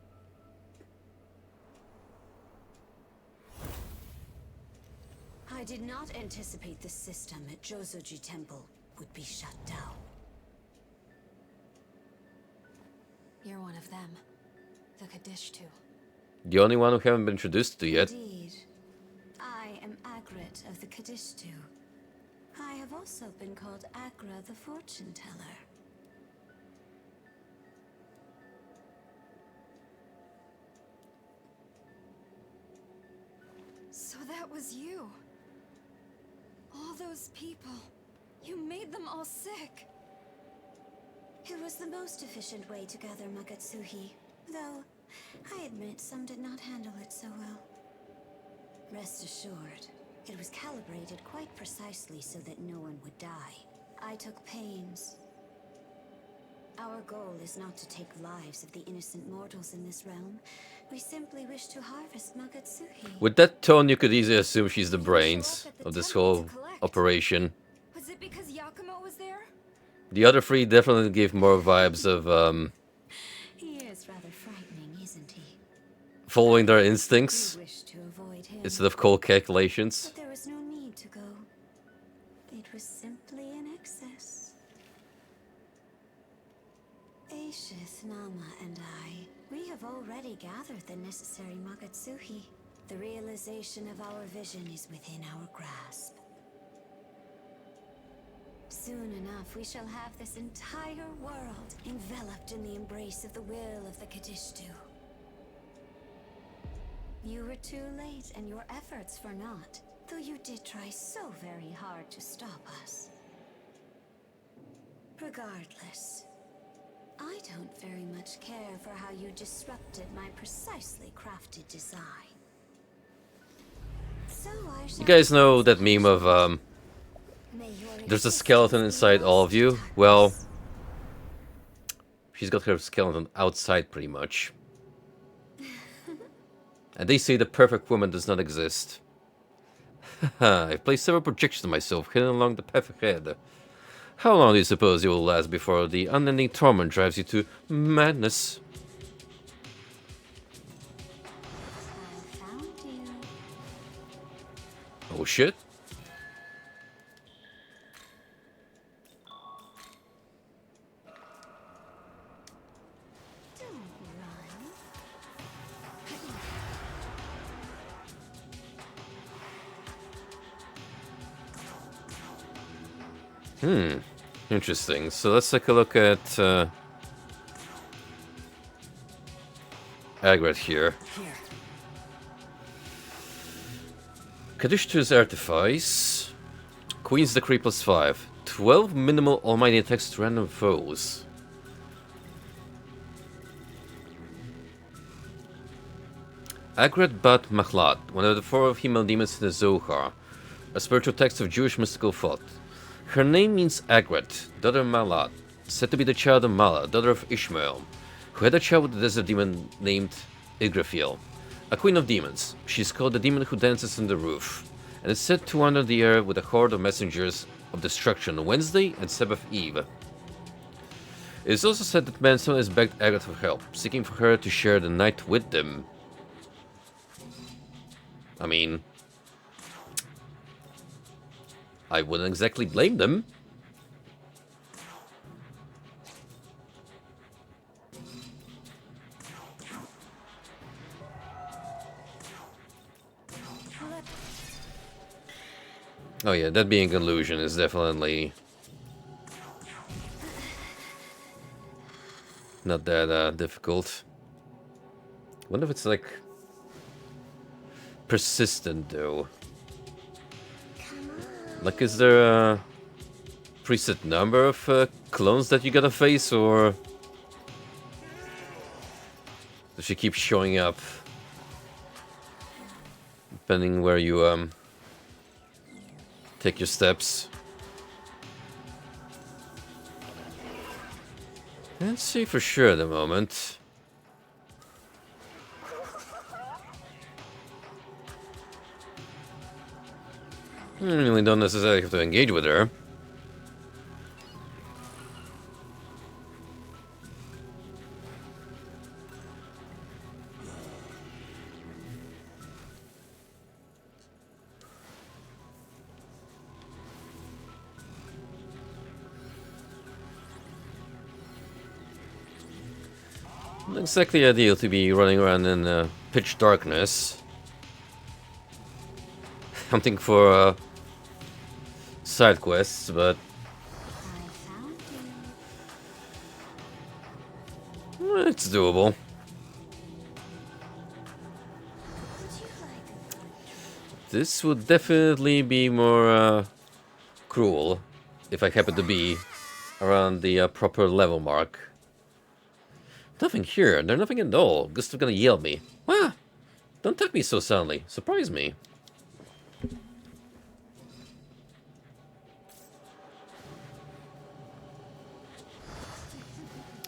I did not anticipate the system at Jozoji Temple would be shut down. You're one of them. The Kadishtu. The only one who haven't been introduced to yet. Indeed. I am Agret of the Kadishtu. I have also been called Agra the Fortune Teller. So that was you. All those people. You made them all sick. It was the most efficient way to gather Magatsuhi, though I admit some did not handle it so well. Rest assured, it was calibrated quite precisely so that no one would die. I took pains. Our goal is not to take lives of the innocent mortals in this realm. We simply wish to harvest Magatsuhi. With that tone, you could easily assume she's the brains of this whole operation. Was it because Yakumo was there? The other three definitely give more vibes of He is rather frightening, isn't he? following their instincts We wish to avoid him. instead of cold calculations. But there was no need to go. It was simply an excess. Aishith, Nama, and I, we have already gathered the necessary Magatsuhi. The realization of our vision is within our grasp. Soon enough, we shall have this entire world enveloped in the embrace of the will of the Kadishtu. You were too late, and your efforts for naught, though you did try so very hard to stop us. Regardless, I don't very much care for how you disrupted my precisely crafted design. So I shall... You guys know that meme of there's a skeleton inside all of you? Well, she's got her skeleton outside pretty much. And they say the perfect woman does not exist. I've placed several projections on myself hidden along the path ahead. How long do you suppose you will last before the unending torment drives you to madness? I found you. Oh shit. Don't run. Interesting. So let's take a look at Agret here. Kadishtu's Artifice. Queen's Decree +5. 12 minimal almighty attacks to random foes. Agret Bat Mahlat, one of the 4 female demons in the Zohar. a spiritual text of Jewish mystical thought. Her name means Agrat, daughter of Malat, said to be the child of Mala, daughter of Ishmael, who had a child with a desert demon named Yggdrasil, a queen of demons. She is called the demon who dances on the roof, and is said to wander the air with a horde of messengers of destruction on Wednesday and Sabbath Eve. It is also said that Manson has begged Agrat for help, seeking for her to share the night with them. I mean, I wouldn't exactly blame them. Oh yeah, that being an illusion is definitely not that difficult. Wonder if it's like persistent though. Like, is there a preset number of clones that you gotta face, or does she keep showing up depending where you take your steps? Can't see for sure at the moment. I really don't necessarily have to engage with her. Not exactly ideal to be running around in pitch darkness, hunting for side quests, but it's doable. This would definitely be more cruel if I happen to be around the proper level mark. Nothing here. There's nothing at all. Gustav gonna yell at me. Wah! Don't attack me so soundly. Surprise me.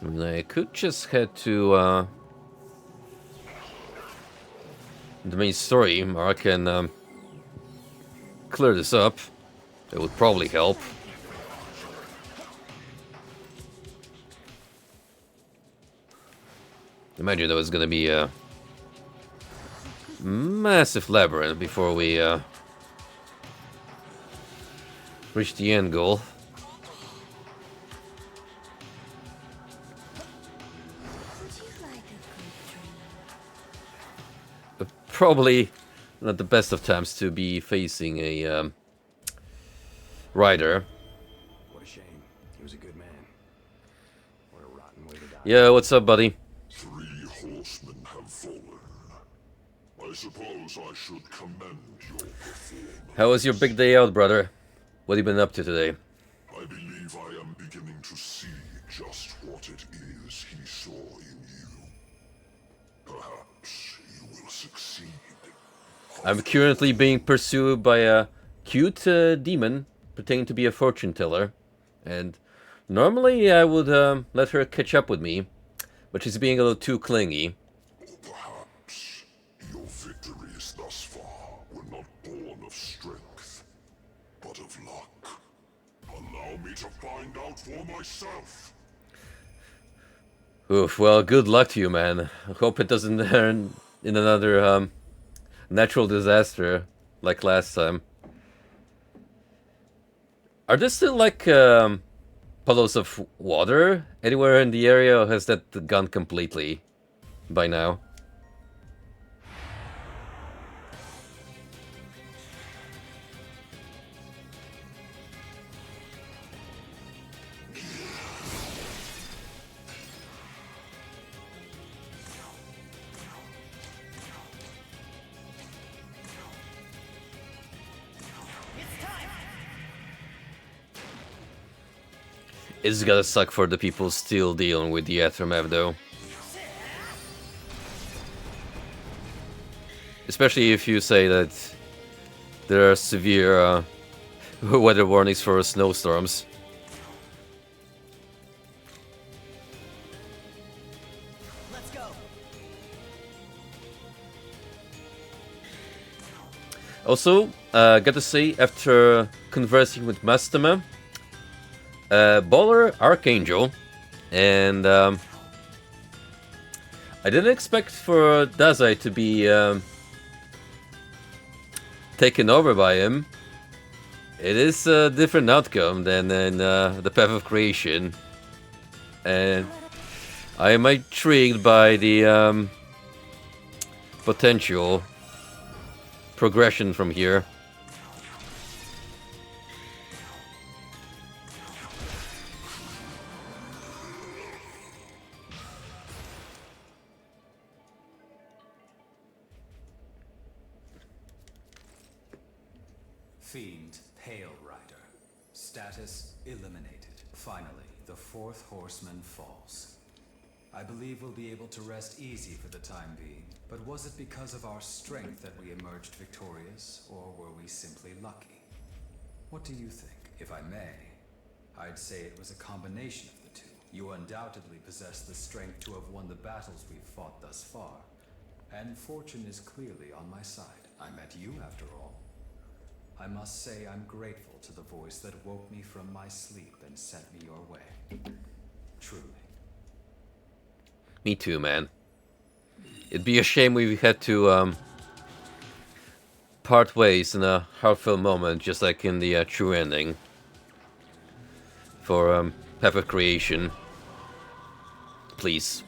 I mean, I could just head to the main story mark and clear this up. It would probably help. Imagine there was gonna be a massive labyrinth before we reach the end goal. Probably not the best of times to be facing a rider. What a shame. He was a good man. What a rotten way to die. Yeah, what's up, buddy? 3 horsemen have fallen. I suppose I should commend your performance. How was your big day out, brother? What have you been up to today? I believe I am beginning to see just what it is he saw in you. Perhaps you will succeed. I'm currently being pursued by a cute demon pretending to be a fortune teller, and normally I would let her catch up with me, but she's being a little too clingy. Perhaps your victories thus far were not born of strength, but of luck. Allow me to find out for myself. Oof, well, good luck to you, man. I hope it doesn't end in another natural disaster like last time. Are there still like puddles of water anywhere in the area, or has that gone completely by now? It's gotta suck for the people still dealing with the aftermath, though. Especially if you say that there are severe weather warnings for snowstorms. Let's go. Also, got to say, after conversing with Mastema, Baller Archangel, and I didn't expect for Dazai to be taken over by him. It is a different outcome than in the Path of Creation, and I am intrigued by the potential progression from here. Fiend, Pale Rider. Status eliminated. Finally, the fourth horseman falls. I believe we'll be able to rest easy for the time being. But was it because of our strength that we emerged victorious, or were we simply lucky? What do you think? If I may, I'd say it was a combination of the two. You undoubtedly possess the strength to have won the battles we've fought thus far. And fortune is clearly on my side. I met you, after all. I must say I'm grateful to the voice that woke me from my sleep and sent me your way. Truly. Me too, man. It'd be a shame we had to part ways in a heartfelt moment, just like in the true ending for Path of Creation. Please,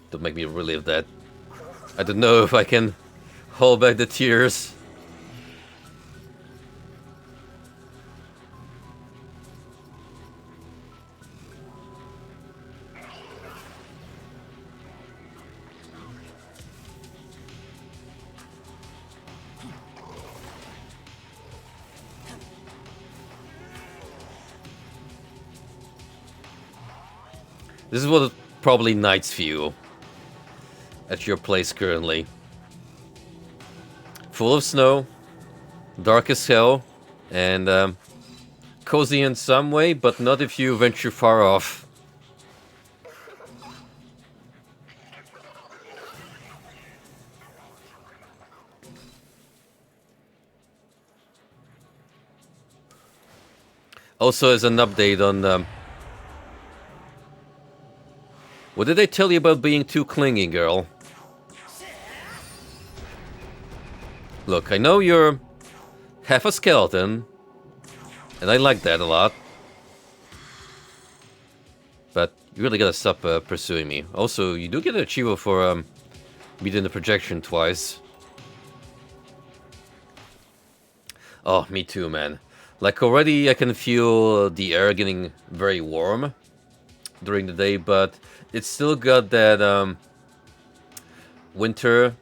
don't make me relive that. I don't know if I can hold back the tears. This is what probably Knights feel at your place currently. Full of snow, dark as hell, and cozy in some way, but not if you venture far off. Also, as an update on what did I tell you about being too clingy, girl? Look, I know you're half a skeleton, and I like that a lot. But you really gotta stop pursuing me. Also, you do get an achievement for beating the projection twice. Oh, me too, man. Like, already I can feel the air getting very warm during the day, but it's still got that winter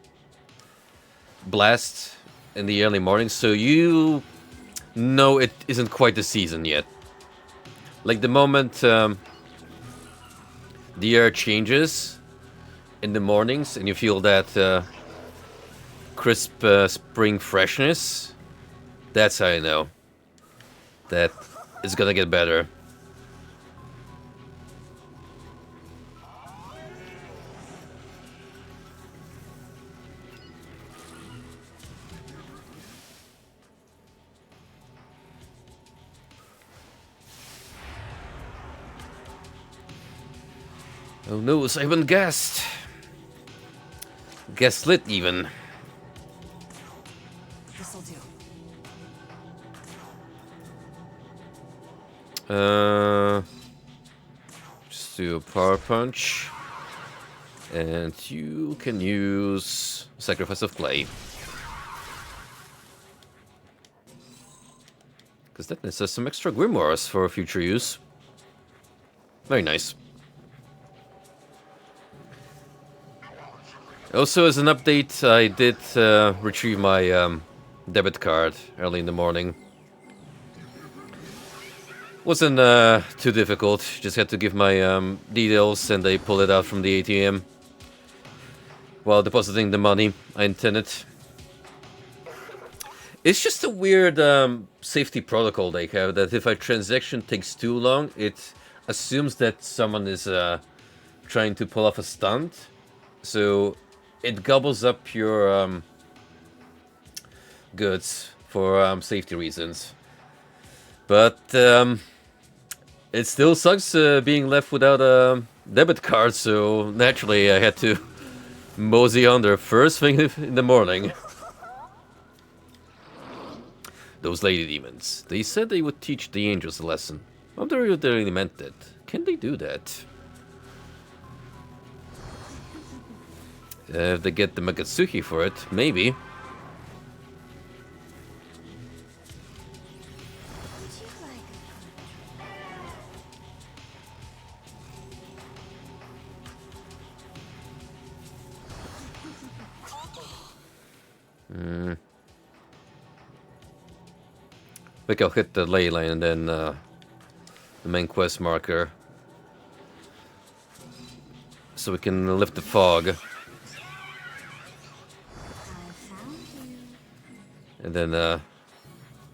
blast in the early morning, so you know it isn't quite the season yet. Like, the moment the air changes in the mornings and you feel that crisp spring freshness, that's how you know that it's gonna get better. Oh no, I haven't guessed. Gaslit even. This'll do. Just do a power punch. And you can use Sacrifice of Clay. Because that necessitates some extra grimoires for future use. Very nice. Also, as an update, I did retrieve my debit card early in the morning. Wasn't too difficult, just had to give my details and they pulled it out from the ATM while depositing the money I intended. It's just a weird safety protocol they have that if a transaction takes too long, it assumes that someone is trying to pull off a stunt. So it gobbles up your goods for safety reasons. But it still sucks being left without a debit card, so naturally I had to mosey on there first thing in the morning. Those lady demons. They said they would teach the angels a lesson. I wonder if they really meant that. Can they do that? If they get the Magatsuki for it, maybe. I think I'll hit the ley line and then the main quest marker. So we can lift the fog. And then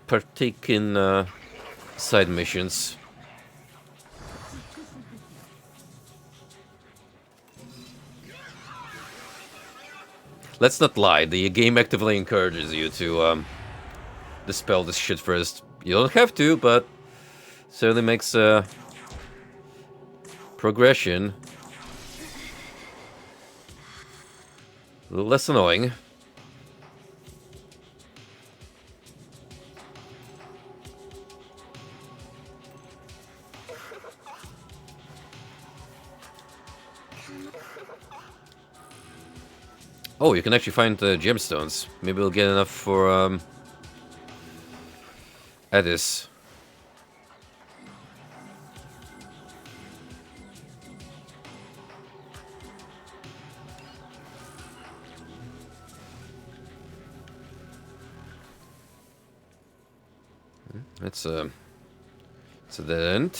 partake in side missions. Let's not lie, the game actively encourages you to dispel this shit first. You don't have to, but certainly makes progression a little less annoying. Oh, you can actually find gemstones. Maybe we'll get enough for Addis. It's a dead end.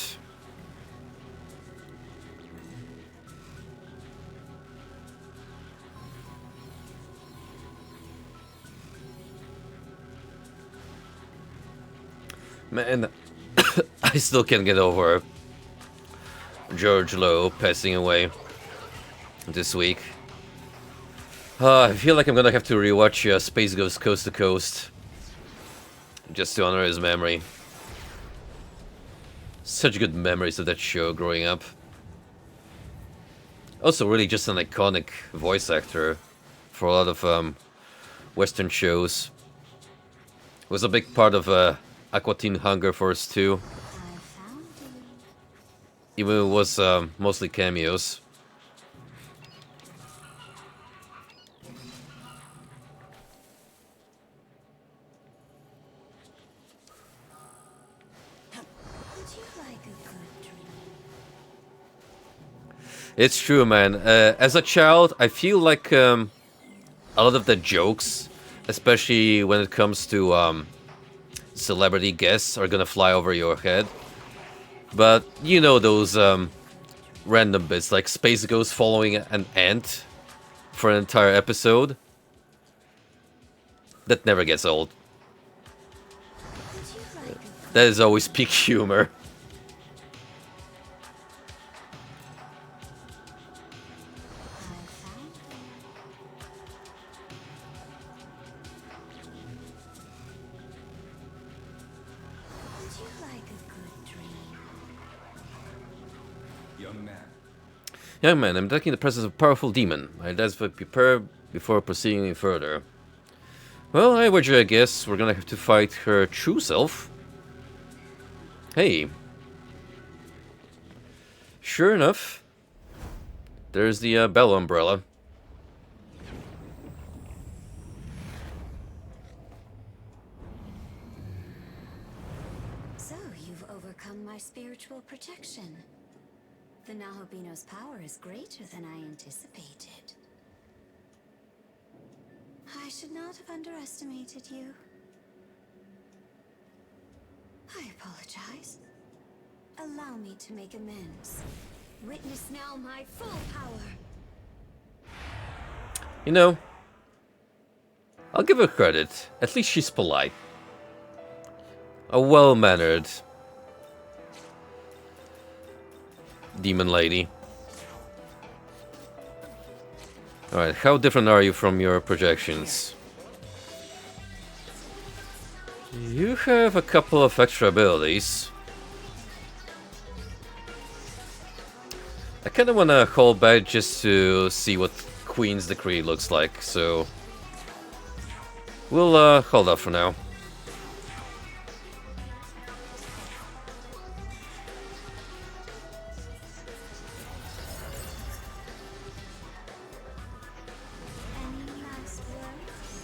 Man, I still can't get over George Lowe passing away this week. I feel like I'm gonna have to rewatch Space Ghost Coast to Coast just to honor his memory. Such good memories of that show growing up. Also, really just an iconic voice actor for a lot of Western shows. Was a big part of Aqua Teen Hunger Force 2. Even it was mostly cameos. It's true, man. As a child, I feel like a lot of the jokes, especially when it comes to celebrity guests, are gonna fly over your head. But you know those random bits, like Space Ghost following an ant for an entire episode? That never gets old. That is always peak humor. Young man, I'm detecting the presence of a powerful demon. I advise to prepare before proceeding any further. Well, I wager I guess we're gonna have to fight her true self. Hey. Sure enough, there's the bell umbrella. So, you've overcome my spiritual protection. The Nahobino's power is greater than I anticipated. I should not have underestimated you. I apologize. Allow me to make amends. Witness now my full power. You know, I'll give her credit. At least she's polite. A well-mannered demon lady. Alright, how different are you from your projections? You have a couple of extra abilities. I kinda wanna hold back just to see what Queen's Decree looks like, so we'll hold off for now. Any last words?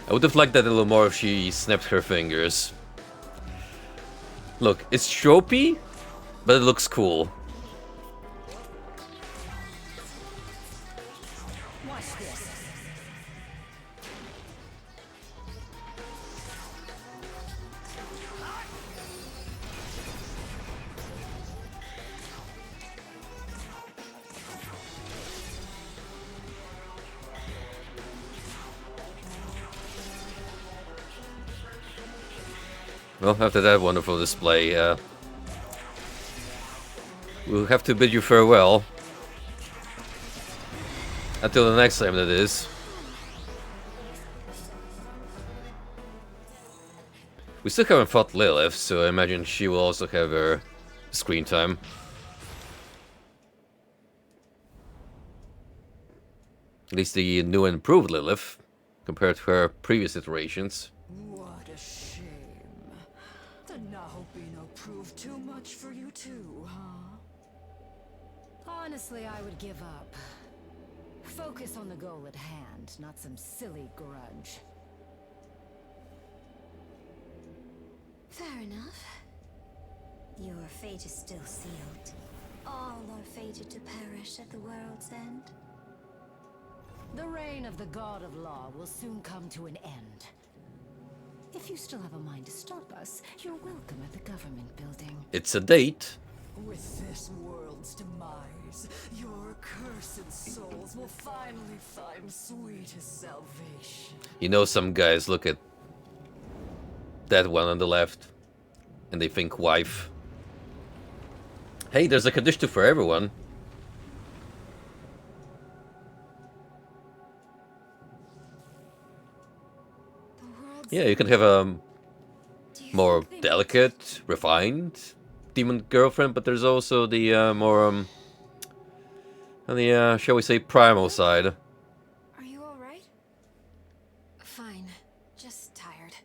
I would have liked that a little more if she snapped her fingers. Look, it's tropey, but it looks cool. Watch this. Well, after that wonderful display, we'll have to bid you farewell. Until the next time, that is. We still haven't fought Lilith, so I imagine she will also have her screen time. At least the new and improved Lilith, compared to her previous iterations. What a shame. The Nahobino proved too much for you too, huh? Honestly, I would give up. Focus on the goal at hand, not some silly grudge. Fair enough. Your fate is still sealed. All are fated to perish at the world's end. The reign of the God of Law will soon come to an end. If you still have a mind to stop us, you're welcome at the government building. It's a date. With this world's demise, your cursed souls will finally find sweetest salvation. You know, some guys look at that one on the left and they think wife. Hey, there's a Kadishtu for everyone. Yeah, you can have a more delicate, refined demon girlfriend, but there's also the more on the shall we say, primal side. Are you alright? Fine. Just tired.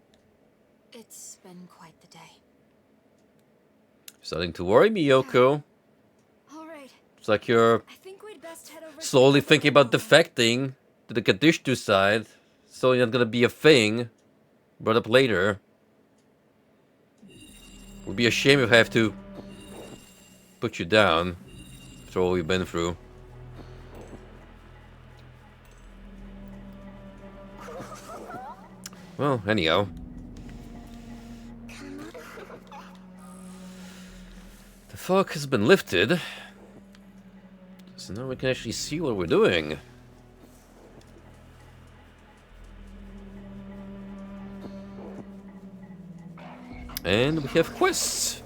It's been quite the day. Starting to worry me, Yoko. Alright. It's like you're I think we'd best head over slowly thinking about defecting to the Kadishtu side. So you're not gonna be a thing brought up later. Would be a shame if I have to put you down after all we've been through. Well, anyhow. The fog has been lifted. So now we can actually see what we're doing. And we have quests.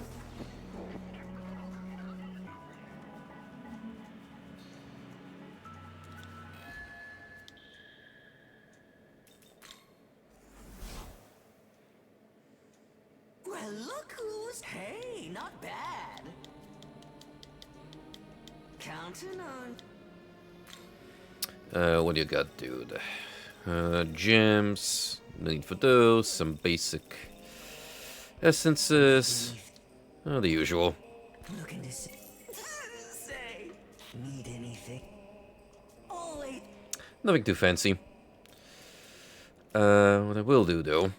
Well, look who's... Hey, not bad. Counting on... What do you got, dude? Gems. No need for those. Some basic essences. Oh, the usual. Looking to say... Need anything? Only... Nothing too fancy. What I will do, though,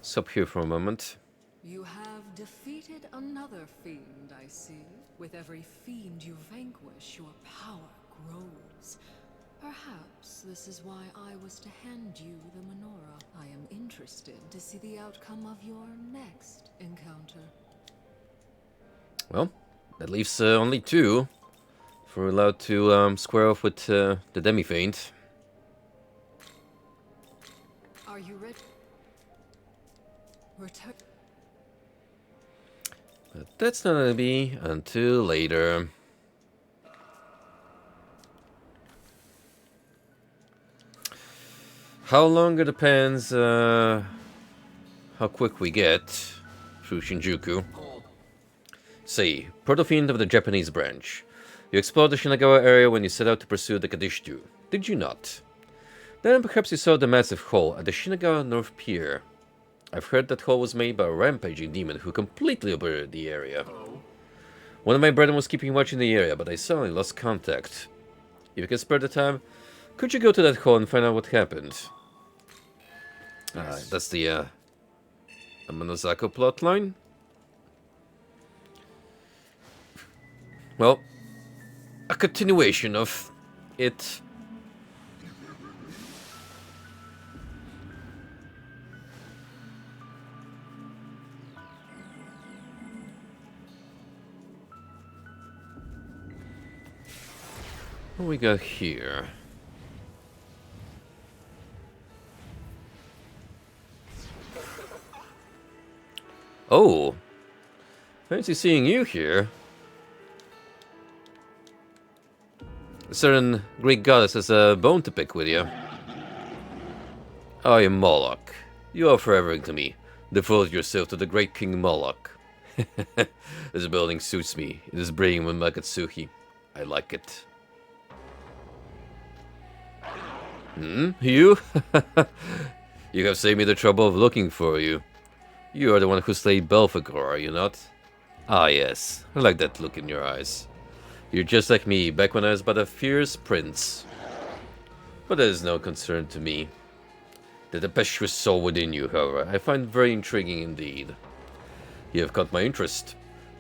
stop here for a moment. You have defeated another fiend, I see. With every fiend you vanquish, your power grows. Perhaps this is why I was to hand you the menorah. I am interested to see the outcome of your next encounter. Well, that leaves only two. If we're allowed to square off with the Demi-Fiend. Are you ready? We're But that's not gonna be until later. How longer depends how quick we get through Shinjuku. Say, Proto-Fiend of the Japanese branch. You explored the Shinagawa area when you set out to pursue the Kadishtu, did you not? Then perhaps you saw the massive hole at the Shinagawa North Pier. I've heard that hole was made by a rampaging demon who completely obliterated the area. One of my brethren was keeping watch in the area, but I suddenly lost contact. If you can spare the time, could you go to that hole and find out what happened? That's the Amanozako plotline. Well, a continuation of it. What we got here? Oh, fancy seeing you here. A certain Greek goddess has a bone to pick with you. I am Moloch. You offer everything to me. Devote yourself to the great King Moloch. This building suits me. It is brilliant with Makatsuhi. I like it. You? You have saved me the trouble of looking for you. You are the one who slayed Belphegor, are you not? Ah yes, I like that look in your eyes. You're just like me, back when I was but a fierce prince. But that is no concern to me. The tempestuous soul within you, however, I find very intriguing indeed. You have caught my interest.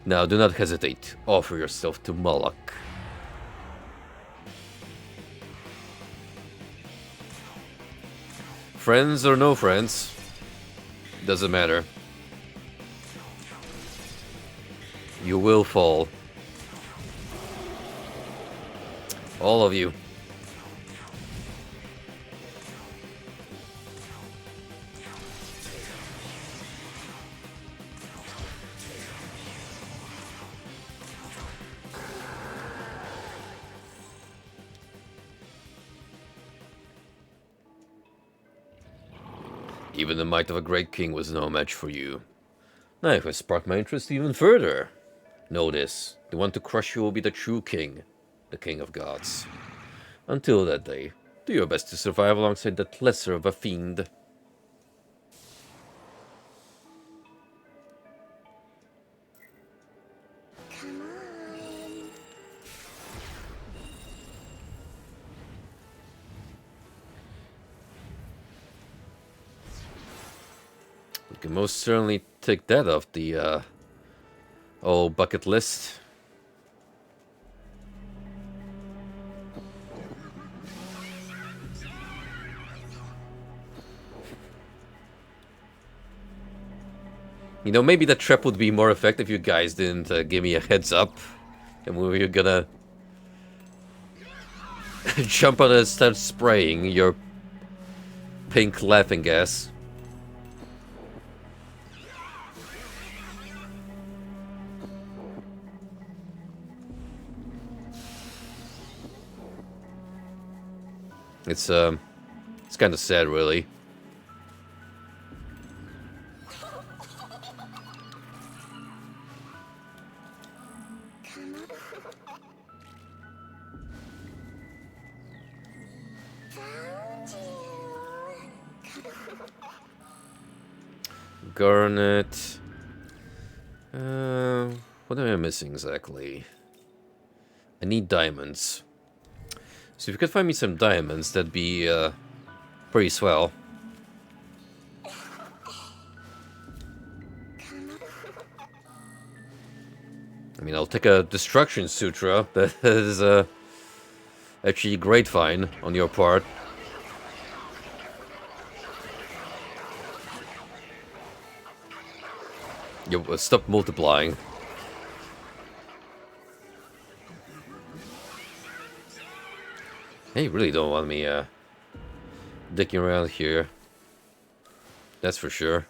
Now do not hesitate. Offer yourself to Moloch. Friends or no friends, doesn't matter. You will fall. All of you. Even the might of a great king was no match for you. Now if I spark my interest even further. Know this, the one to crush you will be the true king, the king of gods. Until that day, do your best to survive alongside that lesser of a fiend. We can most certainly take that off the old bucket list. You know, maybe that trap would be more effective if you guys didn't give me a heads up. And we were gonna jump on it and start spraying your pink laughing gas. It's kind of sad, really. Garnet. What am I missing exactly? I need diamonds. So if you could find me some diamonds, that'd be pretty swell. I mean, I'll take a Destruction Sutra. That is actually great fine on your part. You stop multiplying. They really don't want me dicking around here. That's for sure.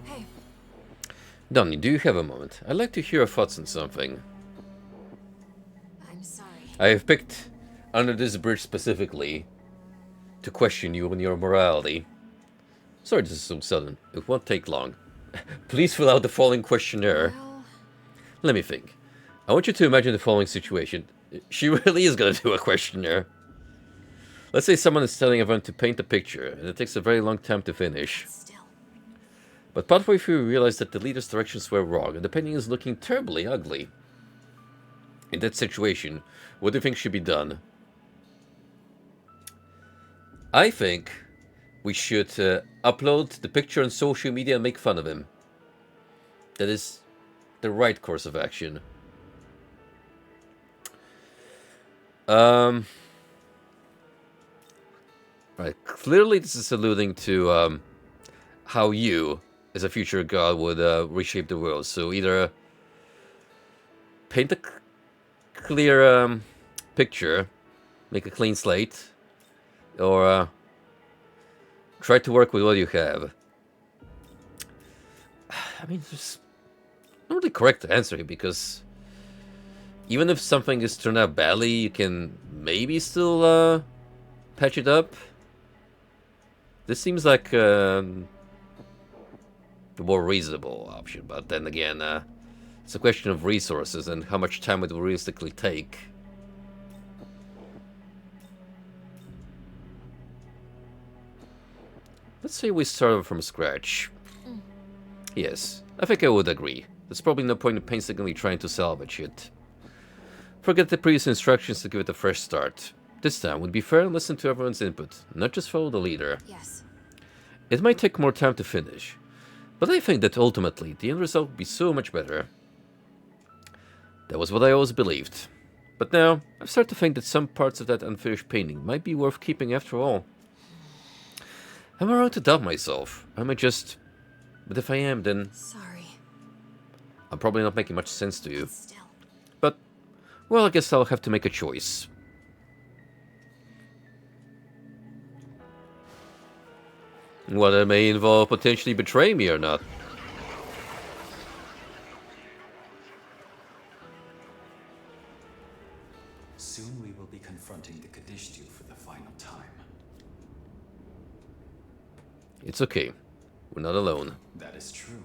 Hey. Donnie, do you have a moment? I'd like to hear your thoughts on something. I'm sorry. I have picked Under This Bridge specifically to question you on your morality. Sorry this is so sudden. It won't take long. Please fill out the following questionnaire. Well... Let me think. I want you to imagine the following situation. She really is gonna do a questionnaire. Let's say someone is telling everyone to paint a picture, and it takes a very long time to finish. But partway through you realize that the leader's directions were wrong, and the painting is looking terribly ugly. In that situation, what do you think should be done? I think we should upload the picture on social media and make fun of him. That is the right course of action. Right, clearly this is alluding to how you, as a future god, would reshape the world. So either paint a clear picture, make a clean slate, or try to work with what you have. I mean, there's not really correct answer here, because even if something is turned out badly, you can maybe still patch it up. This seems like the more reasonable option, but then again, it's a question of resources and how much time it will realistically take. Let's say we start from scratch. Yes, I think I would agree. There's probably no point in painstakingly trying to salvage it. Forget the previous instructions to give it a fresh start. This time would be fair and listen to everyone's input, not just follow the leader. Yes. It might take more time to finish, but I think that ultimately the end result would be so much better. That was what I always believed. But now, I've started to think that some parts of that unfinished painting might be worth keeping after all. Am I wrong to doubt myself? Am I just... But if I am, then... Sorry. I'm probably not making much sense to you. But, well, I guess I'll have to make a choice. Well, that may involve potentially betraying me or not. Soon we will be confronting the Kadishtu for the final time. It's okay. We're not alone. That is true.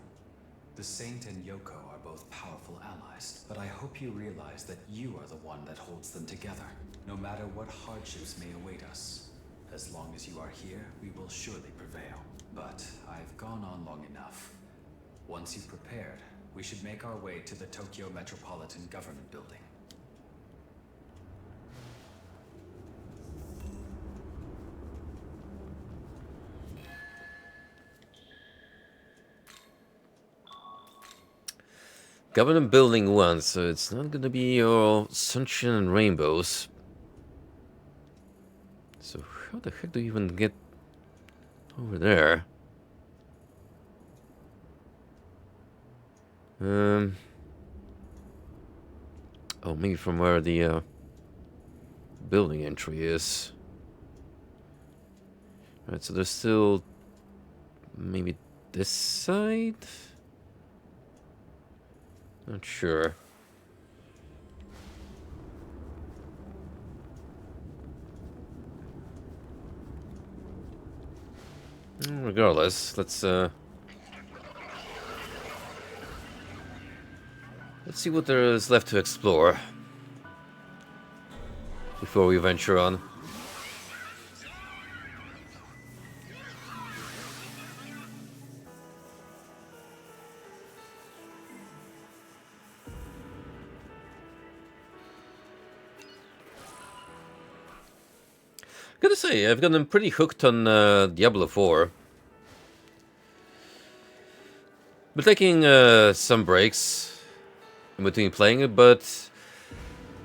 The Saint and Yoko are both powerful allies, but I hope you realize that you are the one that holds them together. No matter what hardships may await us, as long as you are here, we will surely prevail. But I've gone on long enough. Once you've prepared, we should make our way to the Tokyo Metropolitan Government Building. Government Building 1, so it's not gonna be all sunshine and rainbows. So how the heck do you even get over there? Oh, maybe from where the building entry is. Right, so there's still maybe this side? Not sure. Regardless, let's see what there is left to explore before we venture on. Gotta say, I've gotten pretty hooked on Diablo 4. Been taking some breaks in between playing it, but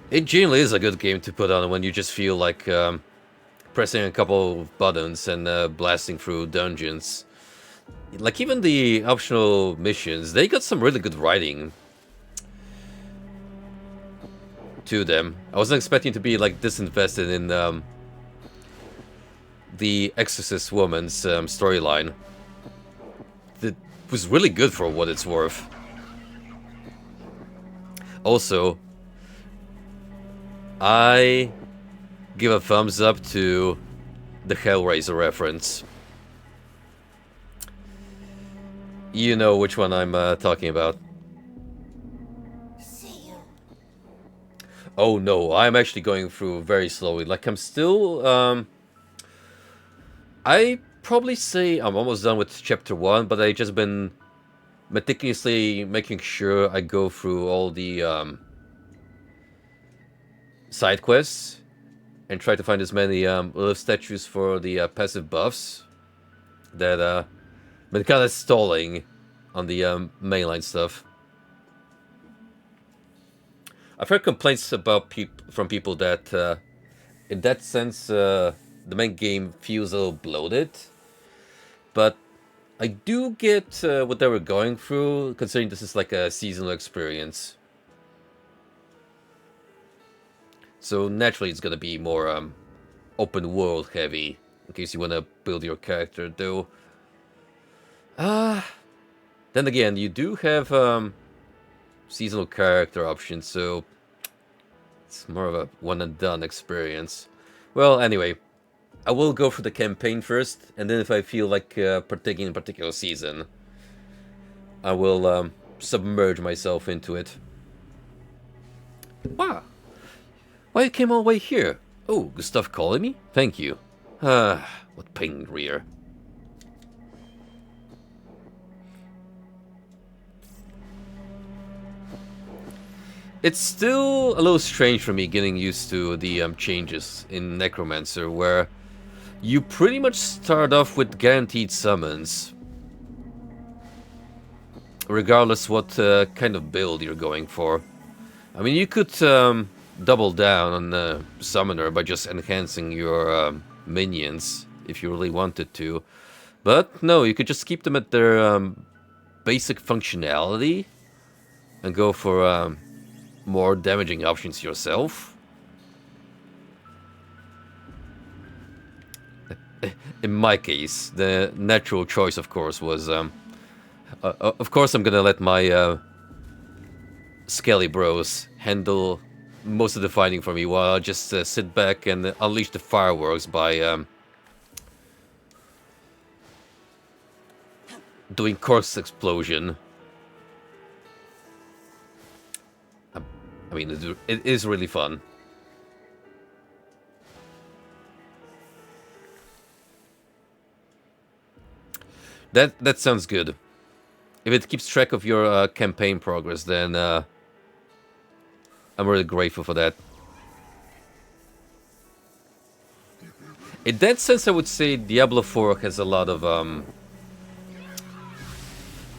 it genuinely is a good game to put on when you just feel like pressing a couple of buttons and blasting through dungeons. Like, even the optional missions, they got some really good writing to them. I wasn't expecting to be like disinvested in the Exorcist woman's storyline. It was really good for what it's worth. Also, I give a thumbs up to the Hellraiser reference. You know which one I'm talking about. Oh no, I'm actually going through very slowly. Like, I'm still, I probably say I'm almost done with chapter 1, but I just been meticulously making sure I go through all the side quests and try to find as many little statues for the passive buffs that been kind of stalling on the mainline stuff. I've heard complaints about from people that in that sense the main game feels a little bloated, but I do get what they were going through, considering this is like a seasonal experience. So naturally it's gonna be more open world heavy, in case you wanna build your character, though. Then again, you do have seasonal character options, so it's more of a one and done experience. Well, anyway, I will go for the campaign first, and then if I feel like partaking in a particular season, I will submerge myself into it. Wow! Why you came all the way here? Oh, good stuff calling me? Thank you. What pain rear. It's still a little strange for me getting used to the changes in Necromancer, where you pretty much start off with guaranteed summons, regardless what kind of build you're going for. I mean, you could double down on the summoner by just enhancing your minions if you really wanted to, but no, you could just keep them at their basic functionality and go for more damaging options yourself. In my case, the natural choice, of course, was of course I'm gonna let my Skelly bros handle most of the fighting for me, while I'll just sit back and unleash the fireworks by doing corpse explosion. I mean, it is really fun. That sounds good. If it keeps track of your campaign progress, then I'm really grateful for that. In that sense, I would say Diablo 4 has a lot of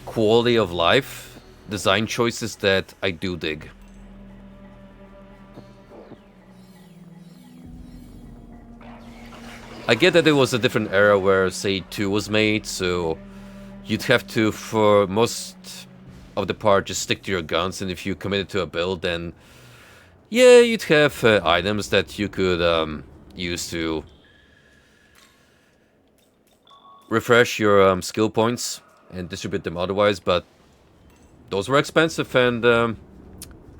quality of life design choices that I do dig. I get that it was a different era where, say, 2 was made, so you'd have to, for most of the part, just stick to your guns, and if you committed to a build, then yeah, you'd have items that you could use to refresh your skill points and distribute them otherwise, but those were expensive and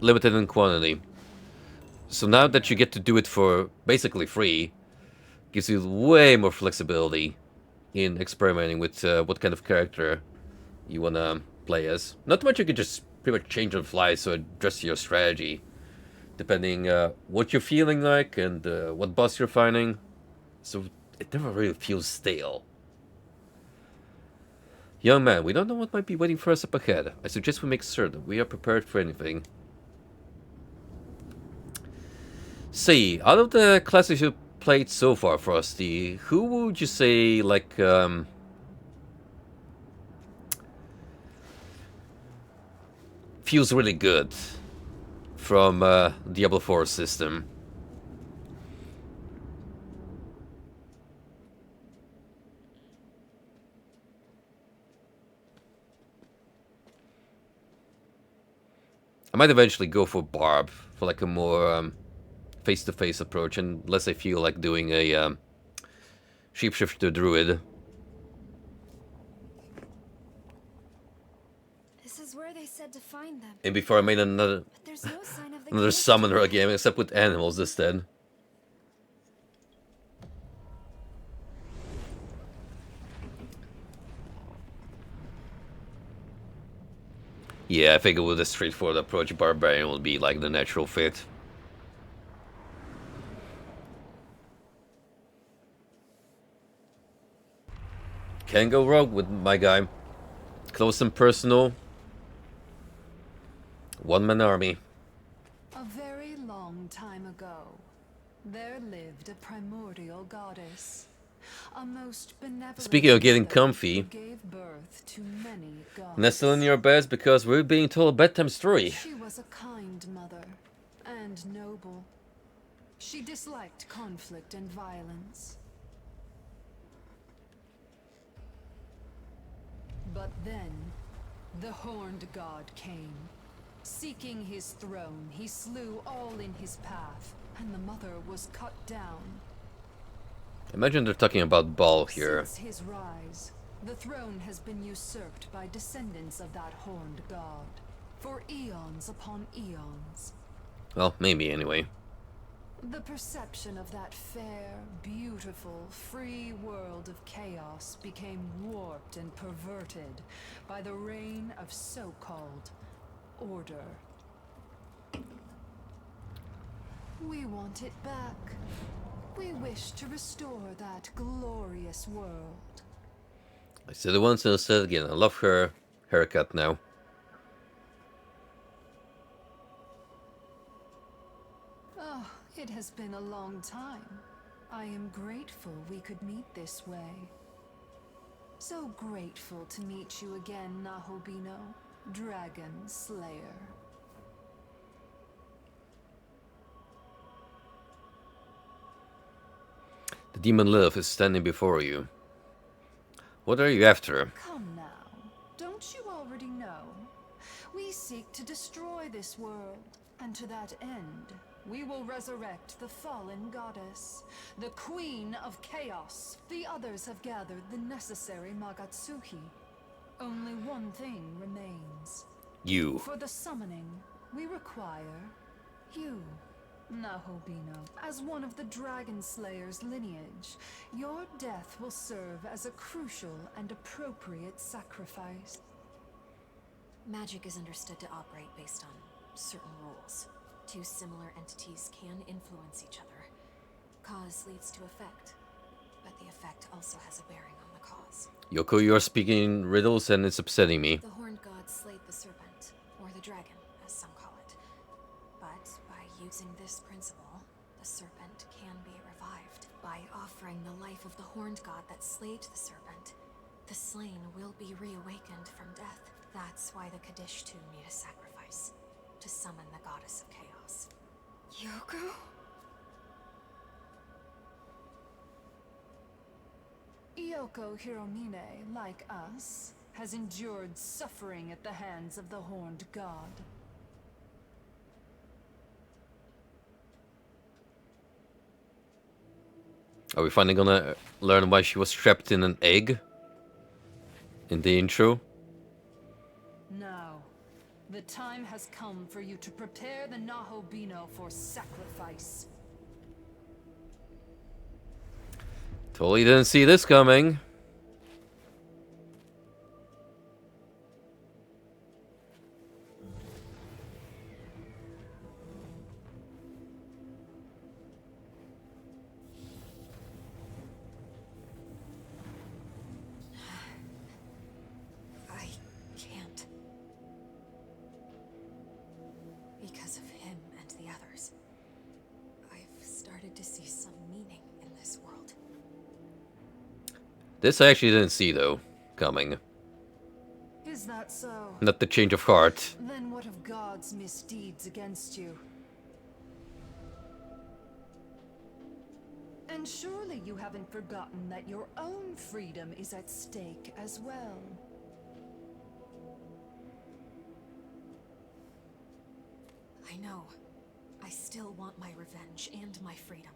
limited in quantity. So now that you get to do it for basically free, gives you way more flexibility in experimenting with what kind of character you want to play as. Not much, you can just pretty much change on the fly, so adjust your strategy depending what you're feeling like and what boss you're finding. So it never really feels stale. Young man, we don't know what might be waiting for us up ahead. I suggest we make certain we are prepared for anything. Say, out of the classes you played so far, Frosty, who would you say, like, feels really good from Diablo 4 system? I might eventually go for Barb, for like a more face-to-face approach, unless I feel like doing a shapeshifter druid. This is where they said to find them. And before I made another But there's no sign of the another Kadish summoner tribe. again, except with animals instead. Yeah, I figured with a straightforward approach, Barbarian will be like the natural fit. Can't go wrong with my guy. Close and personal. One-man army. A very long time ago, there lived a primordial goddess. A most benevolent Speaking of getting mother comfy, who gave birth to many gods. nestle in your beds because we're being told a bedtime story. She was a kind mother and noble. She disliked conflict and violence. But then, the horned god came. Seeking his throne, he slew all in his path, and the mother was cut down. Imagine they're talking about Baal here. Since his rise, the throne has been usurped by descendants of that horned god, for eons upon eons. Well, maybe anyway. The perception of that fair, beautiful, free world of chaos became warped and perverted by the reign of so-called order. We want it back. We wish to restore that glorious world. I said it once and I said it again. I love her haircut now. Oh, it has been a long time. I am grateful we could meet this way. So grateful to meet you again, Nahobino, Dragon Slayer. The demon Lilith is standing before you. What are you after? Come now, don't you already know? We seek to destroy this world, and to that end, we will resurrect the fallen goddess, the Queen of Chaos. The others have gathered the necessary Magatsuki. Only one thing remains. You. For the summoning, we require you, Nahobino. As one of the Dragon Slayer's lineage, your death will serve as a crucial and appropriate sacrifice. Magic is understood to operate based on certain rules. Two similar entities can influence each other. Cause leads to effect, but the effect also has a bearing on the cause. Yoko, you're speaking riddles and it's upsetting me. The horned god slayed the serpent, or the dragon, as some call it. But by using this principle, the serpent can be revived. By offering the life of the horned god that slayed the serpent, the slain will be reawakened from death. That's why the Kadish too need a sacrifice, to summon the goddess of chaos. Yoko? Yoko Hiromine, like us, has endured suffering at the hands of the horned god. Are we finally gonna learn why she was trapped in an egg? In the intro? Now, the time has come for you to prepare the Nahobino for sacrifice. Totally didn't see this coming. I can't. Because of him and the others. I've started to see some meaning This I actually didn't see, though, coming. Is that so? Not the change of heart. Then what of God's misdeeds against you? And surely you haven't forgotten that your own freedom is at stake as well. I know. I still want my revenge and my freedom.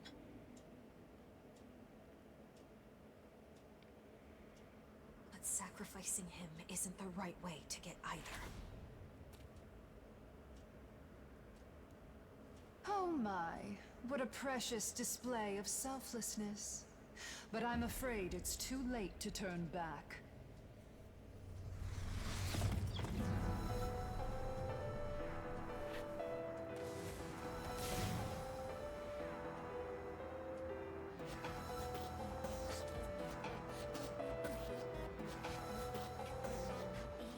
But sacrificing him isn't the right way to get either. Oh my, what a precious display of selflessness. But I'm afraid it's too late to turn back.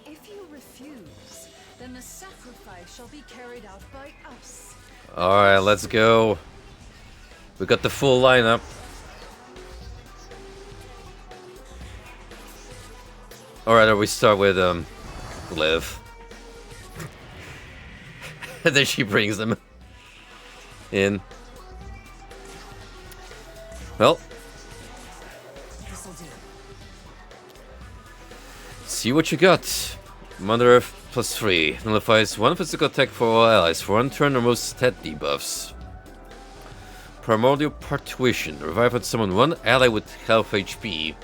If you refuse, then the sacrifice shall be carried out by us. Alright, let's go. We got the full lineup. Alright, we start with Liv. And then she brings them in. Well. See what you got. Mother Earth +3 nullifies 1 physical attack for all allies for 1 turn, removes stat debuffs. Primordial Partition. Revive and summon 1 ally with half HP.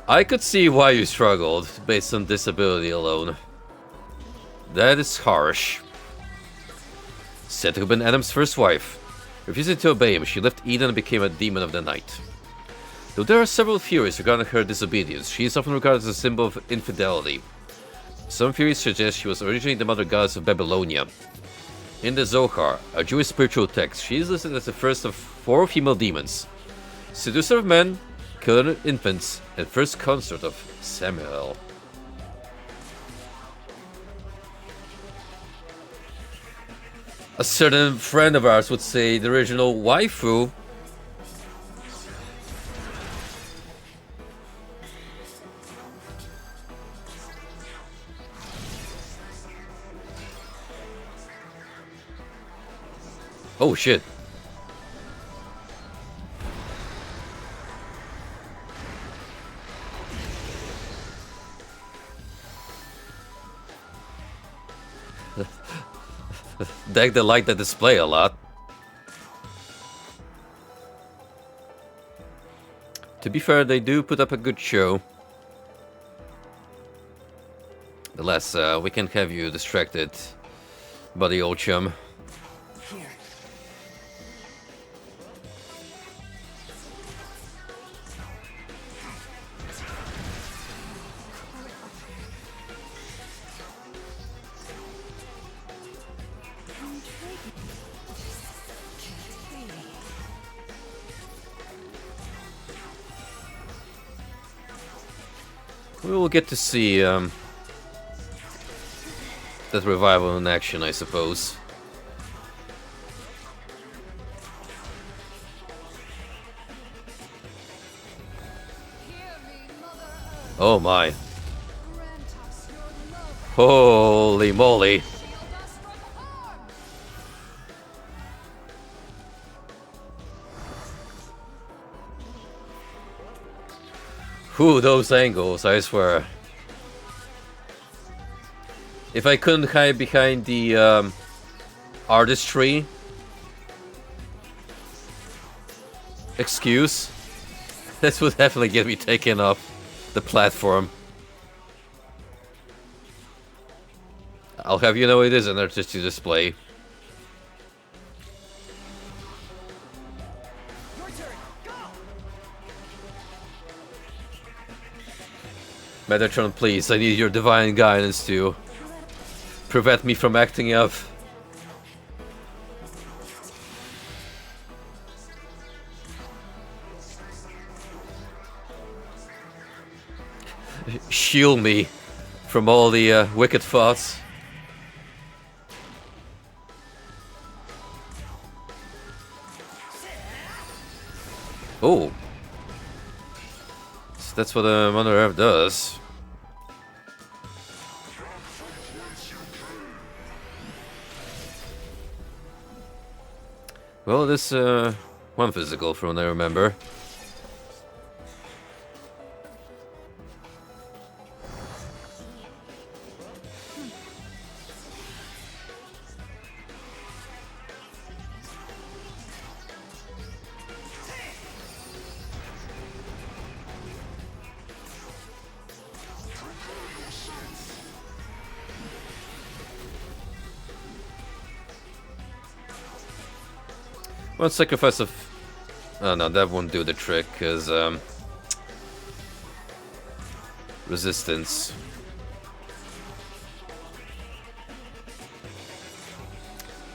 I could see why you struggled based on disability alone. That is harsh. Said to have been Adam's first wife. Refusing to obey him, she left Eden and became a demon of the night. Though there are several theories regarding her disobedience, she is often regarded as a symbol of infidelity. Some theories suggest she was originally the mother goddess of Babylonia. In the Zohar, a Jewish spiritual text, she is listed as the first of 4 female demons. Seducer of men, killer of infants, and first consort of Samuel. A certain friend of ours would say the original waifu. Oh shit. They like the display a lot. To be fair, they do put up a good show. Unless we can't have you distracted, buddy old chum. Here. We will get to see that revival in action, I suppose. Oh my. Holy moly. Whew, those angles, I swear. If I couldn't hide behind the artistry excuse, this would definitely get me taken off the platform. I'll have you know it is an artistic display. Metatron, please, I need your divine guidance to prevent me from acting up. Shield me from all the wicked thoughts. Oh. That's what Mother Earth does. Well, this one physical from what I remember. One sacrifice of... Oh no, that won't do the trick, because... resistance.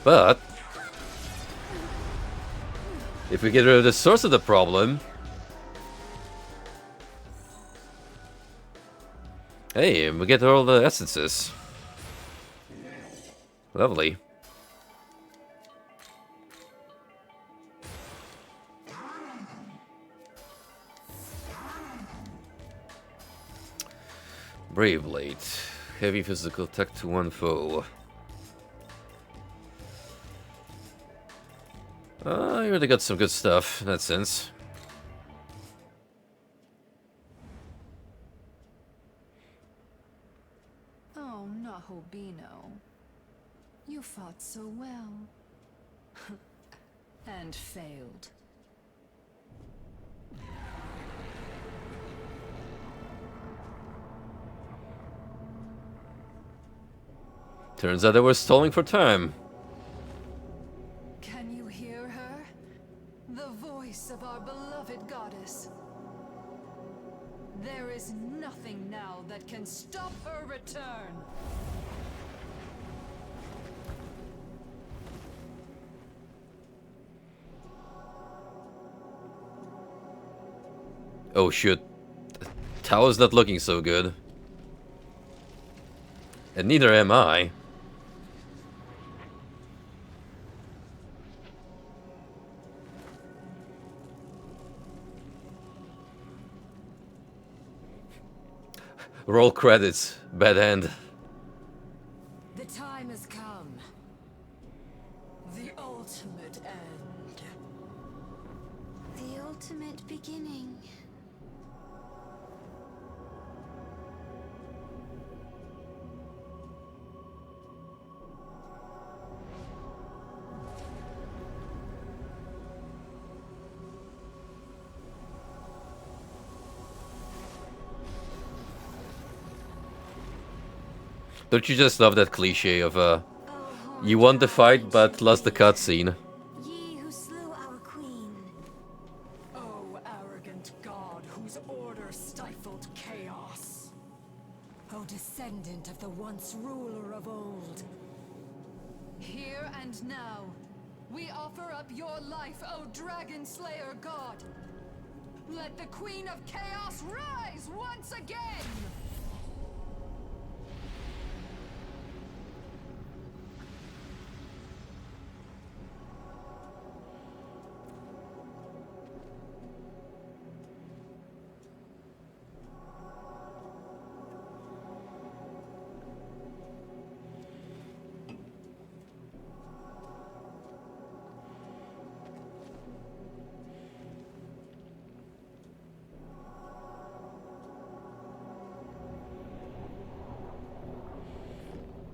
But... if we get rid of the source of the problem... Hey, we get all the essences. Lovely. Brave Blade. Heavy physical attack to one foe. You really got some good stuff in that sense. Oh, Nahobino. You fought so well. And failed. Turns out they were stalling for time. Can you hear her? The voice of our beloved goddess. There is nothing now that can stop her return. Oh shoot. Tao's not looking so good. And neither am I. Roll credits. Bad end. The time has come. The ultimate end. The ultimate beginning. Don't you just love that cliche of you won the fight but lost the cutscene? Ye who slew our queen. Oh, arrogant god whose order stifled chaos. O descendant of the once ruler of old. Here and now, we offer up your life, O Dragon Slayer god. Let the Queen of Chaos rise once again!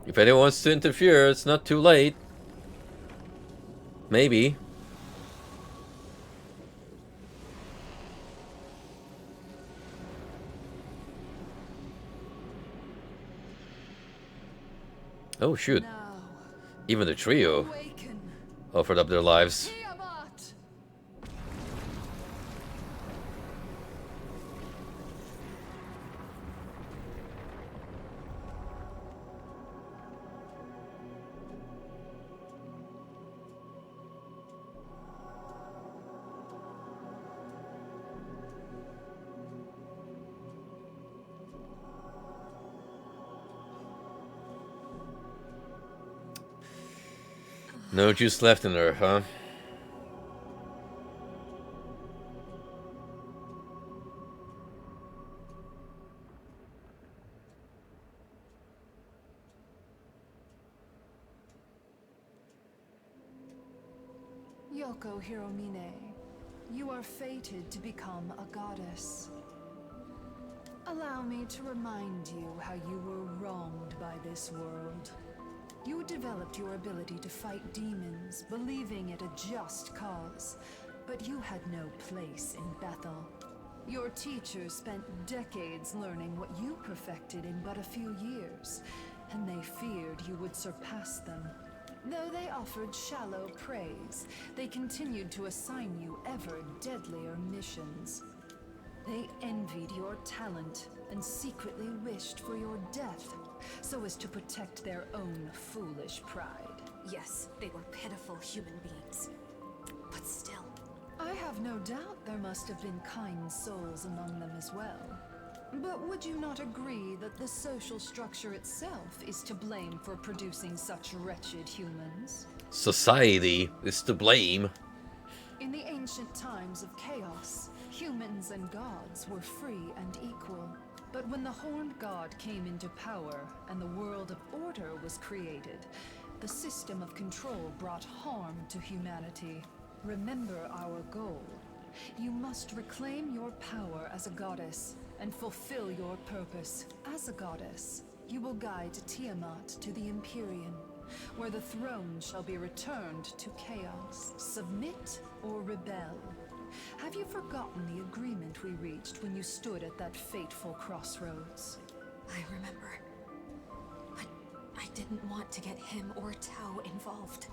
If anyone wants to interfere, it's not too late. Maybe. Oh shoot. Even the trio offered up their lives. No juice left in her, huh? Yoko Hiromine, you are fated to become a goddess. Allow me to remind you how you were wronged by this world. You developed your ability to fight demons, believing it a just cause, but you had no place in Bethel. Your teachers spent decades learning what you perfected in but a few years, and they feared you would surpass them. Though they offered shallow praise, they continued to assign you ever deadlier missions. They envied your talent and secretly wished for your death, so as to protect their own foolish pride. Yes, they were pitiful human beings. But still. I have no doubt there must have been kind souls among them as well. But would you not agree that the social structure itself is to blame for producing such wretched humans? Society is to blame. In the ancient times of chaos, humans and gods were free and equal. But when the Horned God came into power and the world of order was created, the system of control brought harm to humanity. Remember our goal. You must reclaim your power as a goddess and fulfill your purpose. As a goddess, you will guide Tiamat to the Empyrean, where the throne shall be returned to chaos. Submit or rebel. Have you forgotten the agreement we reached when you stood at that fateful crossroads? I remember. I didn't want to get him or Tao involved.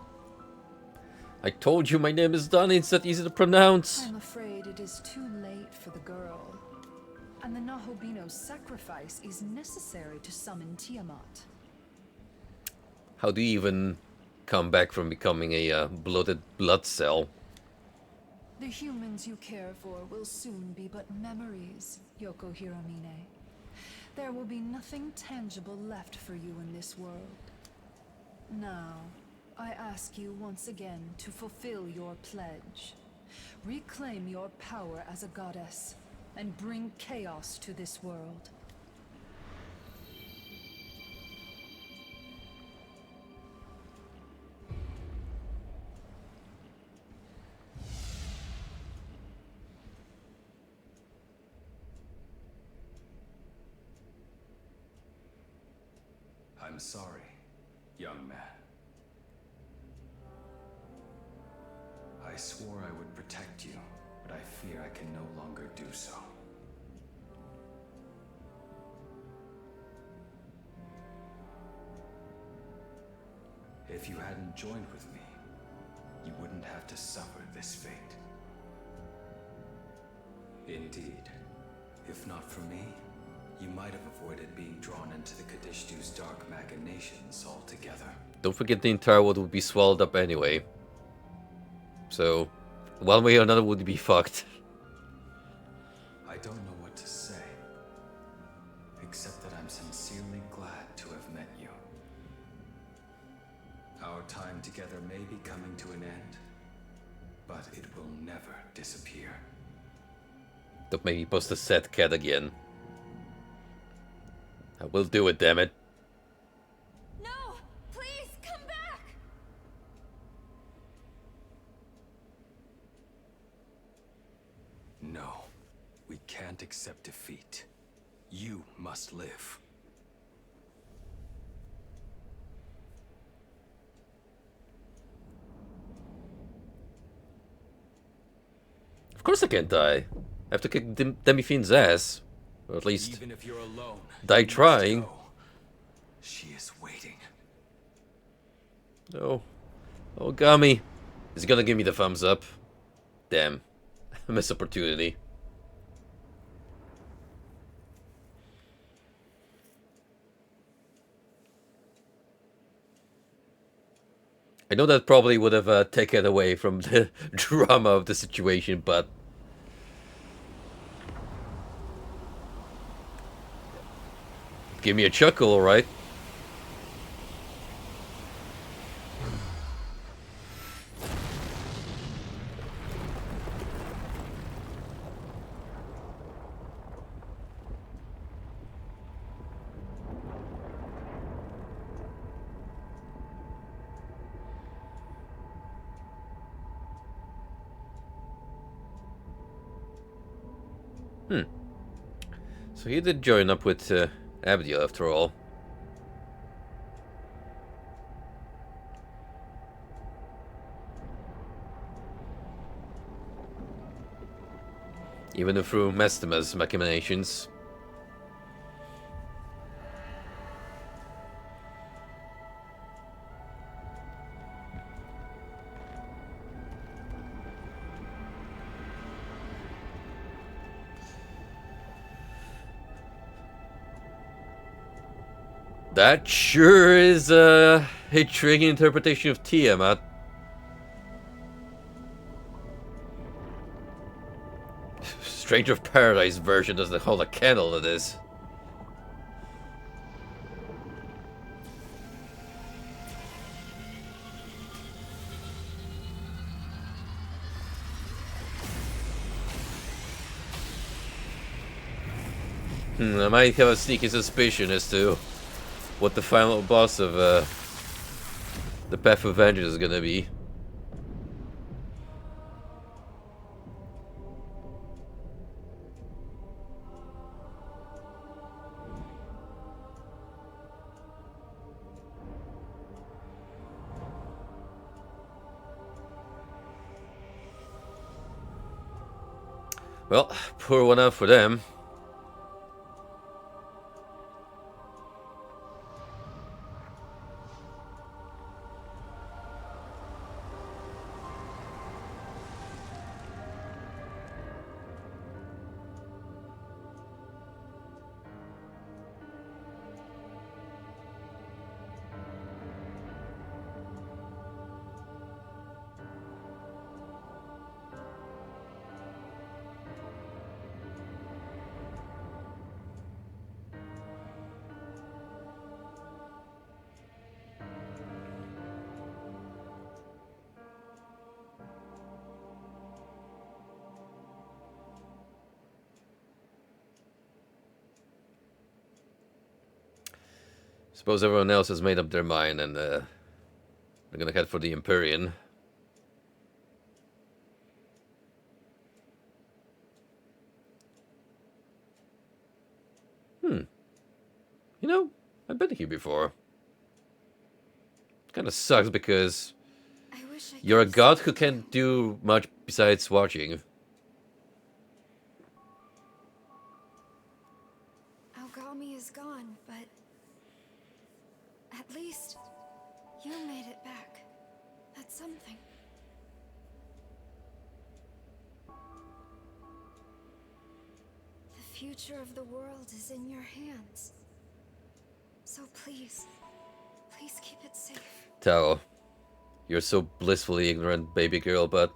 I told you my name is Donnie, it's not easy to pronounce. I'm afraid it is too late for the girl. And the Nahobino's sacrifice is necessary to summon Tiamat. How do you even come back from becoming a bloated blood cell? The humans you care for will soon be but memories, Yoko Hiromine. There will be nothing tangible left for you in this world. Now, I ask you once again to fulfill your pledge. Reclaim your power as a goddess, and bring chaos to this world. I'm sorry, young man. I swore I would protect you, but I fear I can no longer do so. If you hadn't joined with me, you wouldn't have to suffer this fate. Indeed, if not for me, you might have avoided being drawn into the Kadishtu's dark machinations altogether. Don't forget the entire world would be swallowed up anyway. So, one way or another would be fucked. I don't know what to say, except that I'm sincerely glad to have met you. Our time together may be coming to an end, but it will never disappear. Don't make me post a sad cat again. I will do it, damn it. No! Please, come back! No, we can't accept defeat. You must live. Of course I can't die. I have to kick Demi-Fiend's ass. Or at least Even if you're alone, die you must trying. go. She is waiting. No. Oh, Gami. Is he gonna give me the thumbs up? Damn. Missed opportunity. I know that probably would have taken away from the drama of the situation, but... give me a chuckle, alright? Hmm. So he did join up with Abdiel after all. Even through Mastima's machinations. That sure is a tricky interpretation of Tiamat. Stranger of Paradise version doesn't hold a candle to this. I might have a sneaky suspicion as to what the final boss of the Path of Vengeance is gonna be. Well, pour one out for them. Suppose everyone else has made up their mind and they're gonna head for the Empyrean. You know, I've been here before. Kinda sucks because you're a god who can't do much besides watching. Aogami is gone, but at least you made it back. That's something. The future of the world is in your hands. So please keep it safe. Tao, you're so blissfully ignorant, baby girl, but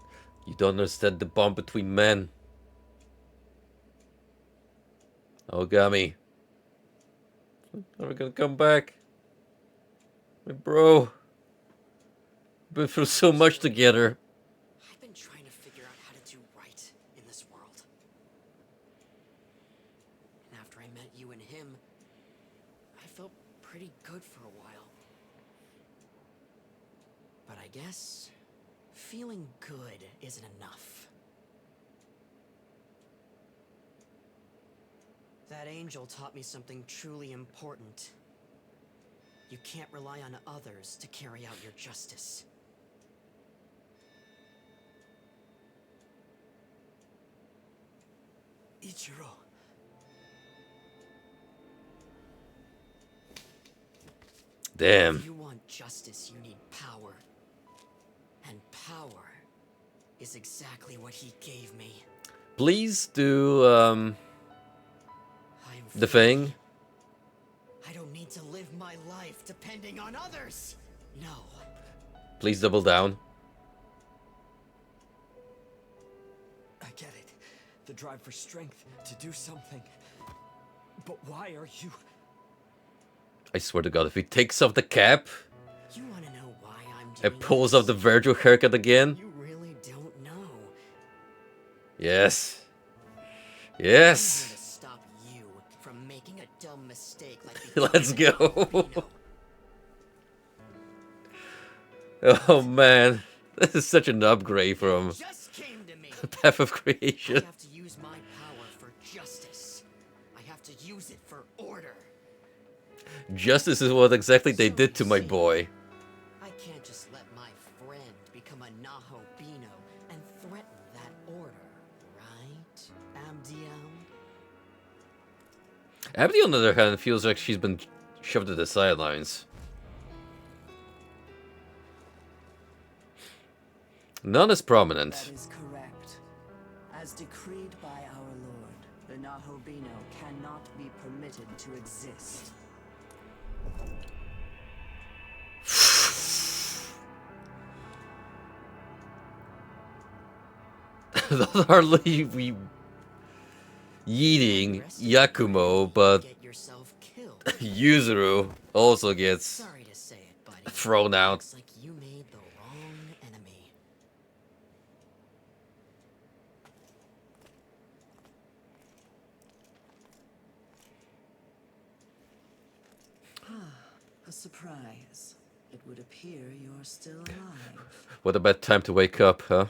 you don't understand the bond between men. Ogami. Are we gonna come back? My bro. We've been through so much together. I've been trying to figure out how to do right in this world. And after I met you and him, I felt pretty good for a while. But I guess feeling good isn't enough. That angel taught me something truly important. You can't rely on others to carry out your justice. Ichiro. Damn. If you want justice, you need power. And power is exactly what he gave me. Please do the thing. I don't need to live my life depending on others. No. Please double down. I get it. The drive for strength to do something. But why are you... I swear to God, if he takes off the cap You want to know why I'm doing and pulls off the Virgil haircut again. You really don't know. Yes. I'm Yes. here to stop you from making a dumb mistake like Let's go. Oh man. This is such an upgrade from Path of Creation. I have to use my power for justice. use it for order. Justice is what exactly they did to my boy. I can't just let my friend become a Naho Bino and threaten that order, right, Abdiel? Abby, on the other hand, feels like she's been shoved to the sidelines. Not as prominent. That is correct. As decreed by our Lord, the Nahobino cannot be permitted to exist. Those are we yeeting Yakumo, but Yuzuru also gets thrown out. Looks like you made the wrong enemy. A surprise. It would appear you're still alive. What a bad time to wake up, huh?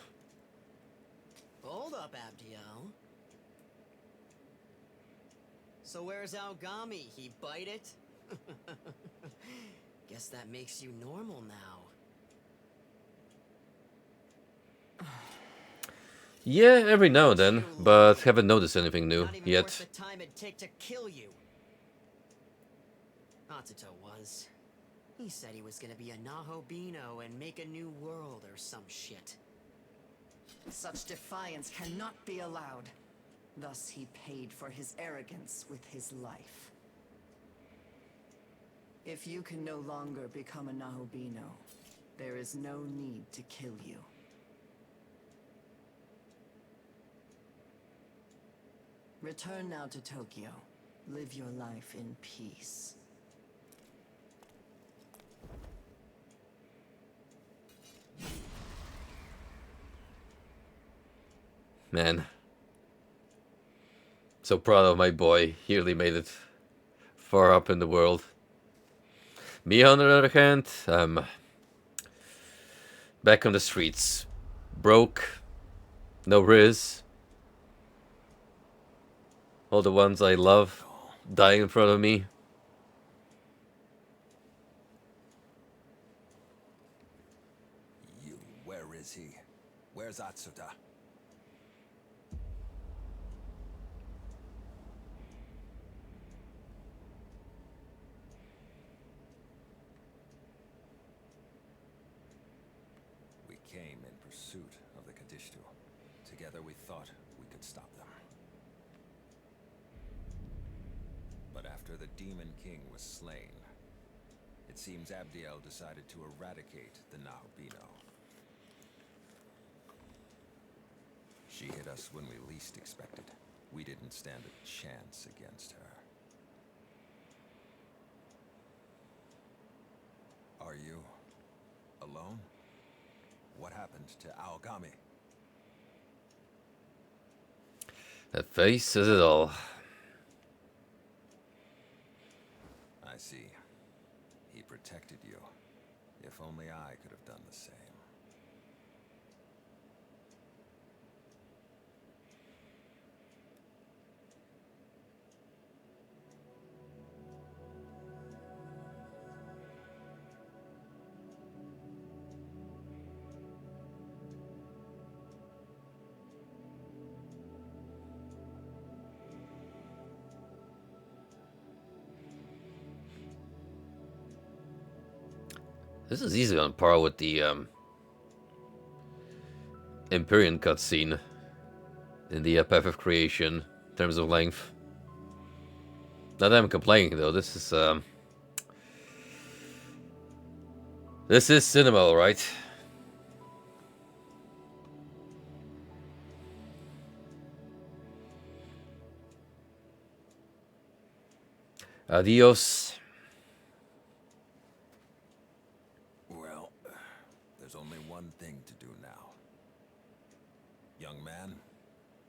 Hold up, Abdiel. So where's Aogami? He bite it? Guess that makes you normal now. Yeah, every now and then, but haven't noticed anything new Not even yet. worth the time it'd take to kill you. Atsuto was. He said he was gonna be a Nahobino and make a new world or some shit. Such defiance cannot be allowed. Thus he paid for his arrogance with his life. If you can no longer become a Nahobino, there is no need to kill you. Return now to Tokyo. Live your life in peace. Man. So proud of my boy. He really made it far up in the world. Me, on the other hand, I'm back on the streets. Broke. No riz. All the ones I love dying in front of me. Where is he? Where's Atsuta? We came in pursuit of the Kadishtu. Together we thought we could stop them. But after the Demon King was slain, it seems Abdiel decided to eradicate the Nahobino. She hit us when we least expected. We didn't stand a chance against her. Are you alone? What happened to Aogami? That face says it all. I see. He protected you. If only I could have done the same. This is easily on par with the Empyrean cutscene in the Path of Creation in terms of length. Not that I'm complaining though. This is cinema, all right. Adios. Well, there's only one thing to do now. Young man,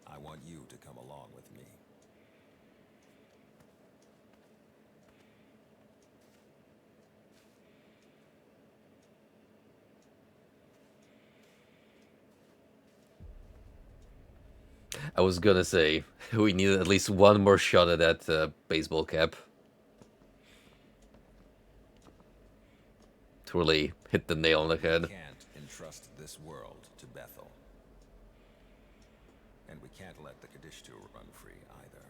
I want you to come along with me. I was gonna say, we needed at least one more shot at that baseball cap. To really hit the nail on the head. We can't entrust this world to Bethel. And we can't let the Kadishtu run free either.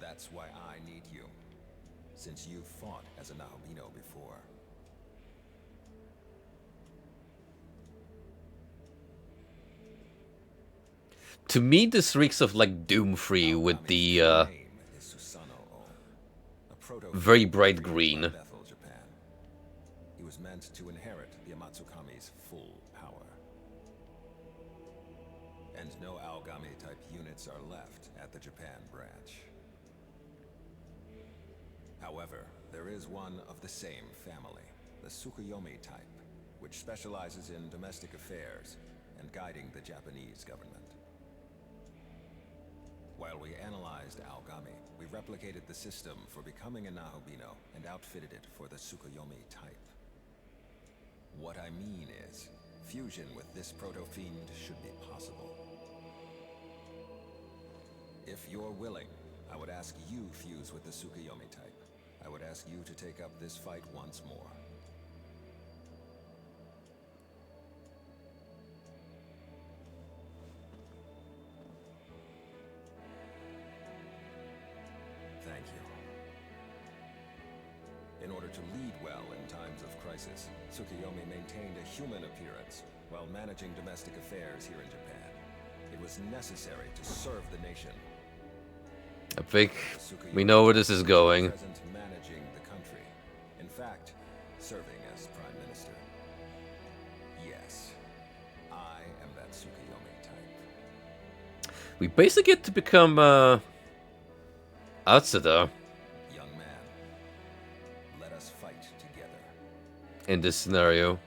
That's why I need you, since you've fought as a Nahobino before. To me, this reeks of like Doomfree with the very bright green. Bethel, Japan. He was meant to inherit the Amatsukami's full power. And no Aogami-type units are left at the Japan branch. However, there is one of the same family, the Tsukuyomi type, which specializes in domestic affairs and guiding the Japanese government. While we analyzed Aogami, we replicated the system for becoming a Nahobino and outfitted it for the Tsukuyomi type. What I mean is, fusion with this proto-fiend should be possible. If you're willing, I would ask you fuse with the Tsukuyomi type. I would ask you to take up this fight once more. Thank you. In order to lead well in times of crisis, Tsukuyomi maintained a human appearance while managing domestic affairs here in Japan. It was necessary to serve the nation. I think we know where this is going. Present managing the country. In fact, serving as Prime Minister. Yes, I am that Tsukuyomi type. We basically get to become Atsuda. Young man, let us fight together. In this scenario.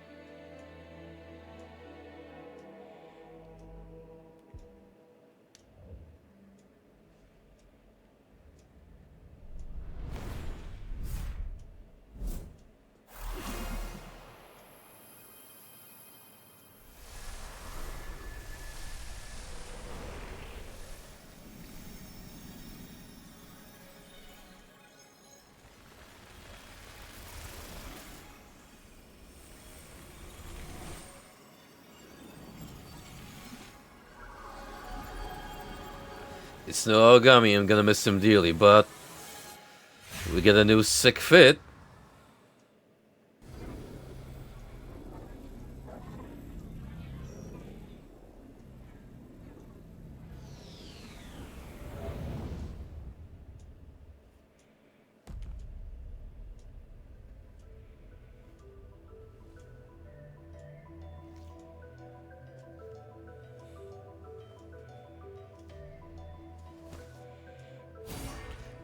It's no Ogami, I'm gonna miss him dearly, but we get a new sick fit.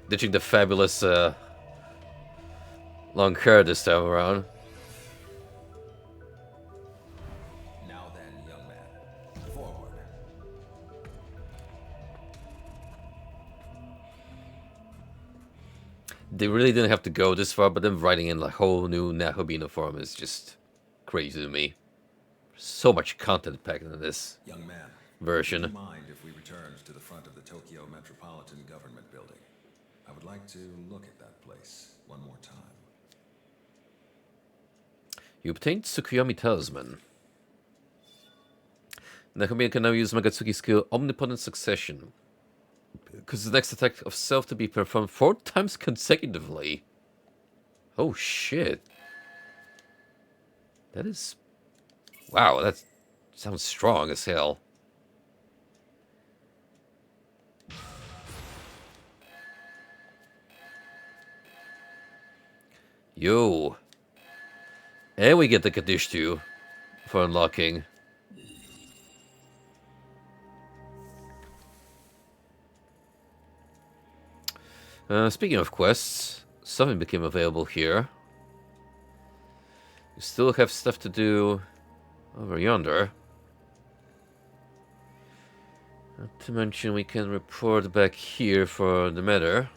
Ditching the fabulous long hair this time around. Now then, young man, forward. They really didn't have to go this far, but them writing in like whole new Nahobino form is just crazy to me. So much content packed into this Young man, version. would you mind if we returned to the front of the Tokyo Metropolitan Government Building? I would like to look at that place one more time. You obtained Tsukuyomi Talisman. Nahobino can now use Magatsuki's skill Omnipotent Succession. Because the next attack of self to be performed 4 times consecutively. Oh shit. That is... Wow, that sounds strong as hell. Yo. And we get the Kadishtu for unlocking. Speaking of quests, something became available here. We still have stuff to do over yonder. Not to mention we can report back here for the matter.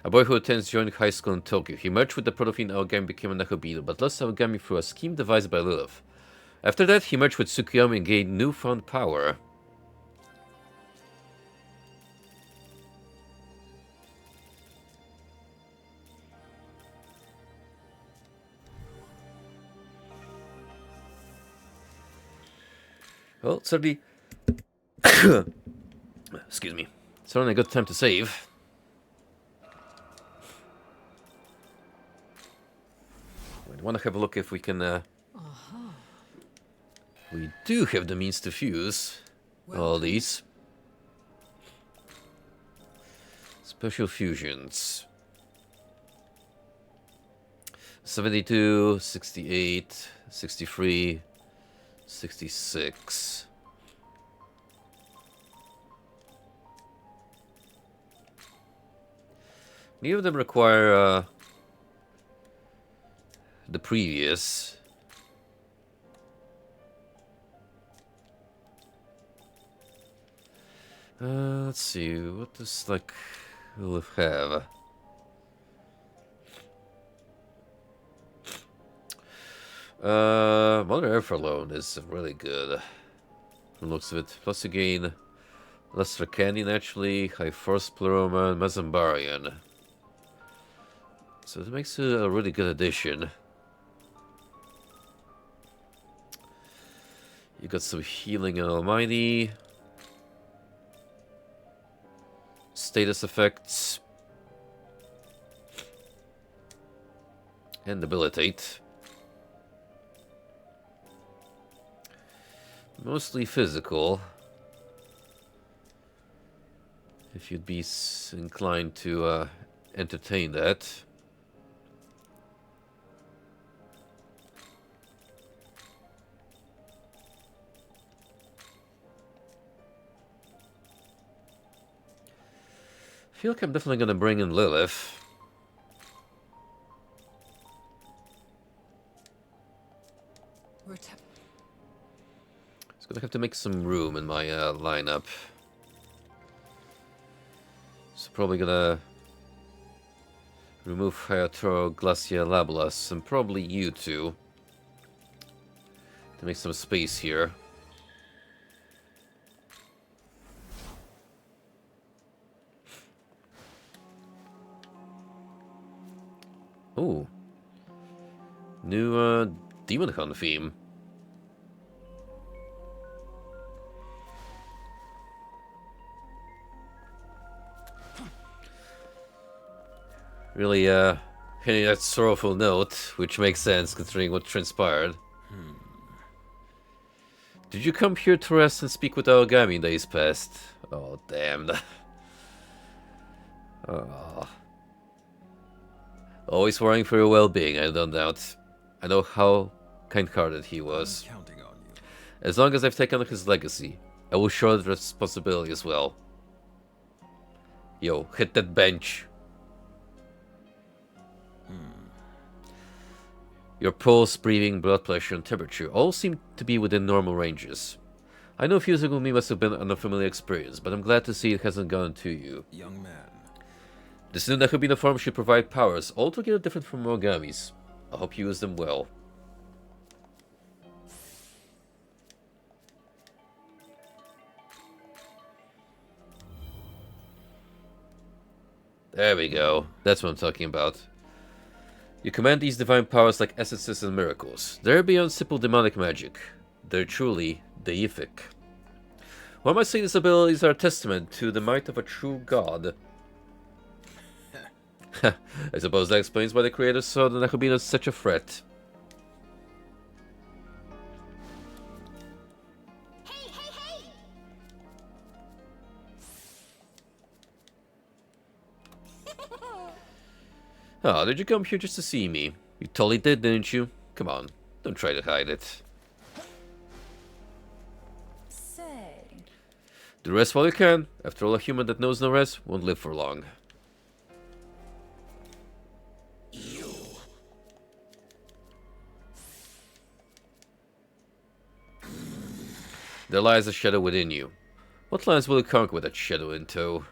A boy who attends joined high school in Tokyo. He merged with the Protophene Aogami and became a Nakabito, but lost Aogami through a scheme devised by Lilith. After that, he merged with Tsukuyomi and gained newfound power. Well, certainly... Excuse me. Certainly a good time to save. I want to have a look if we can... We do have the means to fuse all these. Special fusions. 72, 68, 63, 66. Neither of them require the previous. Let's see, what does like Lilith have? Mother Earth alone is really good. From the looks of it. Plus you gain Lesser Canyon actually, High Force Pleroma, and Mazambarian. So it makes it a really good addition. You got some healing in Almighty. Status effects. And debilitate. Mostly physical. If you'd be inclined to entertain that. I feel like I'm definitely going to bring in Lilith. Just going to have to make some room in my lineup. So probably going to remove Hayatoro, Glacia, Labelas, and probably you two. To make some space here. Ooh. New Demon Hunt theme. Really hitting that sorrowful note, which makes sense considering what transpired. Did you come here to rest and speak with Aogami in days past? Oh, damn. Oh. Always worrying for your well-being, I don't doubt. I know how kind-hearted he was. I'm counting on you. As long as I've taken on his legacy, I will shoulder the responsibility as well. Yo, hit that bench. Your pulse, breathing, blood pressure, and temperature all seem to be within normal ranges. I know fusing with me must have been an unfamiliar experience, but I'm glad to see it hasn't gone to you. Young man. This new Nakabino form should provide powers altogether different from Mogami's. I hope you use them well. There we go. That's what I'm talking about. You command these divine powers like essences and miracles. They're beyond simple demonic magic. They're truly deific. One might say these abilities are a testament to the might of a true god. I suppose that explains why the creator saw the Nakabino as such a threat. Oh, did you come here just to see me? You totally did, didn't you? Come on, don't try to hide it. Say. Do rest while you can. After all, a human that knows no rest won't live for long. There lies a shadow within you. What lands will you conquer with that shadow in tow?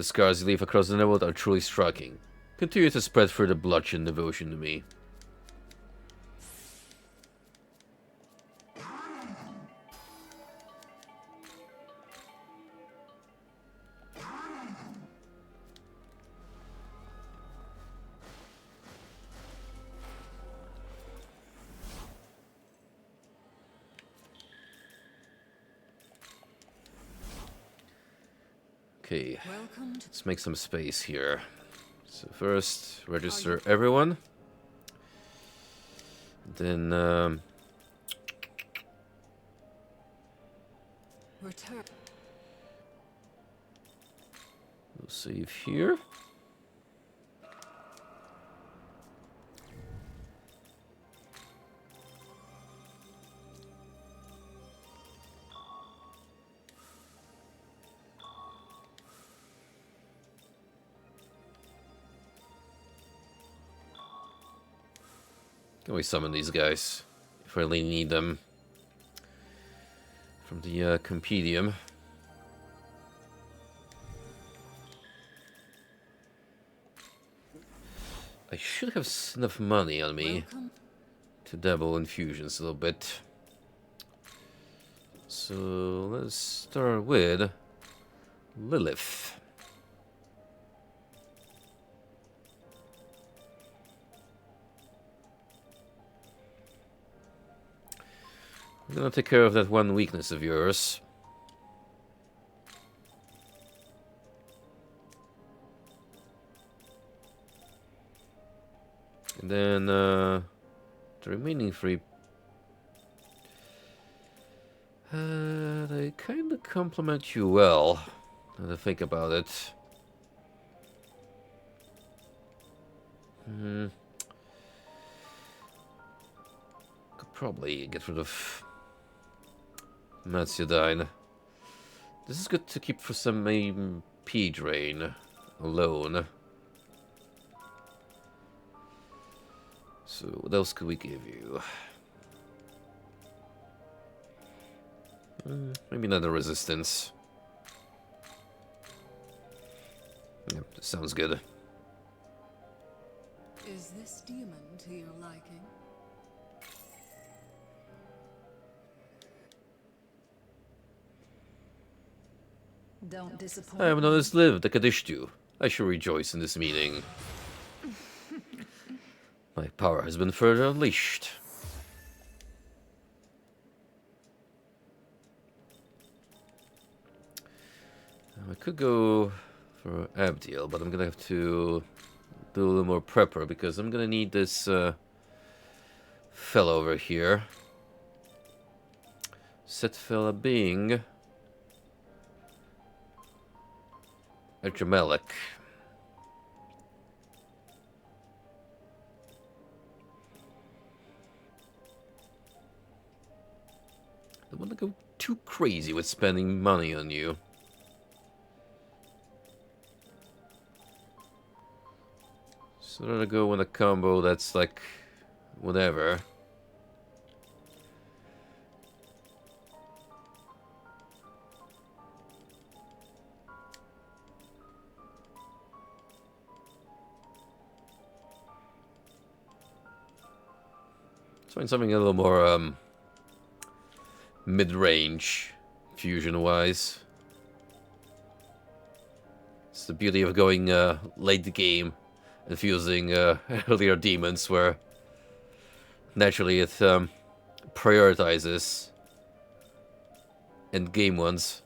The scars you leave across the network are truly striking. Continue to spread further bloodshed devotion to me. Okay, let's make some space here. So first, register everyone. Then, Return. we'll save here. Can we summon these guys if I really need them from the compendium? I should have enough money on me to double infusions a little bit. So let's start with Lilith. I'm gonna take care of that one weakness of yours. And then the remaining three, they kind of complement you well, now that I think about it. Could probably get rid of Matsudain. This is good to keep for some MP drain alone. So what else could we give you? Maybe another resistance. Yep, sounds good. Is this demon to your liking? Don't disappoint. I have noticed lived the Kadishtu. I shall rejoice in this meeting. My power has been further unleashed. I could go for Abdiel, but I'm gonna have to do a little more prepper because I'm gonna need this fellow over here. Set fella being Erjamelech. I don't want to go too crazy with spending money on you. So I'm gonna go with a combo that's like whatever. Let's find something a little more mid-range, fusion-wise. It's the beauty of going late game and fusing earlier demons, where naturally it prioritizes end game ones.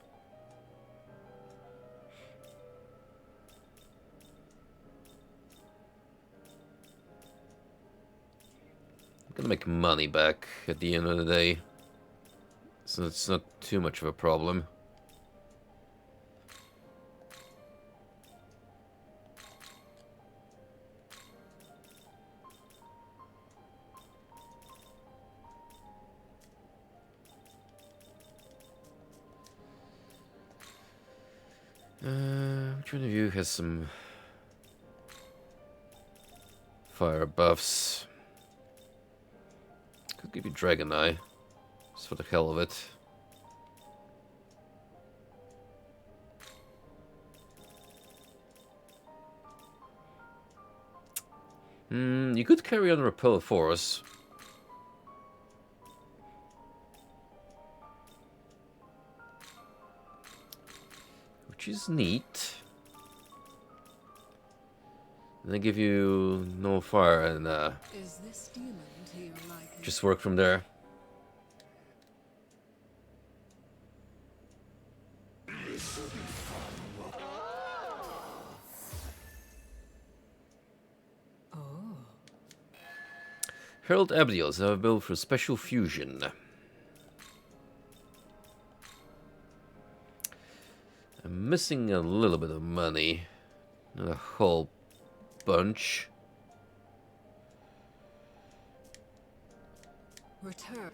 I'm gonna make money back at the end of the day, so it's not too much of a problem. Which one of you has some fire buffs? Could give you Dragon Eye, just for the hell of it. You could carry on Repel Force. Which is neat. And they give you no fire and Is this demon to your liking? just work from there. Oh. Herald Abdiels are built for special fusion. I'm missing a little bit of money. Not a whole bunch. Return.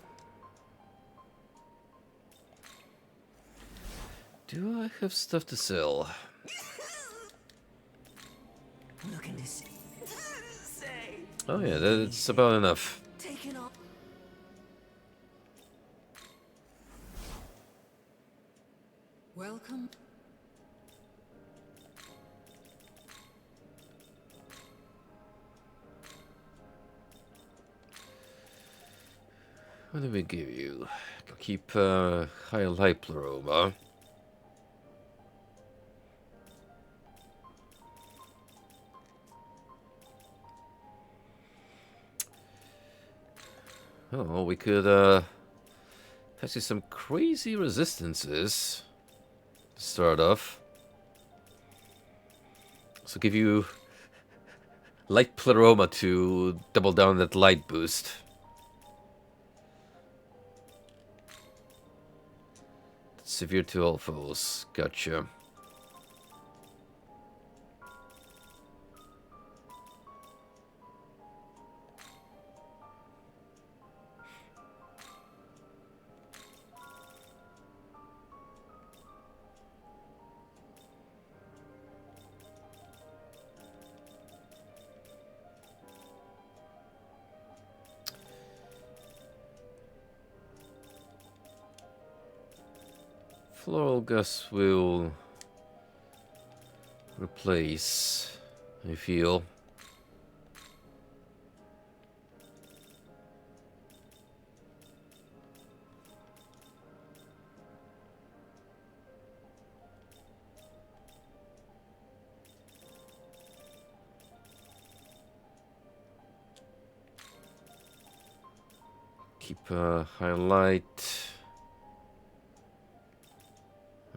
Do I have stuff to sell? Looking to see. Oh yeah, that's about enough. Taken off. Welcome. What do we give you? Can keep high light pleroma. Oh, we could pass you some crazy resistances to start off. So give you light pleroma to double down that light boost. Severe to all foes. Gotcha. Floral Gus will replace, I feel. Keep highlight.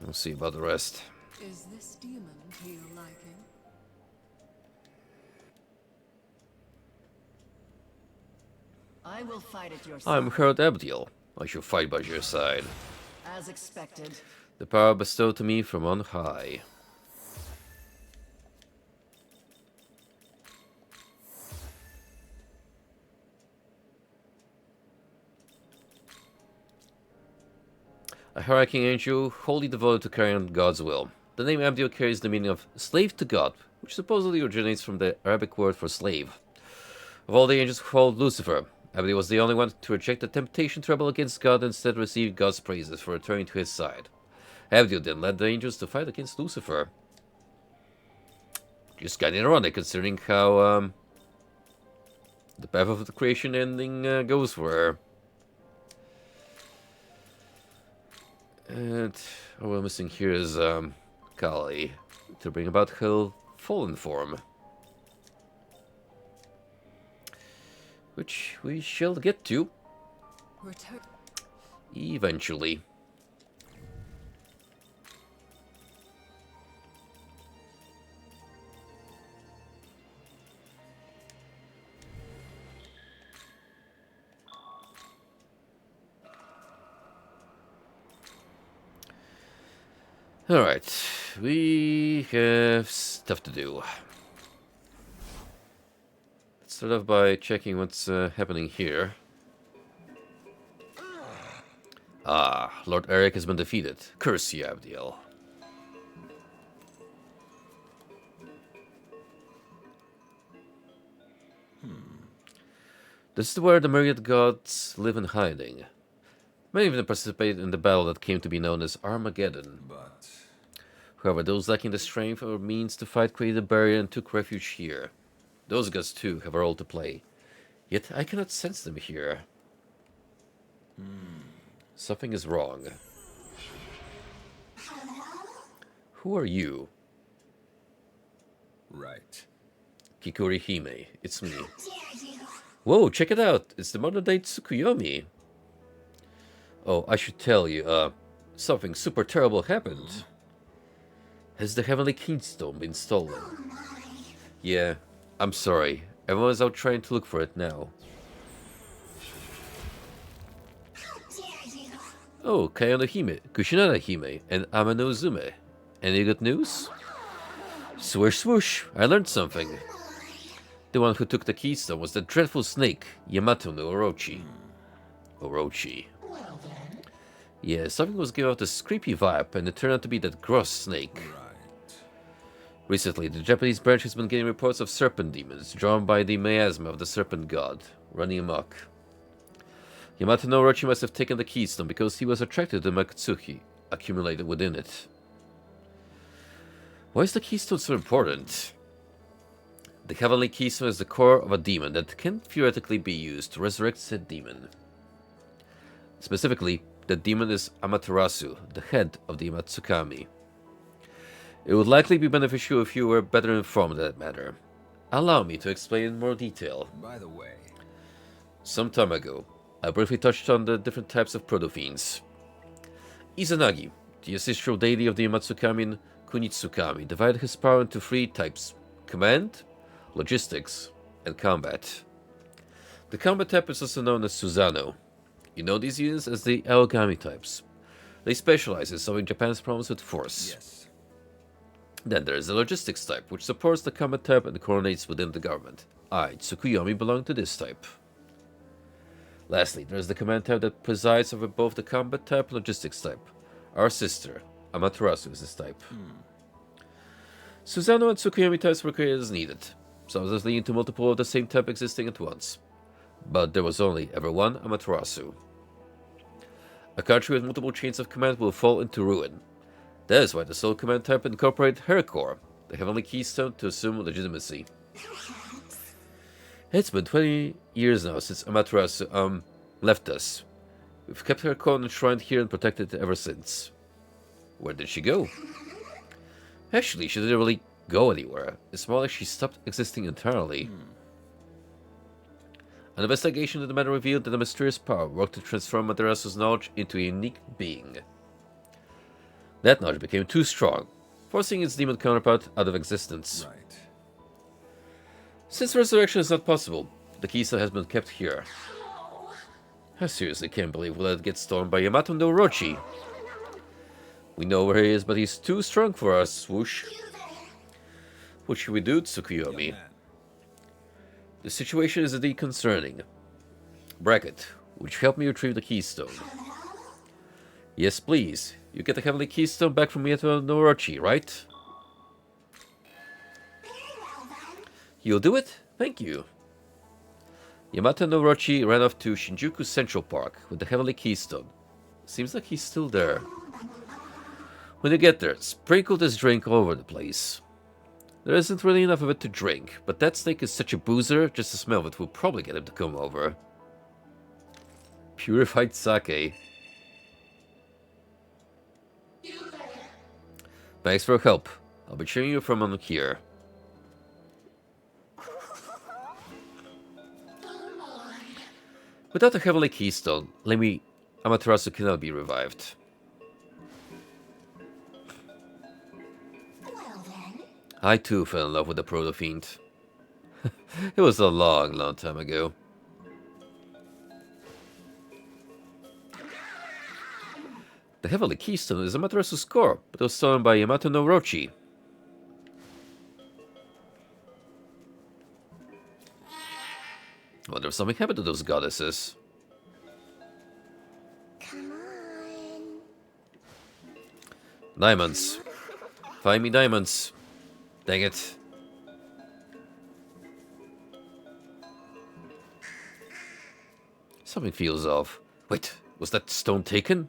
We'll see about the rest. Is this demon to your liking? I will fight at your side. I'm Herald Abdiel. I shall fight by your side. As expected. The power bestowed to me from on high. A hierarching angel, wholly devoted to carrying out God's will. The name Abdiel carries the meaning of slave to God, which supposedly originates from the Arabic word for slave. Of all the angels who followed Lucifer, Abdiel was the only one to reject the temptation to rebel against God and instead receive God's praises for returning to his side. Abdiel then led the angels to fight against Lucifer. Just kind of ironic considering how the path of the creation ending goes for her. And all we're missing here is Kali to bring about her fallen form, which we shall get to Return. eventually. Alright, we have stuff to do. Let's start off by checking what's happening here. Ah, Lord Eric has been defeated. Curse you, Abdiel. This is where the myriad gods live in hiding. Many of them participated in the battle that came to be known as Armageddon. However, those lacking the strength or means to fight created a barrier and took refuge here. Those gods too have a role to play. Yet I cannot sense them here. Something is wrong. Who are you? Right. Kikori Hime, it's me. Whoa, check it out! It's the modern-day Tsukuyomi. Oh, I should tell you, something super terrible happened. Has the Heavenly Keystone been stolen? Yeah, I'm sorry. Everyone's out trying to look for it now. Oh, Kayano Hime, Kushinada Hime, and Amano Uzume. Any good news? Swoosh swoosh, I learned something. The one who took the keystone was the dreadful snake, Yamato no Orochi. Orochi. Yeah, something was giving out this creepy vibe, and it turned out to be that gross snake. Recently, the Japanese branch has been getting reports of serpent demons, drawn by the miasma of the serpent god, running amok. Yamato no Orochi must have taken the keystone because he was attracted to the Makatsuki accumulated within it. Why is the keystone so important? The Heavenly Keystone is the core of a demon that can theoretically be used to resurrect said demon. Specifically, the demon is Amaterasu, the head of the Imatsukami. It would likely be beneficial if you were better informed of that matter. Allow me to explain in more detail. By the way, some time ago, I briefly touched on the different types of proto-fiends. Izanagi, the ancestral deity of the Imatsukami and Kunitsukami, divided his power into 3 types: command, logistics, and combat. The combat type is also known as Susanoo. You know these units as the Aogami types. They specialize in solving Japan's problems with force. yes. Then there is the logistics type, which supports the combat type and coordinates within the government. I, Tsukuyomi, belong to this type. Lastly, there is the command type that presides over both the combat type and logistics type. Our sister, Amaterasu, is this type. Susanoo and Tsukuyomi types were created as needed, so this leading to multiple of the same type existing at once. But there was only ever one Amaterasu. A country with multiple chains of command will fall into ruin. That is why the sole command type incorporated her core, the Heavenly Keystone, to assume legitimacy. It's been 20 years now since Amaterasu, left us. We've kept her core enshrined here and protected it ever since. Where did she go? Actually, she didn't really go anywhere. It's more like she stopped existing entirely. An investigation into the matter revealed that a mysterious power worked to transform Amaterasu's knowledge into a unique being. That knowledge became too strong, forcing its demon counterpart out of existence. Right. Since resurrection is not possible, the keystone has been kept here. I seriously can't believe we let it get stolen by Yamato no Orochi. We know where he is, but he's too strong for us, swoosh. What should we do, Tsukuyomi? The situation is indeed concerning. Bracket, would you help me retrieve the keystone? Yes, please. You get the Heavenly Keystone back from Yamato no Orochi, right? You'll do it? Thank you. Yamato no Orochi ran off to Shinjuku Central Park with the Heavenly Keystone. Seems like he's still there. When you get there, sprinkle this drink all over the place. There isn't really enough of it to drink, but that snake is such a boozer, just the smell of it will probably get him to come over. Purified sake. Thanks for your help. I'll be cheering you from on here. Without the Heavenly Keystone, Amaterasu cannot be revived. I too fell in love with the Proto-Fiend. It was a long, long time ago. The Heavenly Keystone is Amaterasu's core, but it was stolen by Yamato no Orochi. I wonder if something happened to those goddesses. Come on. Diamonds. Find me diamonds. Dang it. Something feels off. Wait, was that stone taken?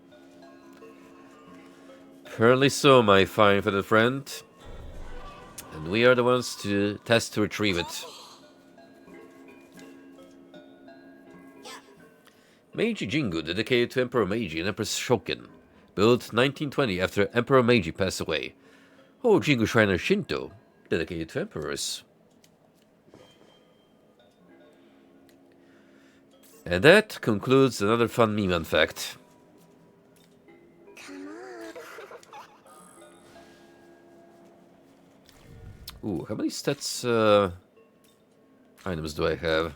Apparently so, my fine feathered friend. And we are the ones tasked to retrieve it. Meiji Jingu, dedicated to Emperor Meiji and Empress Shokin. Built 1920 after Emperor Meiji passed away. Oh, Jingu Shrine of Shinto, dedicated to emperors. And that concludes another fun meme fact. Ooh, how many stats items do I have?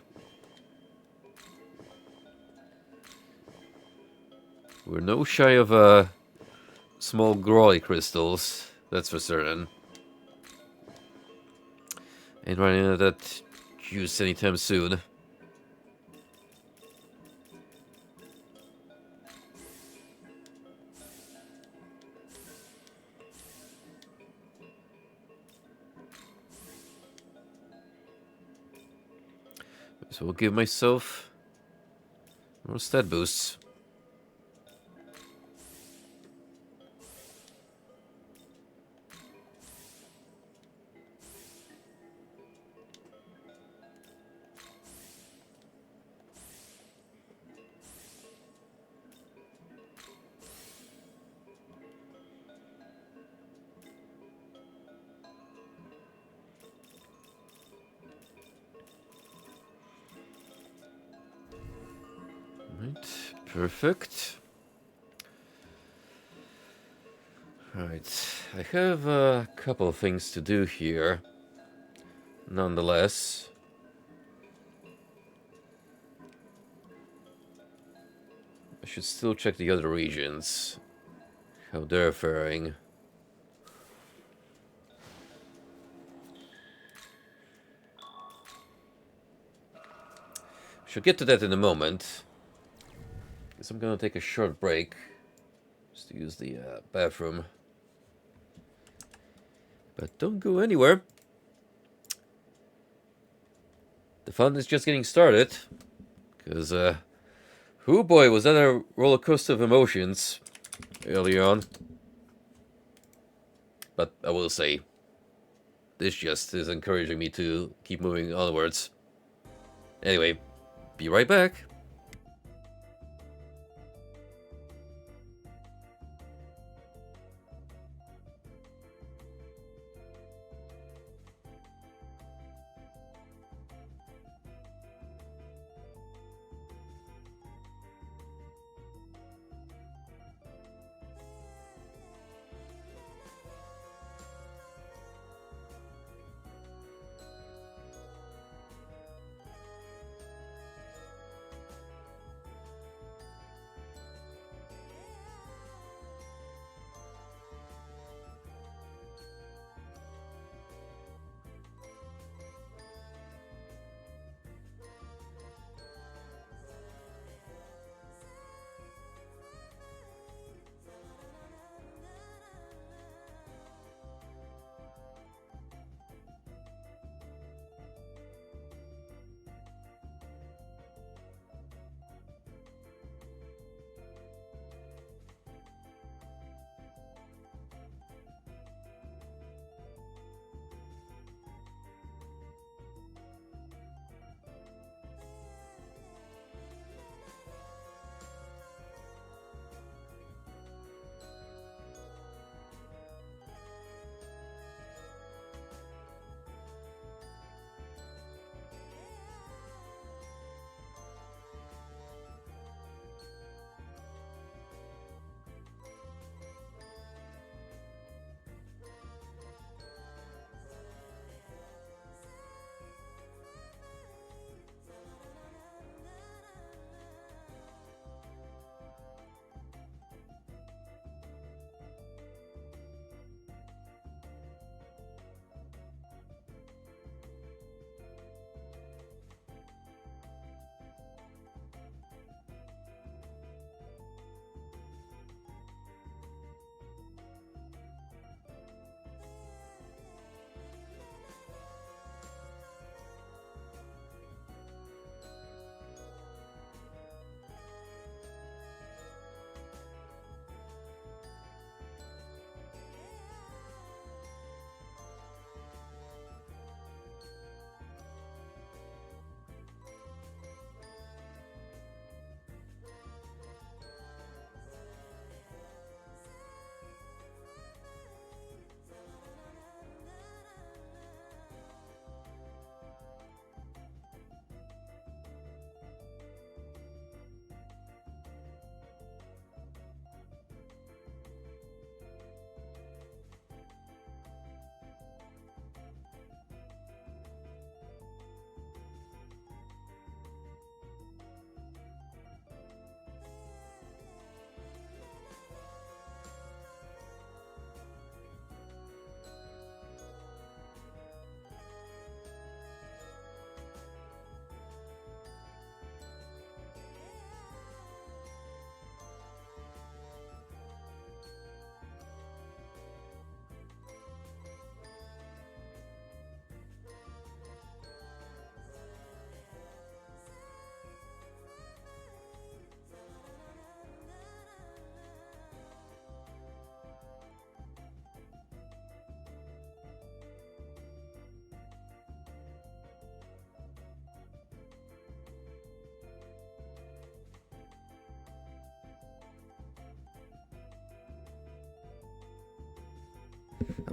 We're no shy of small Groy crystals, that's for certain. Ain't running out of that juice anytime soon. So we'll give myself more stat boosts. Right, perfect. Alright, I have a couple of things to do here. Nonetheless. I should still check the other regions. How they're faring. Should get to that in a moment. Guess I'm gonna take a short break. Just to use the bathroom. But don't go anywhere. The fun is just getting started. Because, oh boy, was that a roller coaster of emotions early on. But I will say, this just is encouraging me to keep moving onwards. Anyway, be right back.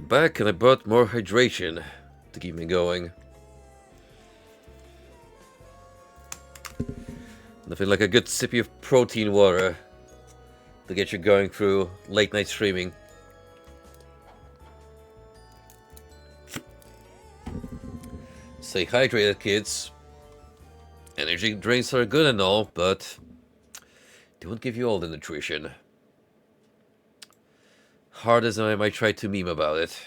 back and I brought more hydration to keep me going. Nothing like a good sippy of protein water to get you going through late night streaming. Stay hydrated, kids. Energy drinks are good and all, but they won't give you all the nutrition. Hard as I might try to meme about it.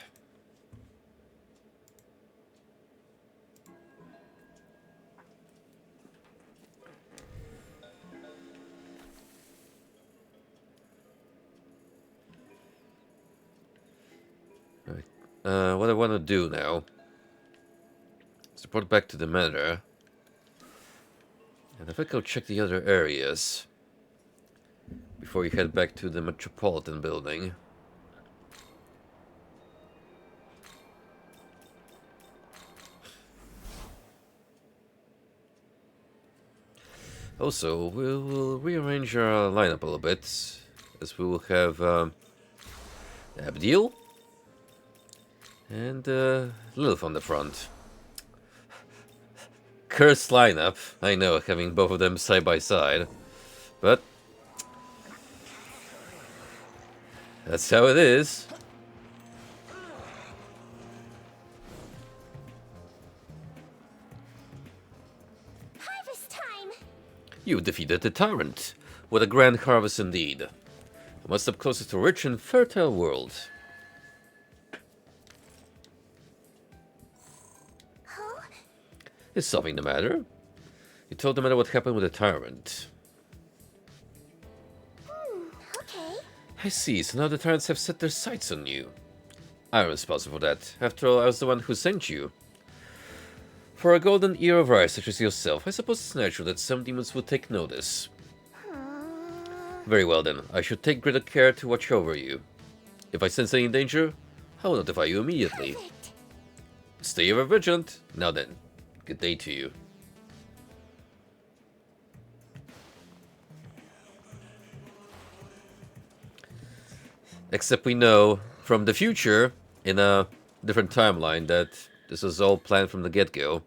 Right. What I want to do now is report back to the manor. And I think I'll check the other areas before you head back to the Metropolitan building. Also, we will rearrange our lineup a little bit, as we will have Abdiel and Lilith on the front. Cursed lineup, I know, having both of them side by side, but that's how it is. Harvest time! You defeated the tyrant. What a grand harvest indeed. I must step closer to a rich and fertile world. Huh? Is something the matter? You told the matter what happened with the tyrant. Okay. I see, so now the tyrants have set their sights on you. I'm responsible for that. After all, I was the one who sent you. For a golden ear of eye such as yourself, I suppose it's natural that some demons will take notice. Very well then, I should take greater care to watch over you. If I sense any danger, I will notify you immediately. Perfect. Stay ever vigilant. Now then, good day to you. Except we know from the future, in a different timeline, that this was all planned from the get-go.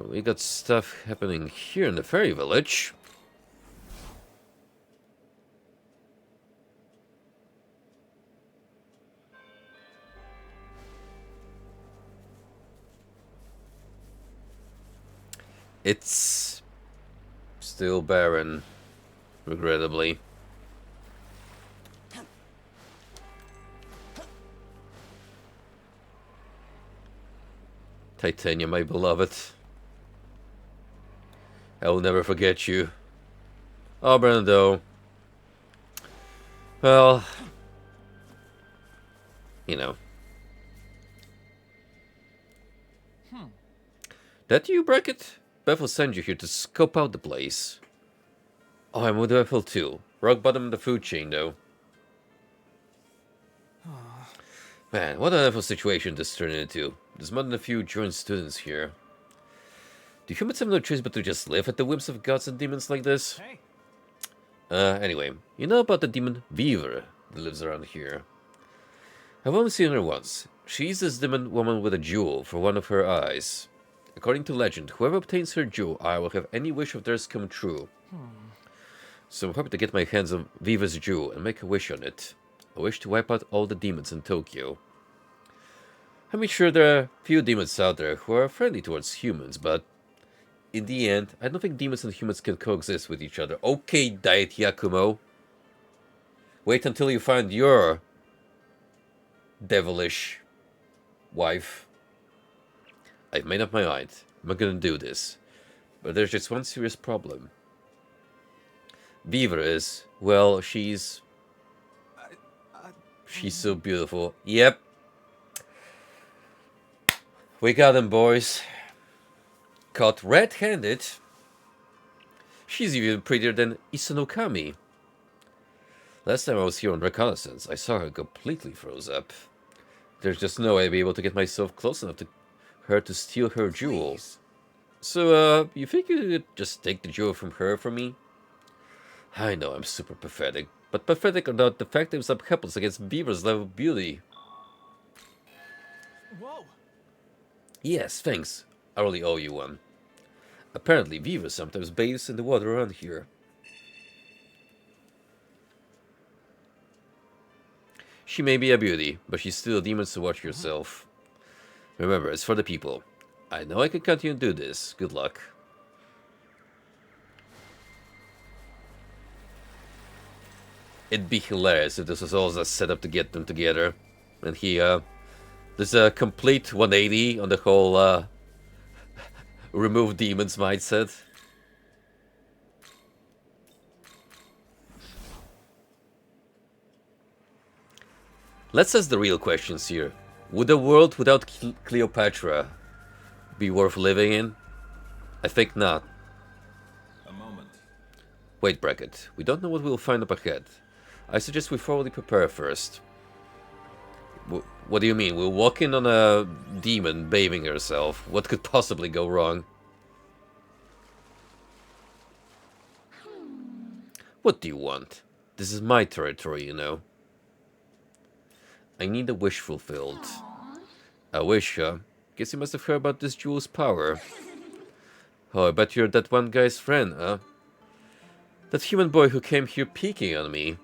We got stuff happening here in the fairy village. It's still barren, regrettably. Titania, my beloved. I will never forget you. Oh, Brando. Well, you know. That you, Brackett? Beth will send you here to scope out the place. Oh, I'm with Bethel too. Rock bottom of the food chain, though. Man, what an awful situation this turned into. There's more than a few joint students here. Do humans have no choice but to just live at the whims of gods and demons like this? Hey. Anyway, you know about the demon Weaver that lives around here. I've only seen her once. She's this demon woman with a jewel for one of her eyes. According to legend, whoever obtains her jewel eye will have any wish of theirs come true. So I'm hoping to get my hands on Weaver's jewel and make a wish on it. A wish to wipe out all the demons in Tokyo. I mean, sure, there are a few demons out there who are friendly towards humans, but in the end, I don't think demons and humans can coexist with each other. Okay, Diet Yakumo. Wait until you find your devilish wife. I've made up my mind. I'm not gonna do this. But there's just one serious problem. Beaver is, well, she's so beautiful. Yep. We got him, boys. Caught red-handed. She's even prettier than Isunokami. Last time I was here on reconnaissance, I saw her completely froze up. There's just no way I'd be able to get myself close enough to her to steal her jewel. So, you think you could just take the jewel from her for me? I know I'm super pathetic, but pathetic are not defectives are helpless against Beaver's level of beauty. Whoa! Yes, thanks. I really owe you one. Apparently, Beaver sometimes bathes in the water around here. She may be a beauty, but she's still a demon, so watch yourself. Remember, it's for the people. I know I can continue to do this. Good luck. It'd be hilarious if this was all a setup to get them together. And there's a complete 180 on the whole, remove demons mindset. Let's ask the real questions here. Would a world without Cleopatra be worth living in? I think not. A moment. Wait, Brackett. We don't know what we'll find up ahead. I suggest we thoroughly prepare first. What do you mean? We'll walk in on a demon bathing herself. What could possibly go wrong? What do you want? This is my territory, you know. I need a wish fulfilled. A wish, huh? Guess you must have heard about this jewel's power. Oh, I bet you're that one guy's friend, huh? That human boy who came here peeking on me.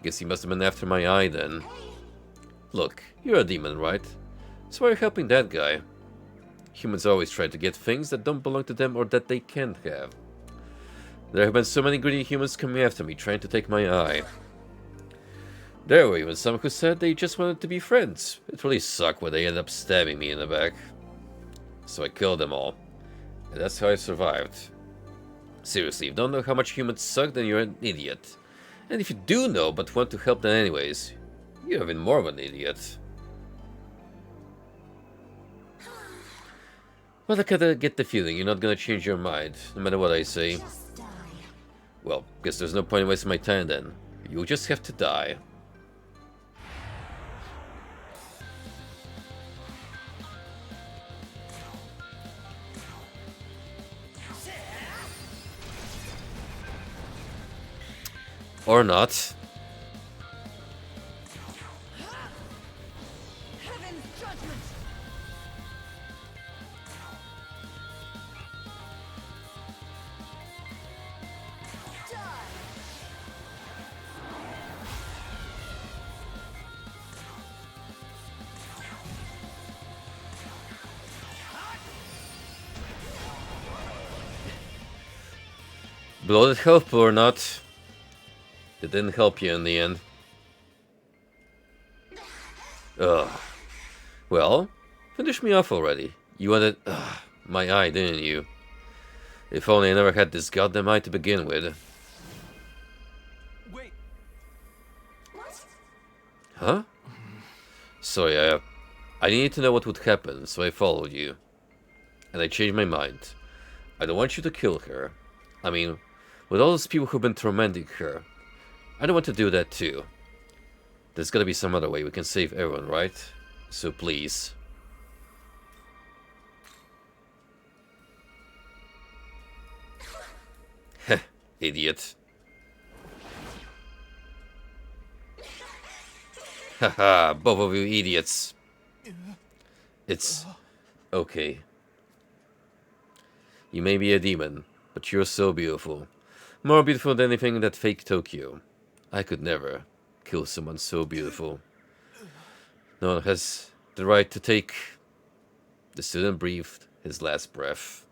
Guess he must have been after my eye then. Look, you're a demon, right? So why are you helping that guy? Humans always try to get things that don't belong to them or that they can't have. There have been so many greedy humans coming after me, trying to take my eye. There were even some who said they just wanted to be friends. It really sucked when they ended up stabbing me in the back. So I killed them all. And that's how I survived. Seriously, if you don't know how much humans suck, then you're an idiot. And if you do know, but want to help them anyways, you're even more of an idiot. But I kinda get the feeling you're not gonna change your mind, no matter what I say. Well, guess there's no point in wasting my time then. You'll just have to die. Or not. Heaven's judgment! Bloated help or not, it didn't help you in the end. Ugh. Well, finish me off already. You wanted my eye, didn't you? If only I never had this goddamn eye to begin with. Wait. Huh? So yeah, I needed to know what would happen, so I followed you. And I changed my mind. I don't want you to kill her. I mean, with all those people who've been tormenting her, I don't want to do that too. There's gotta be some other way we can save everyone, right? So please. Heh, idiot. Haha, both of you idiots. It's okay. You may be a demon, but you're so beautiful. More beautiful than anything in that fake Tokyo. I could never kill someone so beautiful. No one has the right to take... The student breathed his last breath.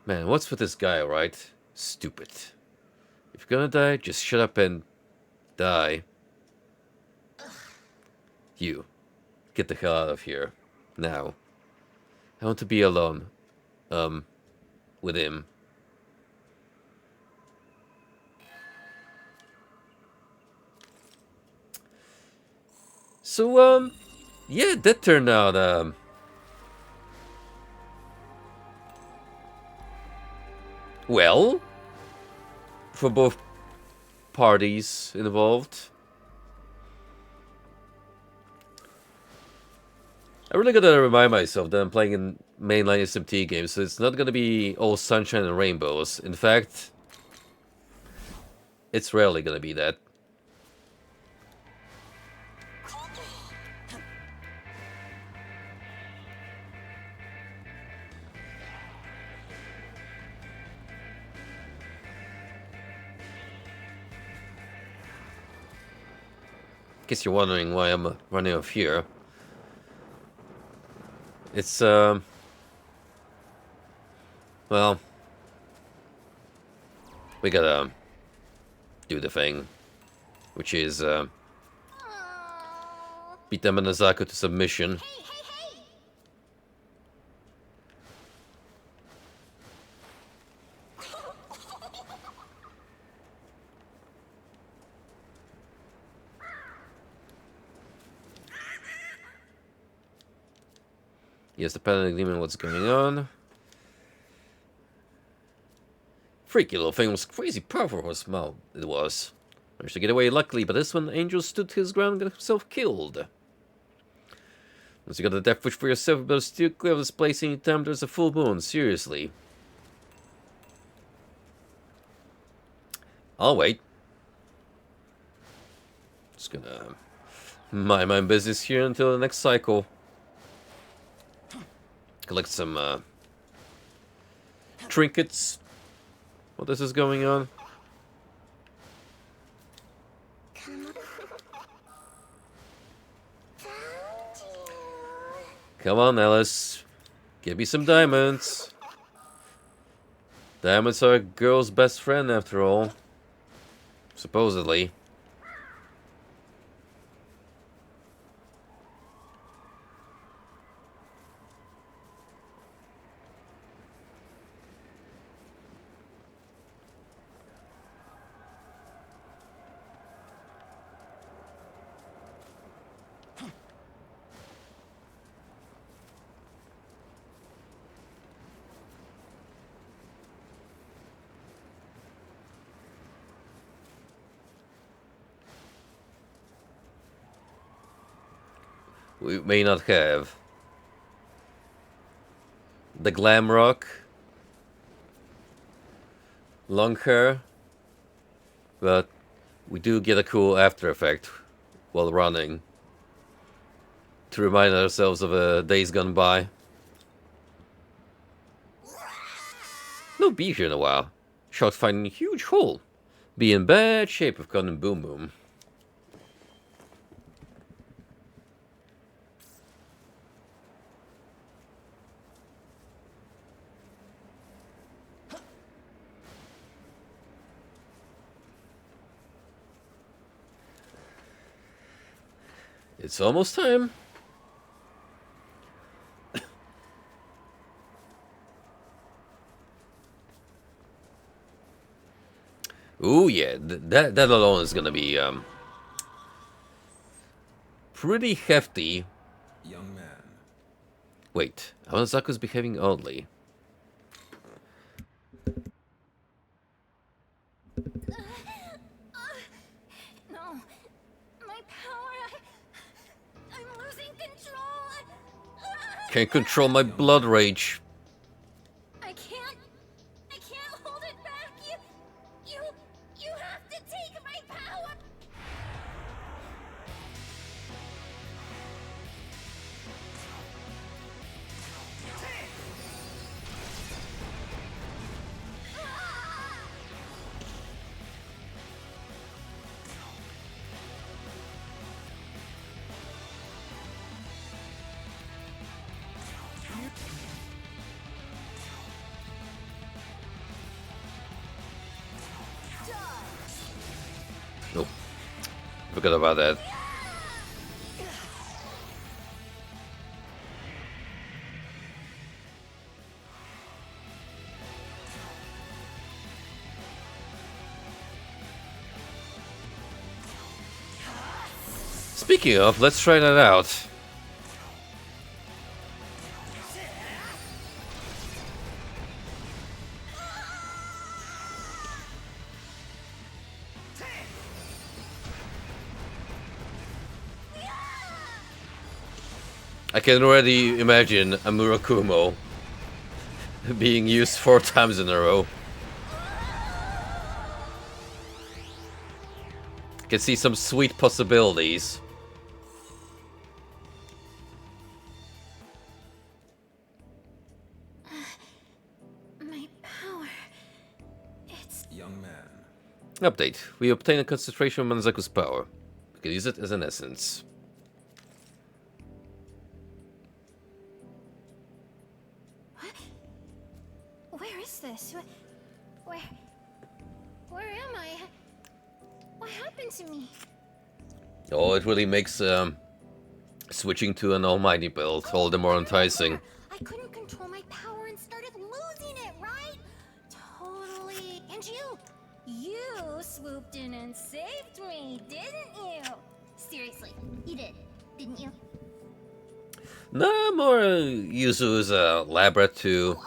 Man, what's with this guy, alright? Stupid. If you're gonna die, just shut up and... die. You. Get the hell out of here. Now. I want to be alone. With him. So, yeah, that turned out, well, for both parties involved. I really gotta remind myself that I'm playing in mainline SMT games, so it's not gonna be all sunshine and rainbows. In fact, it's rarely gonna be that. In case you're wondering why I'm running off here, it's well, we gotta do the thing, which is beat them and Azako to submission. Yes, the panic demon, what's going on? Freaky little thing was crazy powerful, well, it was. Managed to get away luckily, but this one, Angel stood his ground and got himself killed. Once you got the death wish for yourself, you better steer clear of this place anytime there's a full moon, seriously. I'll wait. Just gonna mind my own business here until the next cycle. Collect some trinkets while this is going on. Come on, Alice. Give me some diamonds. Diamonds are a girl's best friend, after all. Supposedly. We may not have the glam rock, long hair, but we do get a cool after effect while running to remind ourselves of a days gone by. No bee here in a while. Sharks finding a huge hole. Be in bad shape if gone in boom boom. It's almost time. Ooh, yeah, that alone is gonna be pretty hefty. Young man. Wait, Amazaku's behaving oddly. No, my power, I'm losing control. Can't control my blood rage. I can't hold it back. You have to take my power. Nope. Forgot about that. Speaking of, let's try that out. I can already imagine a Murakumo being used 4 times in a row. I can see some sweet possibilities. My power. It's... Young man. Update. We obtain a concentration of Manzaku's power. We can use it as an essence. Where is this? Where am I? What happened to me? Oh, it really makes switching to an almighty build all the more enticing. I couldn't control my power and started losing it, right? Totally. And you swooped in and saved me, didn't you? Seriously, you didn't you? No, more Yuzu is a lab rat to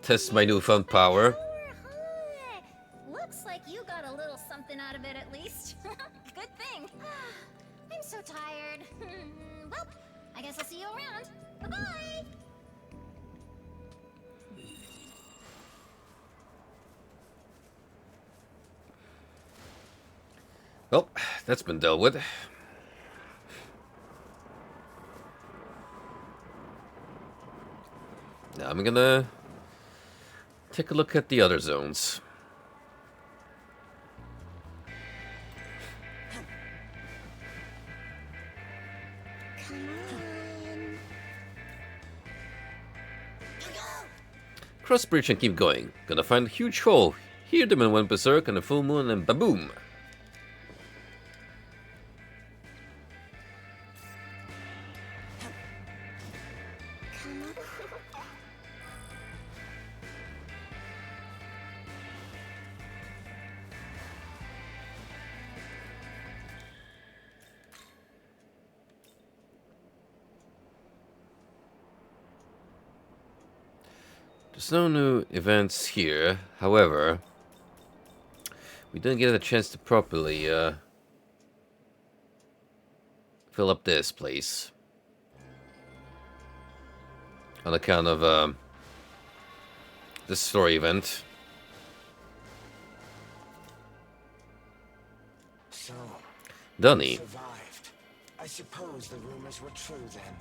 test my newfound power. Looks like you got a little something out of it at least. Good thing. I'm so tired. Well, I guess I'll see you around. Bye-bye! Well, that's been dealt with. Now I'm gonna take a look at the other zones. Cross bridge and keep going. Gonna find a huge hole. Hear them and went berserk on a full moon and baboom! There's no new events here, however, we didn't get a chance to properly fill up this place. On account of this story event. So, Dunny. survived. I suppose the rumors were true then.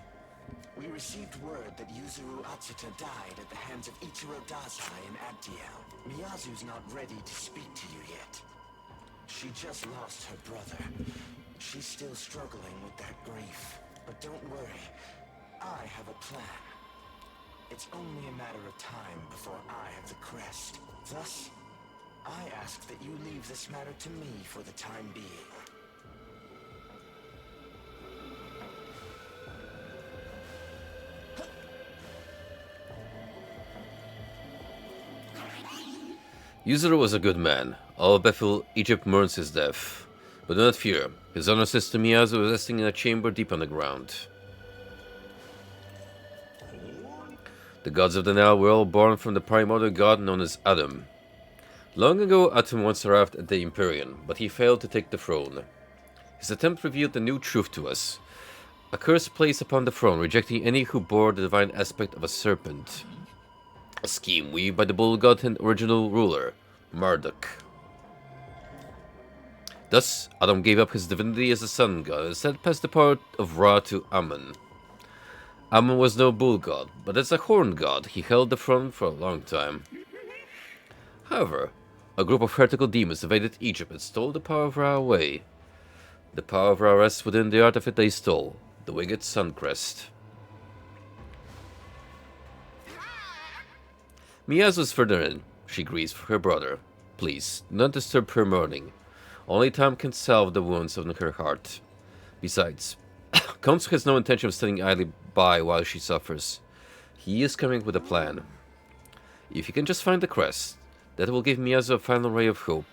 We received word that Yuzuru Atsuta died at the hands of Ichiro Dazai and Abdiel. Miyazu's not ready to speak to you yet. She just lost her brother. She's still struggling with that grief. But don't worry, I have a plan. It's only a matter of time before I have the crest. Thus, I ask that you leave this matter to me for the time being. Yuzuru was a good man. All of Bethel, Egypt mourns his death. But do not fear. His honor sister Miyazu is resting in a chamber deep underground. The gods of the Nile were all born from the primordial god known as Adam. Long ago, Atum once arrived at the Empyrean, but he failed to take the throne. His attempt revealed a new truth to us. A curse placed upon the throne, rejecting any who bore the divine aspect of a serpent. A scheme weaved by the bull god and original ruler, Marduk. Thus, Adam gave up his divinity as a sun god and instead passed the power of Ra to Amun. Amun was no bull god, but as a horn god, he held the throne for a long time. However, a group of heretical demons invaded Egypt and stole the power of Ra away. The power of Ra rests within the artifact they stole, the winged Suncrest. Miyazu is further in. She grieves for her brother. Please, do not disturb her mourning. Only time can salve the wounds of her heart. Besides, Konsu has no intention of standing idly by while she suffers. He is coming with a plan. If you can just find the crest, that will give Miyazu a final ray of hope.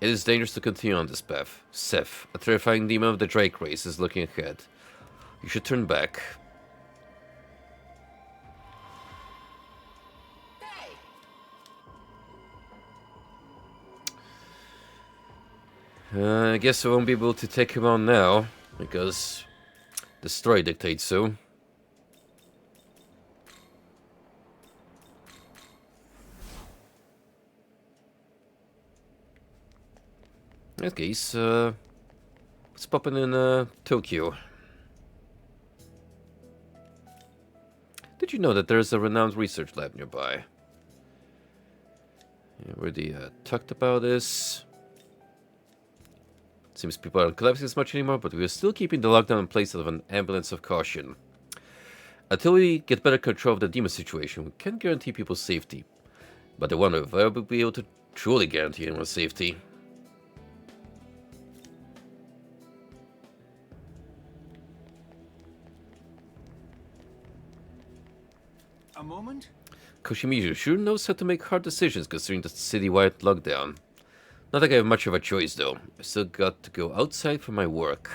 It is dangerous to continue on this path. Seth, a terrifying demon of the Drake race, is looking ahead. You should turn back. I guess I won't be able to take him on now, because the story dictates so. In that case, let's pop in Tokyo. Did you know that there's a renowned research lab nearby? Yeah, we already talked about this. Seems people aren't collapsing as much anymore, but we are still keeping the lockdown in place out of an ambulance of caution. Until we get better control of the demon situation, we can't guarantee people's safety. But I wonder if I will be able to truly guarantee anyone's safety. A moment? Koshimizu sure knows how to make hard decisions considering the citywide lockdown. Not like I have much of a choice though. I still got to go outside for my work.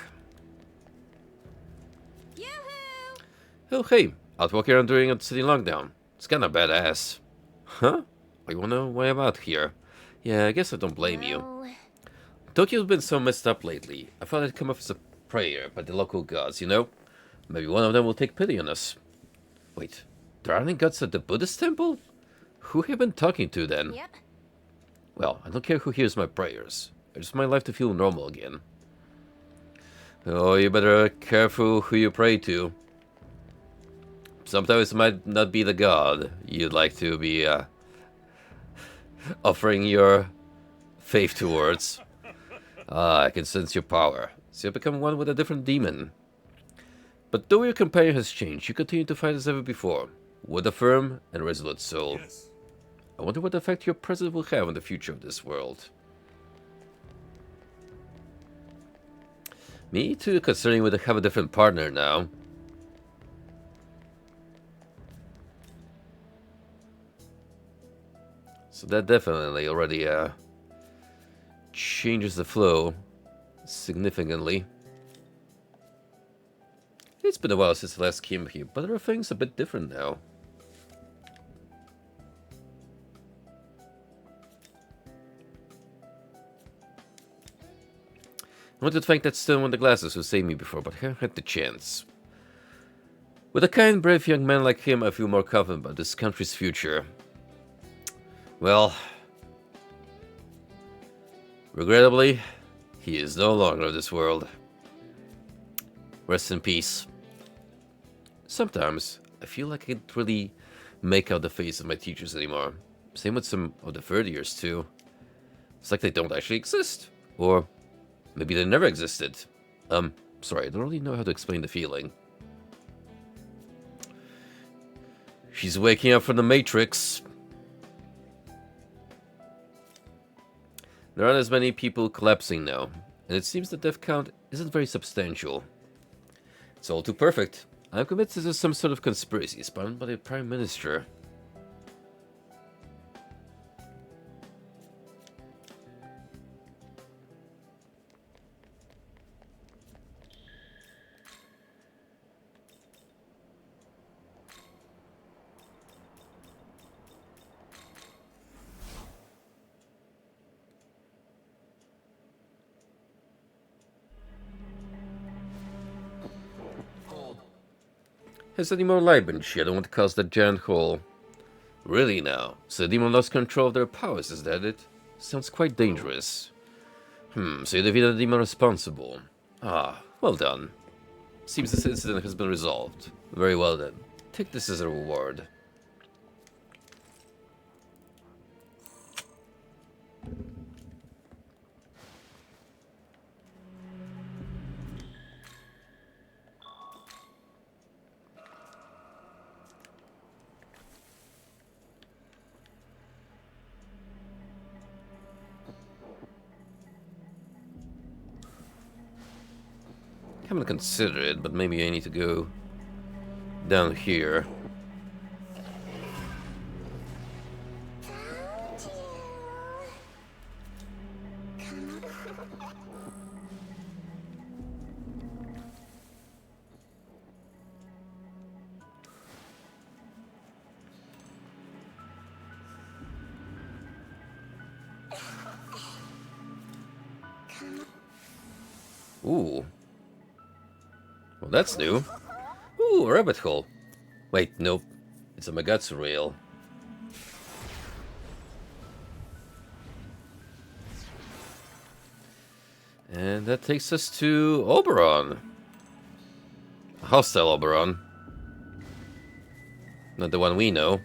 Yoo-hoo! Oh hey, out walking around during a city lockdown. It's kinda badass. Huh? You wanna know why I'm out here? Yeah, I guess I don't blame you. Tokyo's been so messed up lately. I thought I'd come up as a prayer by the local gods, you know? Maybe one of them will take pity on us. Wait, there aren't any gods at the Buddhist temple? Who have I been talking to then? Yep. Well, I don't care who hears my prayers. I just want my life to feel normal again. Oh, you better careful who you pray to. Sometimes it might not be the god you'd like to be offering your faith towards. Ah, I can sense your power. So you've become one with a different demon. But though your companion has changed, you continue to fight as ever before, with a firm and resolute soul. Yes. I wonder what effect your presence will have on the future of this world. Me too, considering we have a different partner now. So that definitely already changes the flow significantly. It's been a while since I last came here, but there are things a bit different now. I want to thank that stone with the glasses who saved me before, but I haven't had the chance. With a kind, brave young man like him, I feel more confident about this country's future. Well, regrettably, he is no longer of this world. Rest in peace. Sometimes, I feel like I can't really make out the face of my teachers anymore. Same with some of the third years, too. It's like they don't actually exist. Or maybe they never existed. Sorry, I don't really know how to explain the feeling. She's waking up from the Matrix. There aren't as many people collapsing now, and it seems the death count isn't very substantial. It's all too perfect. I'm convinced this is some sort of conspiracy spun by the Prime Minister. Has any more light been shed? I don't want to cause that giant hole. Really now? So the demon lost control of their powers, is that it? Sounds quite dangerous. So you defeated the demon responsible. Ah, well done. Seems this incident has been resolved. Very well then. Take this as a reward. I haven't considered it, but maybe I need to go down here. Ooh. Well, that's new. Ooh, a rabbit hole. Wait, nope. It's a Magatsu rail. And that takes us to Oberon. A hostile Oberon. Not the one we know.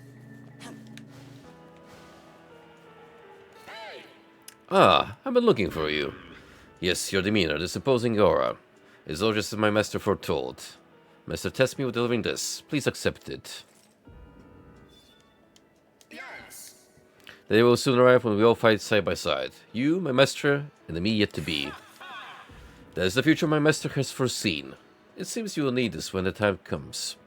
Ah, I've been looking for you. Yes, your demeanor, this imposing aura, is all just as my master foretold. Master tests me with delivering this. Please accept it. Yes. The day will soon arrive when we all fight side by side. You, my master, and the me yet to be. That is the future my master has foreseen. It seems you will need this when the time comes.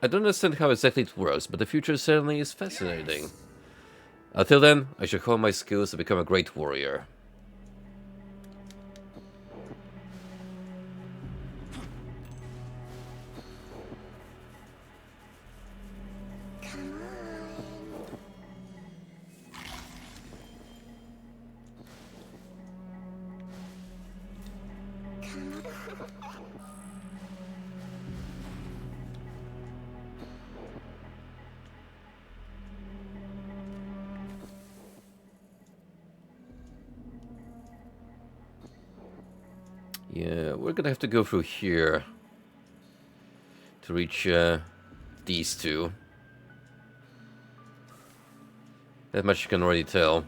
I don't understand how exactly it works, but the future certainly is fascinating. Until then, I shall hone my skills to become a great warrior. Yeah, we're gonna have to go through here to reach these two. That much you can already tell.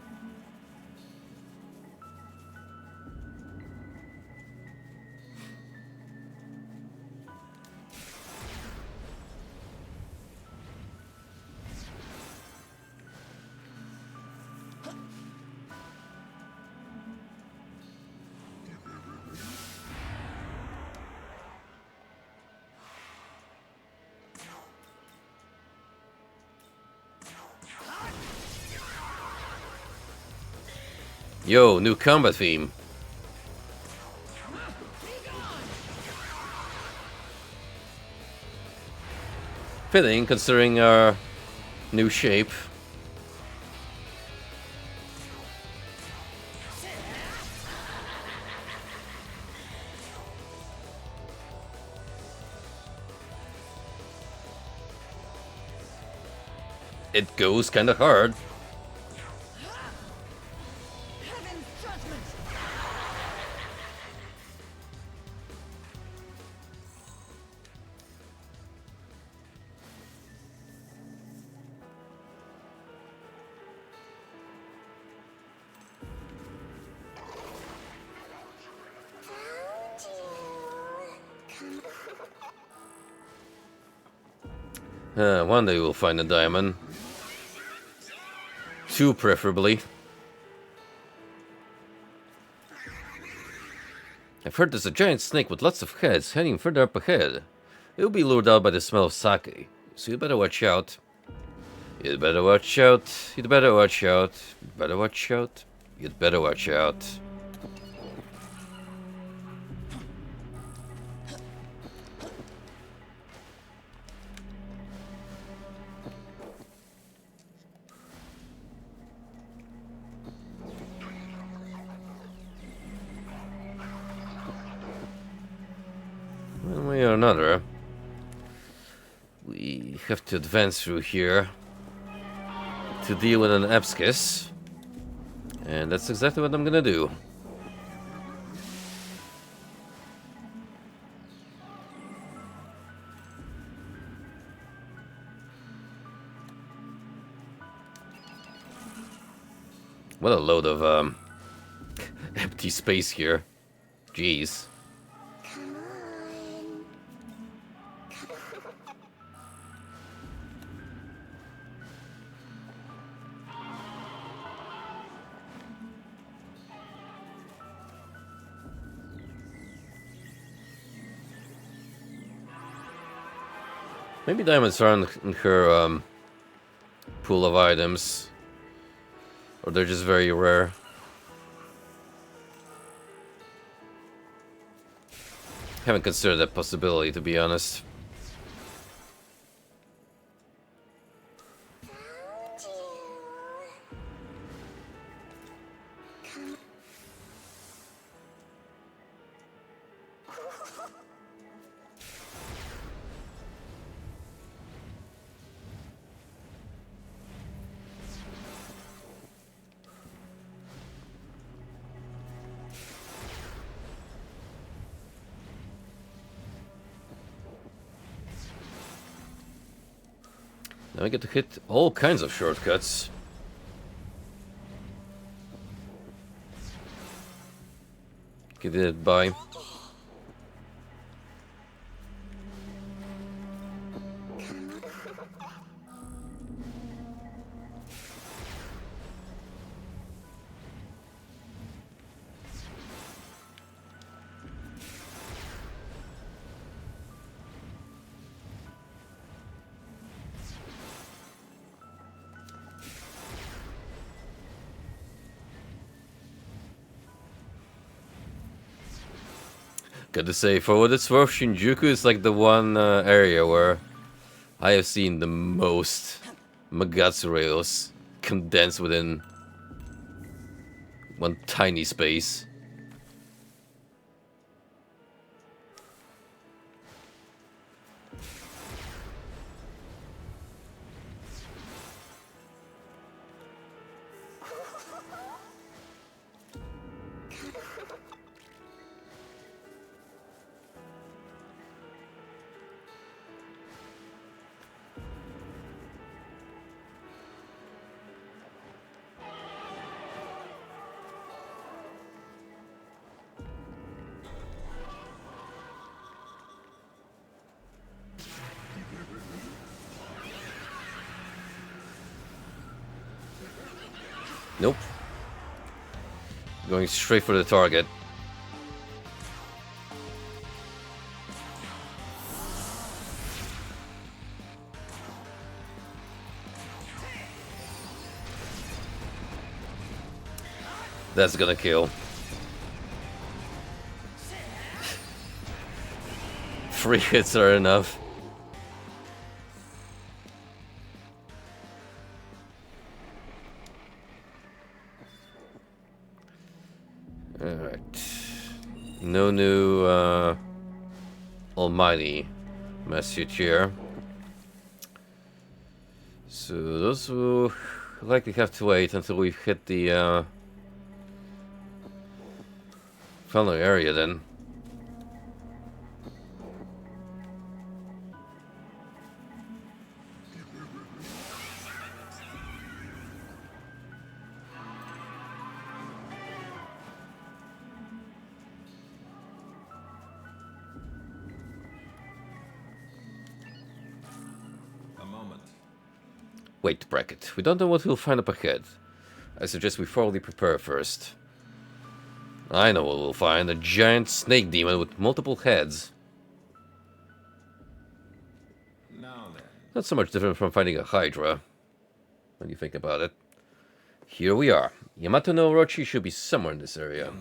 Yo, new combat theme. Fitting, considering our new shape. It goes kinda hard. One day we'll find a diamond. Two, preferably. I've heard there's a giant snake with lots of heads heading further up ahead. It'll be lured out by the smell of sake, so you'd better watch out. You'd better watch out. You'd better watch out. You'd better watch out. You'd better watch out. One way or another, we have to advance through here to deal with an Abscus, and that's exactly what I'm gonna do. What a load of empty space here. Jeez. Maybe diamonds are in her pool of items, or they're just very rare. Haven't considered that possibility, to be honest. Now I get to hit all kinds of shortcuts. Get it by. Gotta say, for what it's worth, Shinjuku is like the one area where I have seen the most Magatsu rails condensed within one tiny space. Nope. Going straight for the target. That's gonna kill. 3 hits are enough. Alright. No new almighty message here. So those will likely have to wait until we've hit the final area then. Wait, Bracket. We don't know what we'll find up ahead. I suggest we thoroughly prepare first. I know what we'll find. A giant snake demon with multiple heads. Not so much different from finding a Hydra, when you think about it. Here we are. Yamato no Orochi should be somewhere in this area.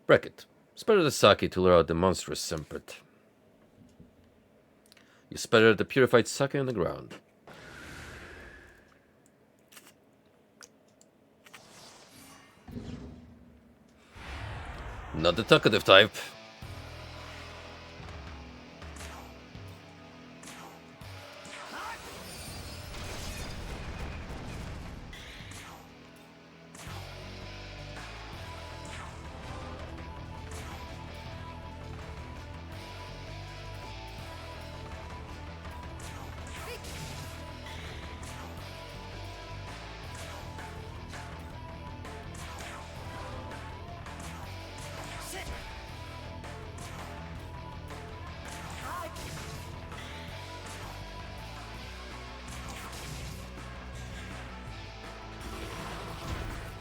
Bracket. Spatter the sake to lure out the monstrous Sempert. You spatter the purified sake on the ground. Not the talkative type.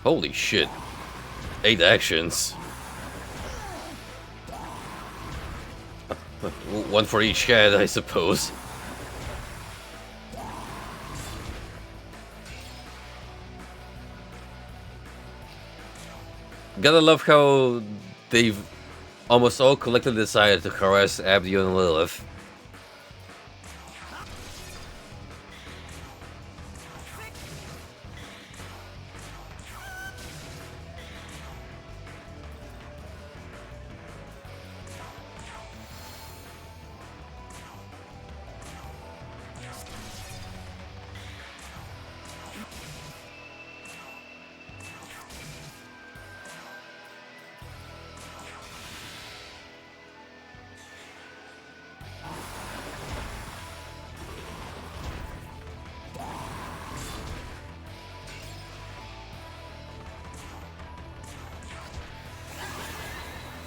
Holy shit. 8 actions. One for each head, I suppose. Gotta love how they've almost all collectively decided to harass Abdiel and Lilith.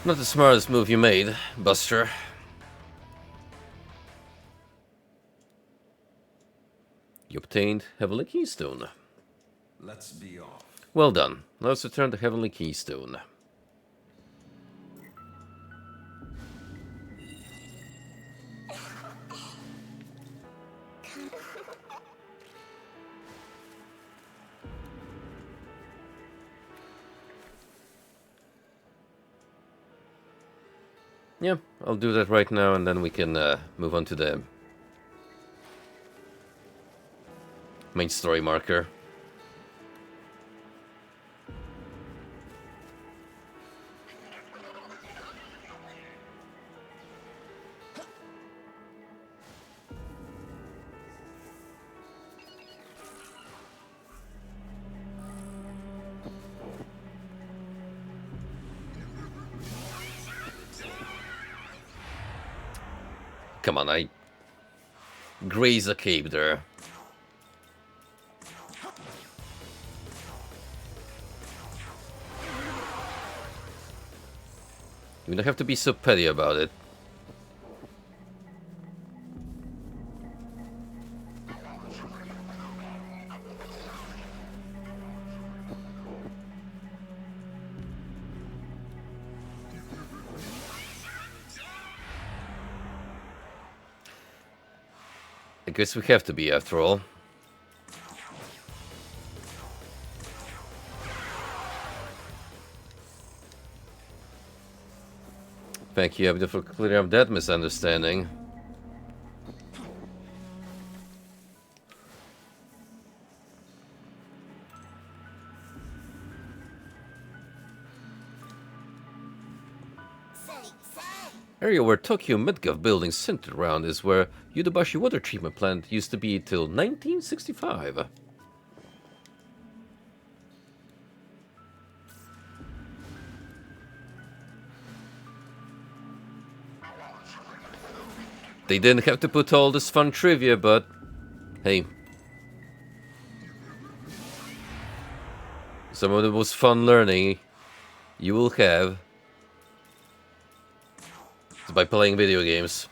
Not the smartest move you made, Buster. You obtained Heavenly Keystone. Let's be off. Well done. Let's return the Heavenly Keystone. Yeah, I'll do that right now, and then we can move on to the main story marker. Come on, I graze a cave there. You don't have to be so petty about it. I guess we have to be, after all. Thank you, Abdul, for clearing up that misunderstanding. Area where Tokyo Midgov buildings centered around is where Yudobashi water treatment plant used to be till 1965. They didn't have to put all this fun trivia, but hey. Some of the most fun learning you will have is by playing video games.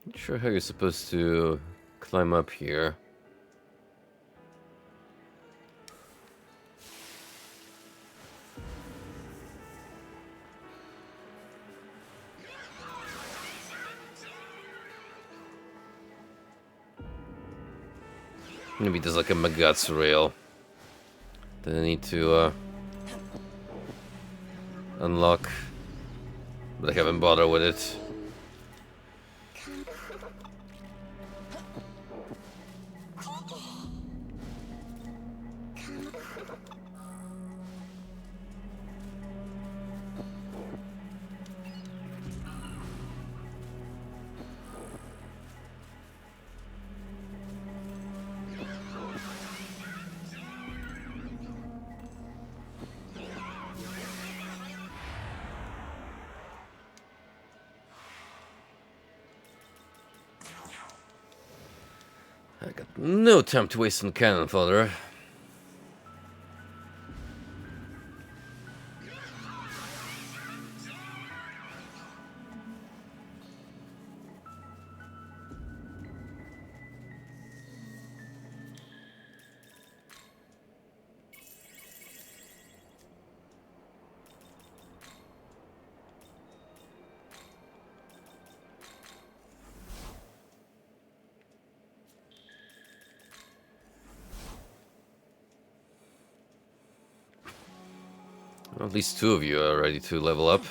Not sure how you're supposed to climb up here. Maybe there's like a Magatsu rail that I need to unlock, but I haven't bothered with it. I got no time to waste on cannon fodder. At least two of you are ready to level up.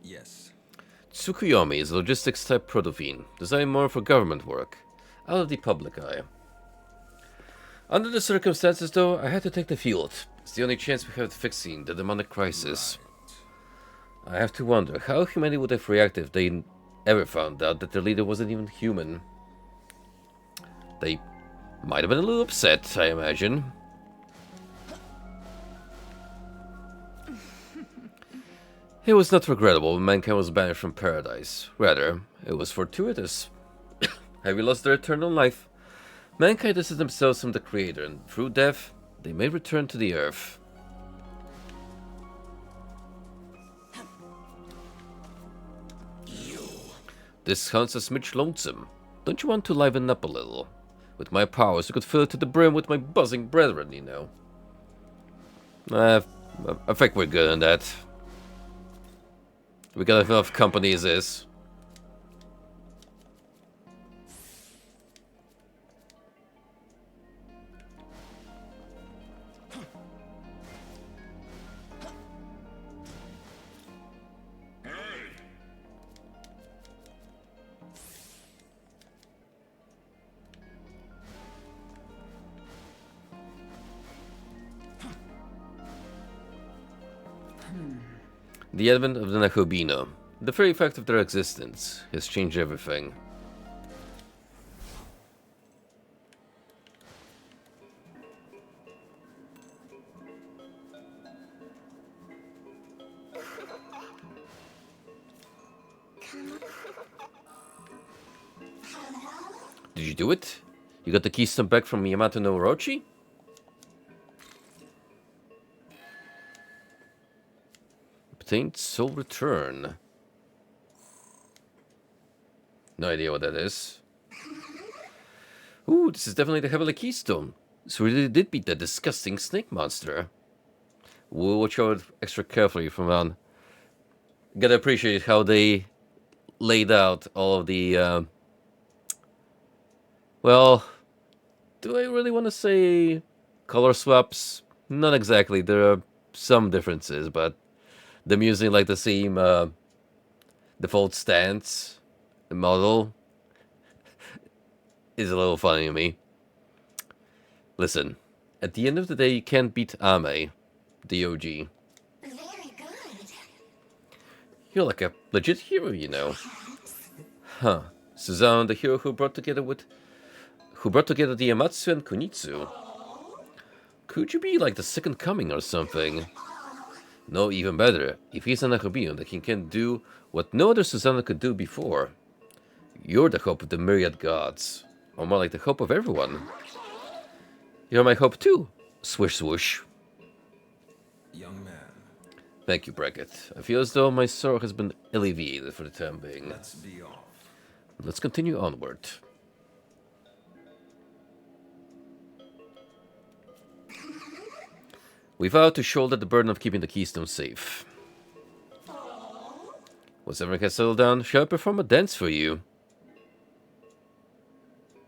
Yes. Tsukuyomi is a logistics type protophene, designed more for government work, out of the public eye. Under the circumstances, though, I had to take the field. It's the only chance we have of fixing the demonic crisis. I have to wonder how humanity would have reacted if they ever found out that their leader wasn't even human. They might have been a little upset, I imagine. It was not regrettable when mankind was banished from paradise. Rather, it was fortuitous. Having lost their eternal life, mankind distanced themselves from the Creator, and through death, they may return to the earth. This sounds a smidge lonesome. Don't you want to liven up a little? With my powers, I could fill it to the brim with my buzzing brethren, you know. I think we're good on that. We got enough company as is. The advent of the Nakobino, the very fact of their existence, has changed everything. Did you do it? You got the keystone back from Yamato no Orochi? Obtained soul return. No idea what that is. Ooh, this is definitely the Heavenly Keystone. So we really did beat that disgusting snake monster. We'll watch out extra carefully from on. Gotta appreciate how they laid out all of the, well, do I really want to say color swaps? Not exactly. There are some differences, but them using like the same default stance model is a little funny to me. Listen, at the end of the day, you can't beat Ame, the OG. Very good. You're like a legit hero, you know. Huh. Suzanne, the hero who brought together the Yamatsu and Kunitsu. Could you be like the second coming or something? No, even better. If he's an Nakobino, then he can do what no other Susanna could do before. You're the hope of the myriad gods. Or more like the hope of everyone. You're my hope too. Swish swoosh. Young man. Thank you, Brackett. I feel as though my sorrow has been alleviated for the time being. Let's be off. Let's continue onward. We vowed to shoulder the burden of keeping the Keystone safe. Once everyone has settled down, shall I perform a dance for you?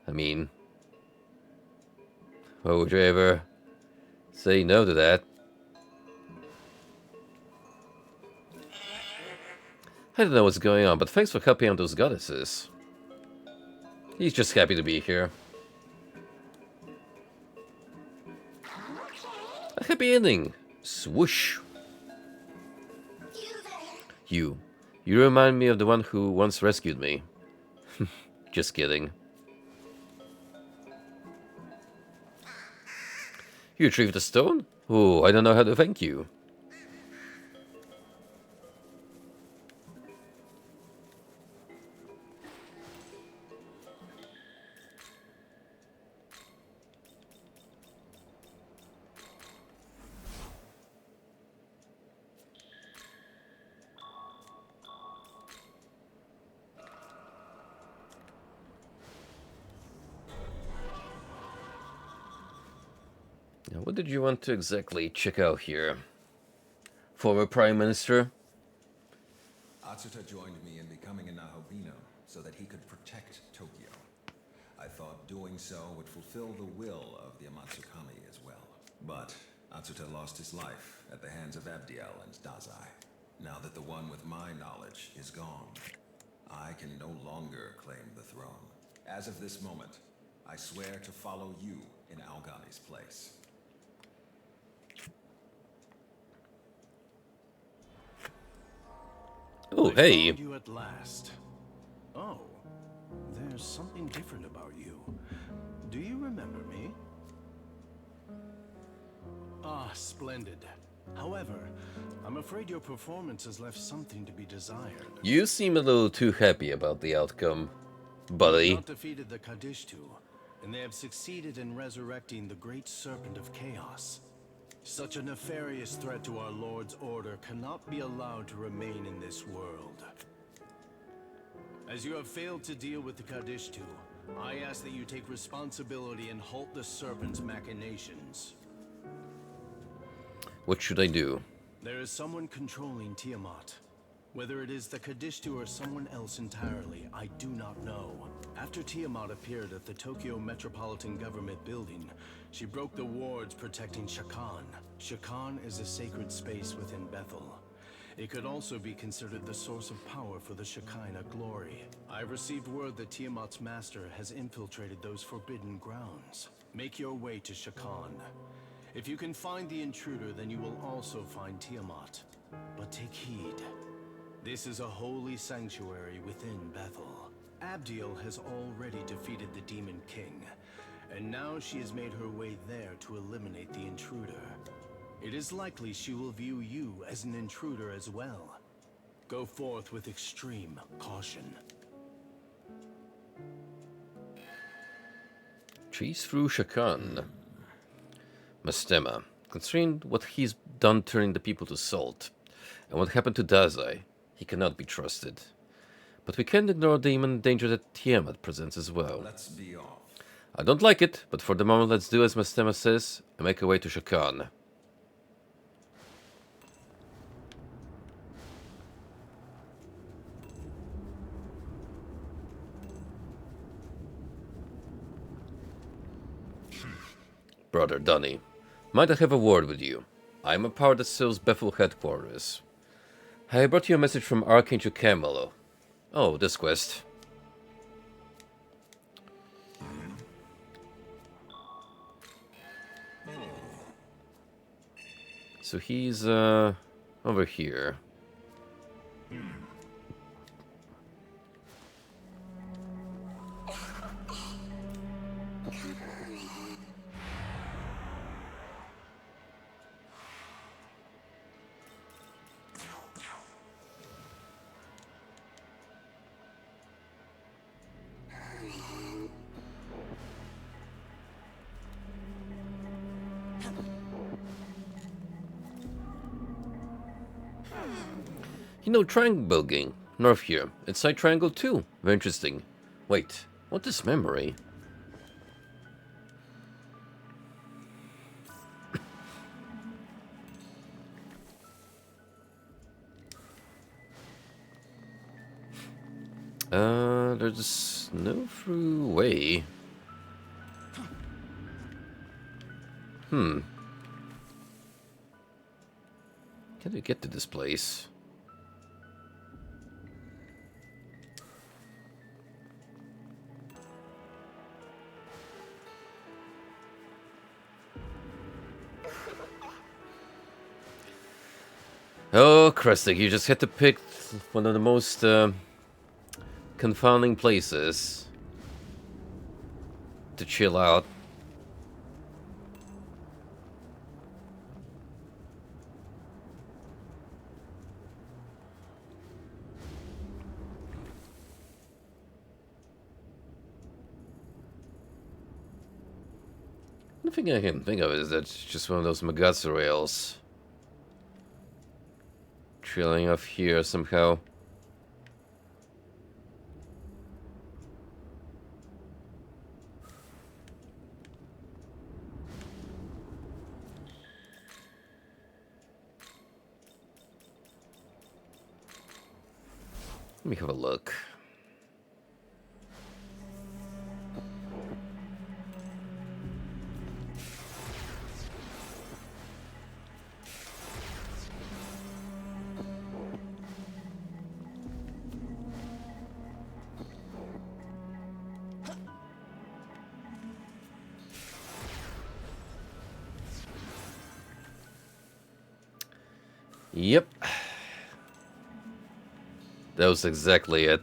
I mean, why would you ever say no to that? I don't know what's going on, but thanks for helping out those goddesses. He's just happy to be here. A happy ending. Swoosh. You remind me of the one who once rescued me. Just kidding. You retrieved the stone? Oh, I don't know how to thank you. Now, what did you want to exactly check out here? Former Prime Minister? Atsuta joined me in becoming a Nahobino so that he could protect Tokyo. I thought doing so would fulfill the will of the Amatsukami as well. But Atsuta lost his life at the hands of Abdiel and Dazai. Now that the one with my knowledge is gone, I can no longer claim the throne. As of this moment, I swear to follow you in Algani's place. Oh, hey. I found you at last. Oh, there's something different about you. Do you remember me? Ah, splendid. However, I'm afraid your performance has left something to be desired. You seem a little too happy about the outcome, They buddy. have not defeated the Kadishtu, and they have succeeded in resurrecting the great serpent of chaos. Such a nefarious threat to our Lord's order cannot be allowed to remain in this world. As you have failed to deal with the Kadishtu, I ask that you take responsibility and halt the serpent's machinations. What should I do? There is someone controlling Tiamat. Whether it is the Kadishtu or someone else entirely, I do not know. After Tiamat appeared at the Tokyo Metropolitan Government building, she broke the wards protecting Shakan. Shakan is a sacred space within Bethel. It could also be considered the source of power for the Shekinah glory. I received word that Tiamat's master has infiltrated those forbidden grounds. Make your way to Shakan. If you can find the intruder, then you will also find Tiamat. But take heed. This is a holy sanctuary within Bethel. Abdiel has already defeated the Demon King, and now she has made her way there to eliminate the intruder. It is likely she will view you as an intruder as well. Go forth with extreme caution. Chase through Shakan. Mastema. Considering what he's done turning the people to salt, and what happened to Dazai, he cannot be trusted. But we can't ignore the imminent danger that Tiamat presents as well. Let's be off. I don't like it, but for the moment let's do as Mastema says and make our way to Shakan. Brother Dunny, might I have a word with you? I am a power that serves Bethel headquarters. I brought you a message from Archangel Camelo. Oh, this quest. So he's, over here. You know, triangle building. North here. Inside triangle too. Very interesting. Wait, what is memory? There's no through way. How do we get to this place? Oh, Krestik, you just had to pick one of the most confounding places to chill out. The thing I can think of is that it's just one of those Magatsu rails. Trailing off here somehow. Let me have a look. Yep. That was exactly it.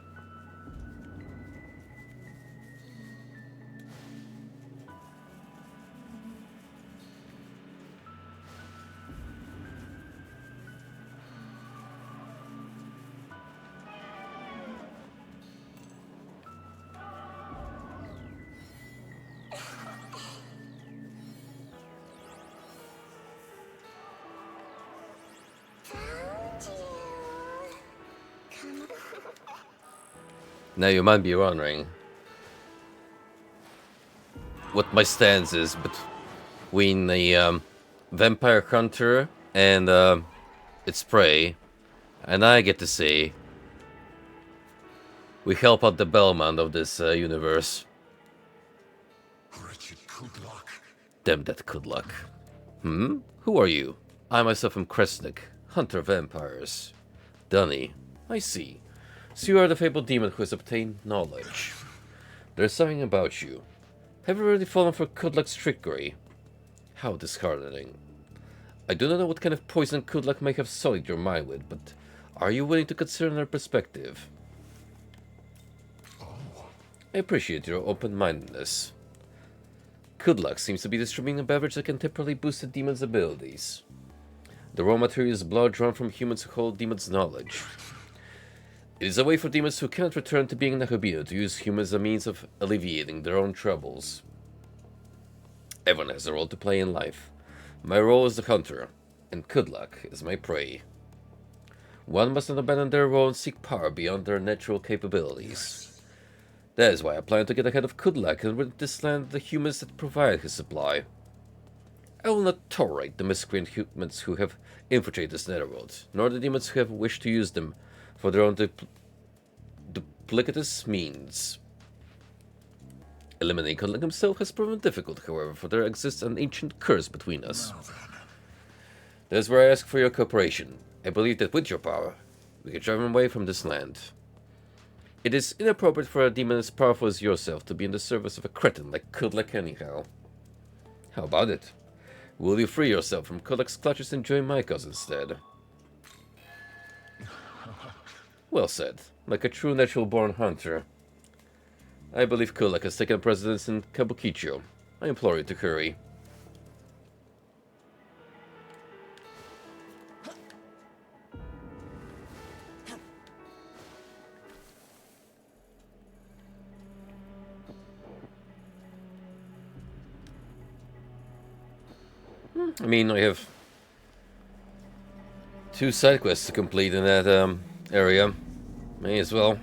Now you might be wondering what my stance is between a vampire hunter and its prey, and I get to say we help out the bellman of this universe. Wretched Kudlak. Damn that Kudlak. Who are you? I myself am Kresnik, hunter of vampires. Dunny, I see. So you are the fabled demon who has obtained knowledge. There's something about you. Have you already fallen for Kudlak's trickery? How disheartening. I do not know what kind of poison Kudlak may have sullied your mind with, but are you willing to consider another perspective? I appreciate your open-mindedness. Kudlak seems to be distributing a beverage that can temporarily boost the demon's abilities. The raw material is blood drawn from humans who hold demons' knowledge. It is a way for demons who cannot return to being Nahobino to use humans as a means of alleviating their own troubles. Everyone has a role to play in life. My role is the hunter, and Kudlak is my prey. One must not abandon their role and seek power beyond their natural capabilities. That is why I plan to get ahead of Kudlak and rid this land of the humans that provide his supply. I will not tolerate the miscreant humans who have infiltrated this netherworld, nor the demons who have wished to use them for their own duplicitous means. Eliminating Kudlak himself has proven difficult, however, for there exists an ancient curse between us. That is where I ask for your cooperation. I believe that with your power, we can drive him away from this land. It is inappropriate for a demon as powerful as yourself to be in the service of a cretin like Kudlak anyhow. How about it? Will you free yourself from Kudlak's clutches and join my cause instead? Well said. Like a true natural-born hunter. I believe Kudlak has taken precedence in Kabukicho. I implore you to hurry. I mean, I have 2 side quests to complete in that area. May as well.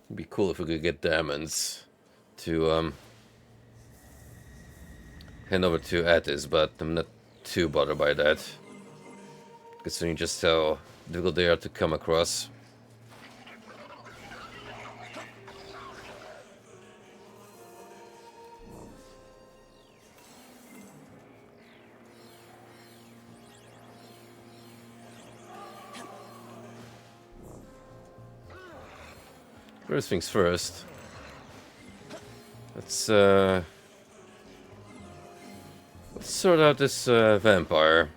It'd be cool if we could get diamonds to hand over to Attis, but I'm not too bothered by that, considering just how difficult they are to come across. First things first. Let's sort out this vampire.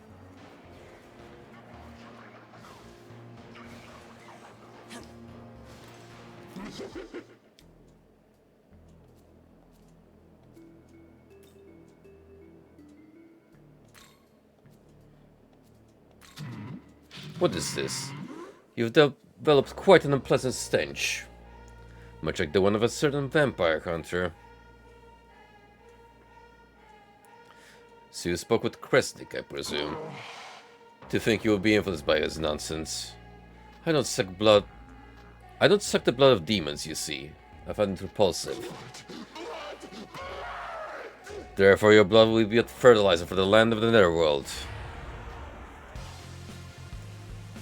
What is this? You've developed quite an unpleasant stench. Much like the one of a certain vampire hunter. So you spoke with Kresnik, I presume. To think you will be influenced by his nonsense. I don't suck blood. I don't suck the blood of demons, you see. I find it repulsive. Therefore your blood will be a fertilizer for the land of the netherworld.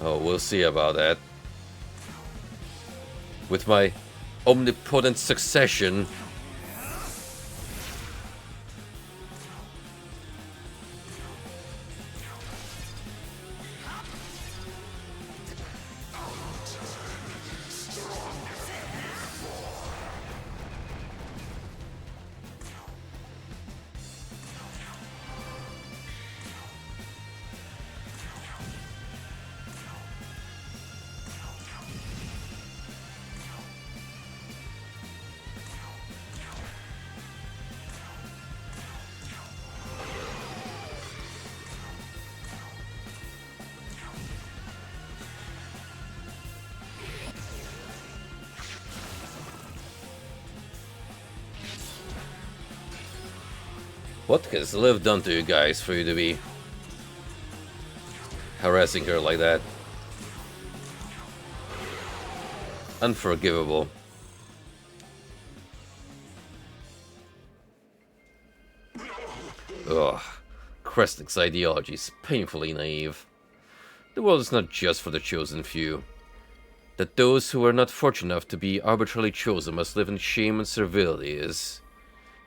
Oh, we'll see about that. With my omnipotent succession. What has Liv done to you guys for you to be harassing her like that? Unforgivable. Ugh. Kresnik's ideology is painfully naive. The world is not just for the chosen few. That those who are not fortunate enough to be arbitrarily chosen must live in shame and servility is...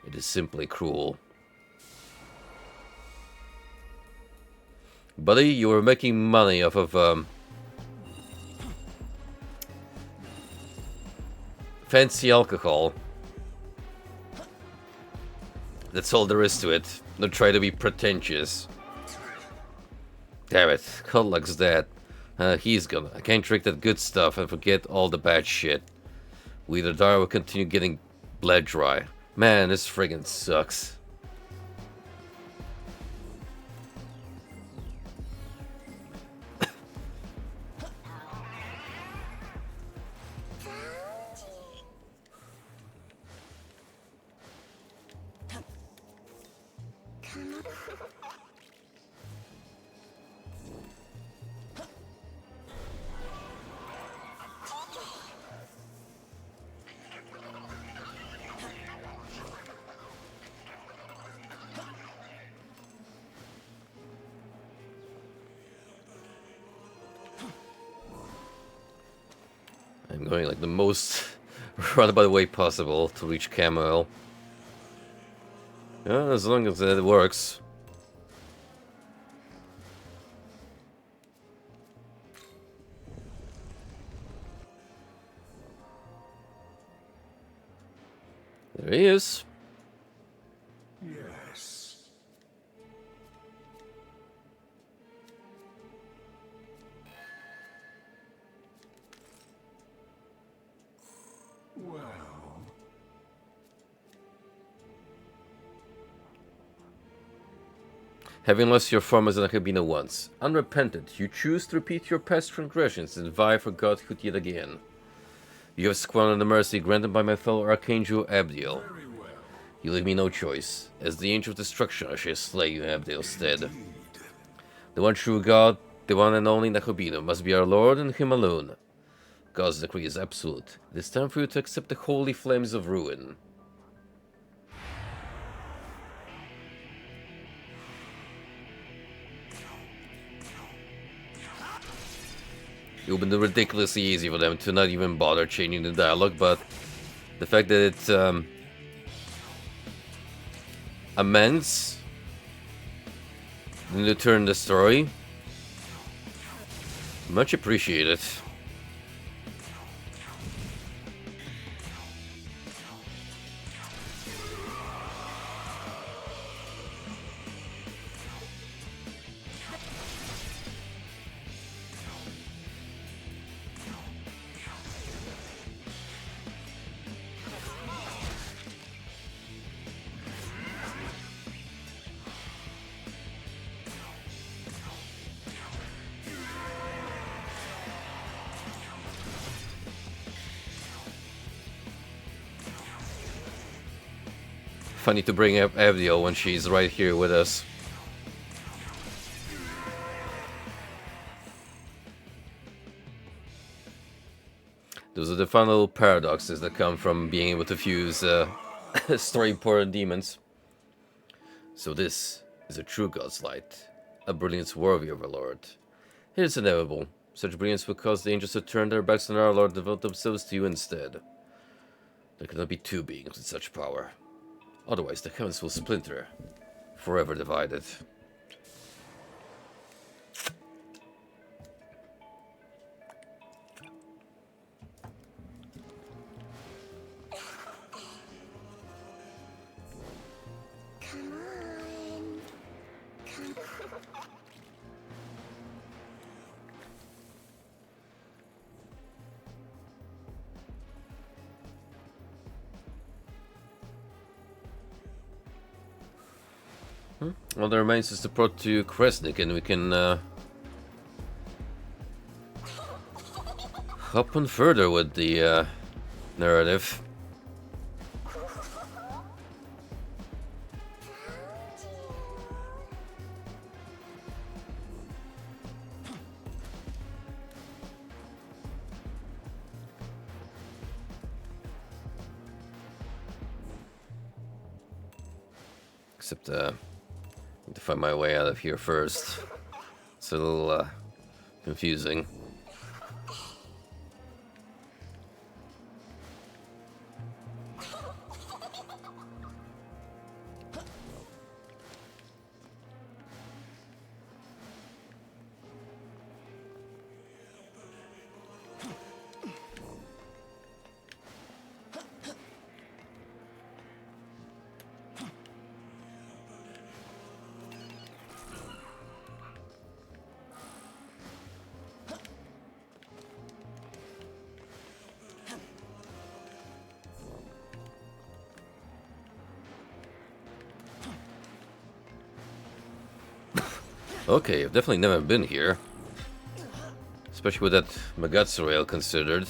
it is simply cruel. Buddy, you were making money off of, fancy alcohol. That's all there is to it. Don't try to be pretentious. Damn it, Kodlak's dead. He's gone. I can't drink that good stuff and forget all the bad shit. We either die or continue getting bled dry. Man, this friggin' sucks. I'm going like the most roundabout way possible to reach Camel. Yeah, as long as it works. There he is. Yes. Well. Having lost your form as an Akabina once, unrepentant, you choose to repeat your past transgressions and vie for godhood yet again. You have squandered the mercy granted by my fellow Archangel Abdiel. You leave me no choice. As the Angel of Destruction, I shall slay you in Abdiel's stead. The one true God, the one and only Nakobino, must be our Lord and him alone. God's decree is absolute. It is time for you to accept the holy flames of ruin. It would have been ridiculously easy for them to not even bother changing the dialogue, but the fact that it amends and to turn the story, much appreciated. Funny to bring up Avdio when she's right here with us. Those are the fun little paradoxes that come from being able to fuse story-important demons. So this is a true God's light, a brilliance worthy of our Lord. It is inevitable. Such brilliance will cause the angels to turn their backs on our Lord and devote themselves to you instead. There cannot be two beings with such power. Otherwise, the heavens will splinter, forever divided. Come on. Come on. All that remains is to port to Kresnik, and we can hop on further with the narrative. Except, need to find my way out of here first. It's a little, confusing. Okay, I've definitely never been here. Especially with that Magatsu rail considered.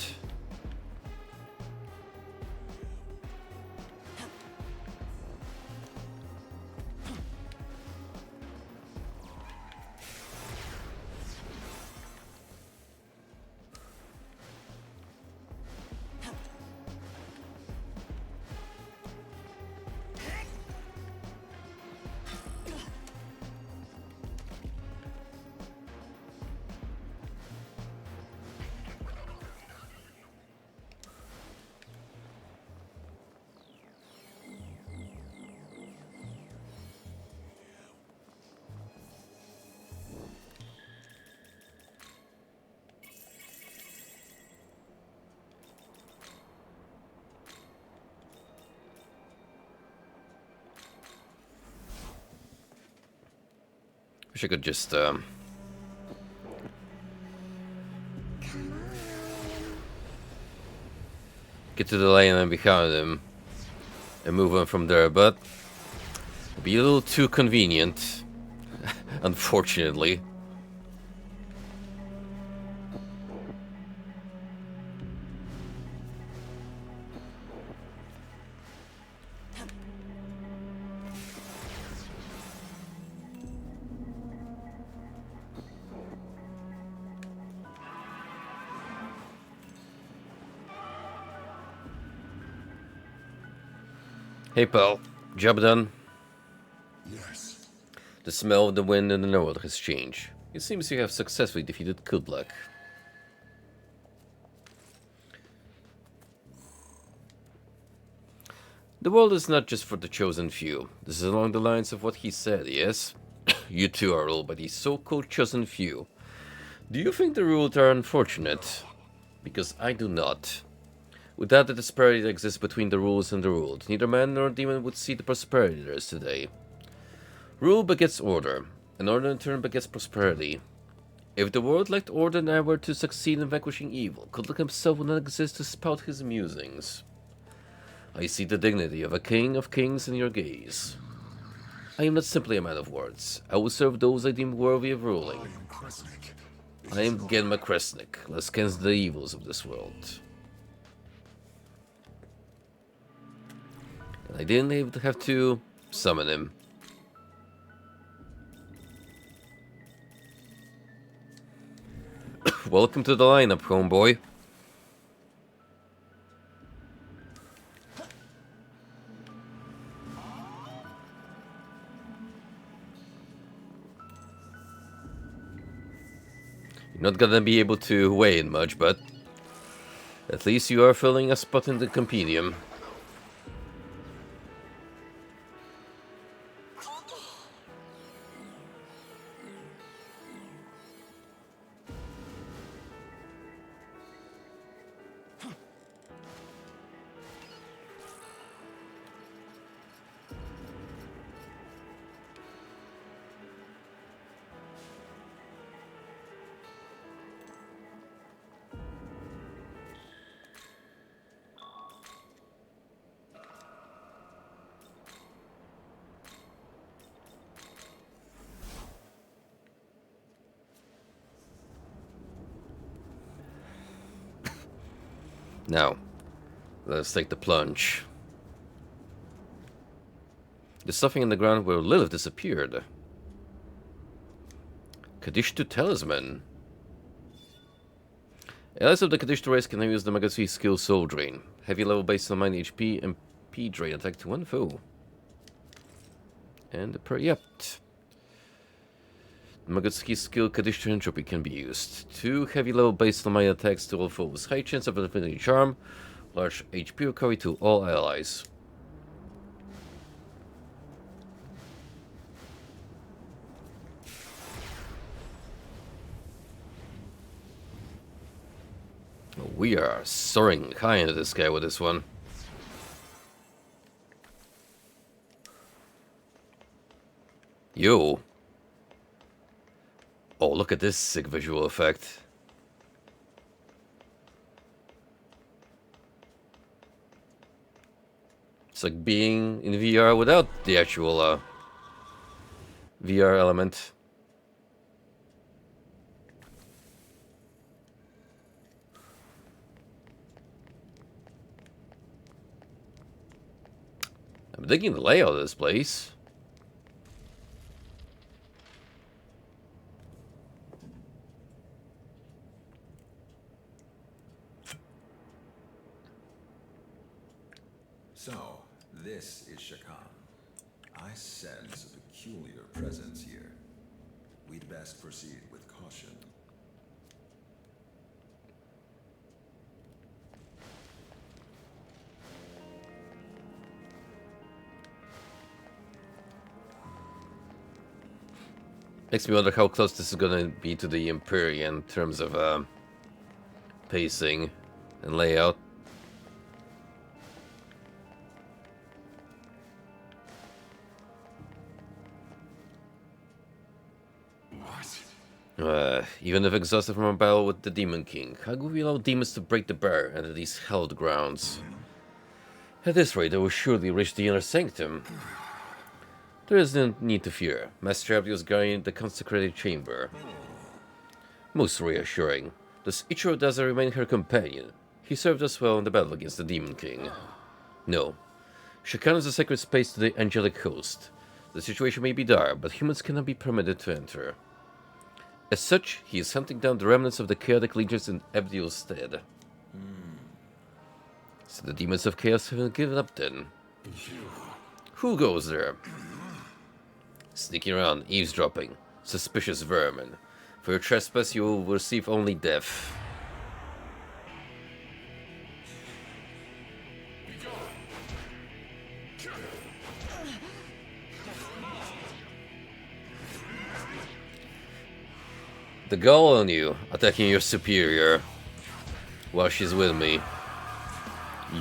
Wish I could just, get to the lane and behind him and move on from there, but it'd be a little too convenient, unfortunately. Hey pal, job done? Yes. The smell of the wind in the north has changed. It seems you have successfully defeated Kudlak. The world is not just for the chosen few. This is along the lines of what he said, yes? You too are ruled by the so-called chosen few. Do you think the ruled are unfortunate? Because I do not. Without the disparity that exists between the rules and the ruled, neither man nor demon would see the prosperity there is today. Rule begets order, and order in turn begets prosperity. If the world lacked order and I were to succeed in vanquishing evil, Kudlak himself would not exist to spout his musings. I see the dignity of a king of kings in your gaze. I am not simply a man of words. I will serve those I deem worthy of ruling. I am Gen Kresnik, less against the evils of this world. And I didn't even have to summon him. Welcome to the lineup, homeboy. You're not gonna be able to weigh in much, but at least you are filling a spot in the compendium. Now, let's take the plunge. There's something in the ground where Lilith disappeared. Kadishtu Talisman. Allies of the Kadishtu race can now use the Megami skill Soul Drain. Heavy level based on 9 HP and P drain attack to one foe. And yep. Magatsuki's skill Condition Entropy can be used. 2 heavy level based on my attacks to all foes. High chance of inflicting charm. Large HP recovery to all allies. We are soaring high into the sky with this one. Yo. Oh, look at this sick visual effect. It's like being in VR without the actual VR element. I'm digging the layout of this place. So, this is Shakan. I sense a peculiar presence here. We'd best proceed with caution. Makes me wonder how close this is gonna be to the Empyrean in terms of pacing and layout. Even if exhausted from our battle with the Demon King, how could we allow demons to break the barrier into these hallowed grounds? At this rate, they will surely reach the inner sanctum. There is no need to fear. Master Abdi was guarding the consecrated chamber. Most reassuring. Does Ichiro Daza remain her companion? He served us well in the battle against the Demon King. No. Shakan is a sacred space to the angelic host. The situation may be dire, but humans cannot be permitted to enter. As such, he is hunting down the remnants of the chaotic legions in Abdiel's stead. So the demons of chaos haven't given up then. Who goes there? Sneaking around, eavesdropping. Suspicious vermin. For your trespass, you will receive only death. The gall on you, attacking your superior while she's with me.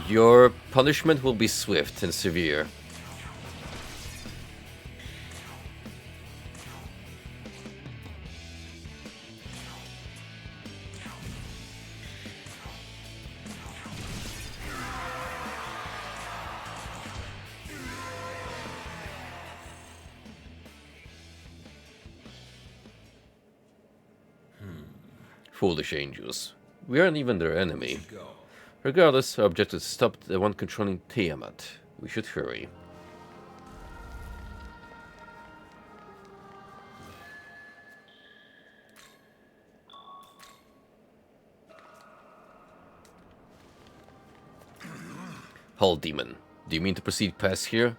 Your punishment will be swift and severe. Foolish angels. We aren't even their enemy. Regardless, our objective is to stop the one controlling Tiamat. We should hurry. Hold, demon. Do you mean to proceed past here?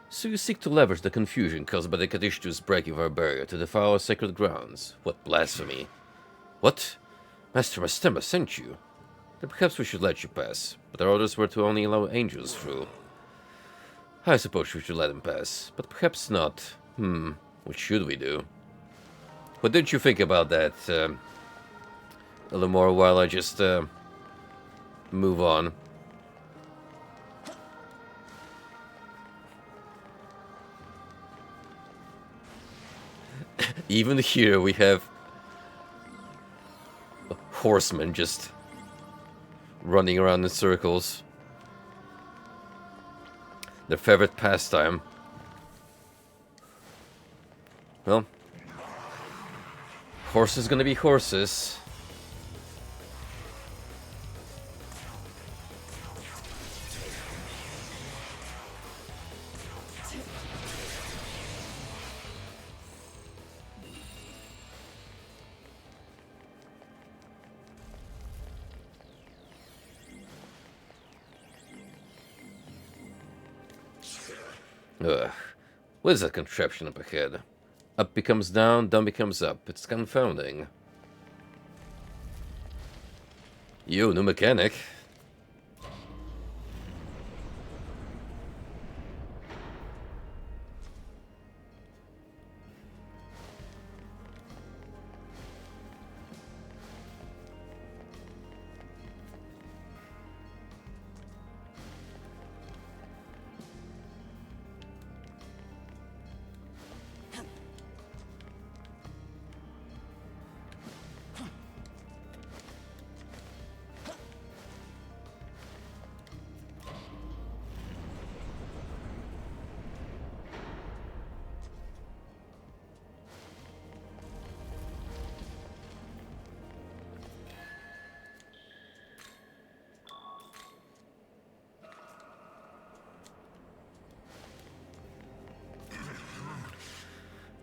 So you seek to leverage the confusion caused by the Kadishtu's breaking of our barrier to defile our sacred grounds? What blasphemy! What? Master Mastema sent you? Then perhaps we should let you pass, but our orders were to only allow angels through. I suppose we should let him pass, but perhaps not. What should we do? What did you think about that, a little more while I just, move on? Even here we have horsemen just running around in circles. Their favorite pastime. Well, horses gonna be horses. What is that contraption up ahead? Up becomes down, down becomes up. It's confounding. You, new mechanic.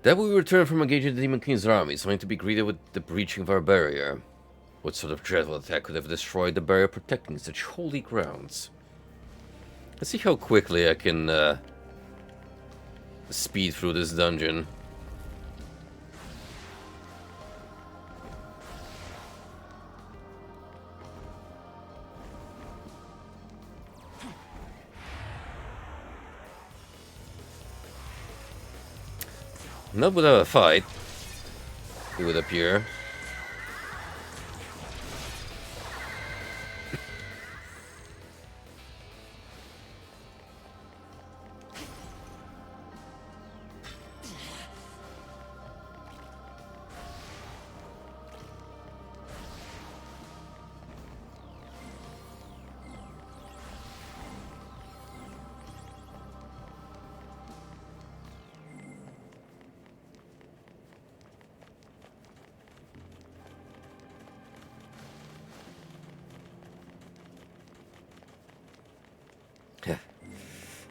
That we return from engaging the Demon King's armies, only to be greeted with the breaching of our barrier. What sort of dreadful attack could have destroyed the barrier protecting such holy grounds? Let's see how quickly I can speed through this dungeon. Not without a fight, it would appear.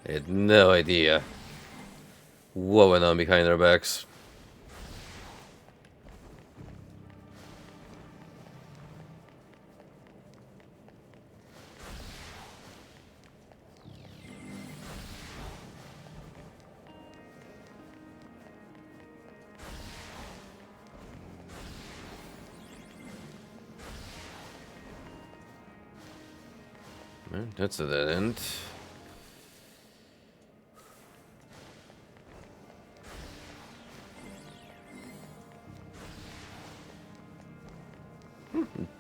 I had no idea what went on behind our backs. Well, that's a dead end.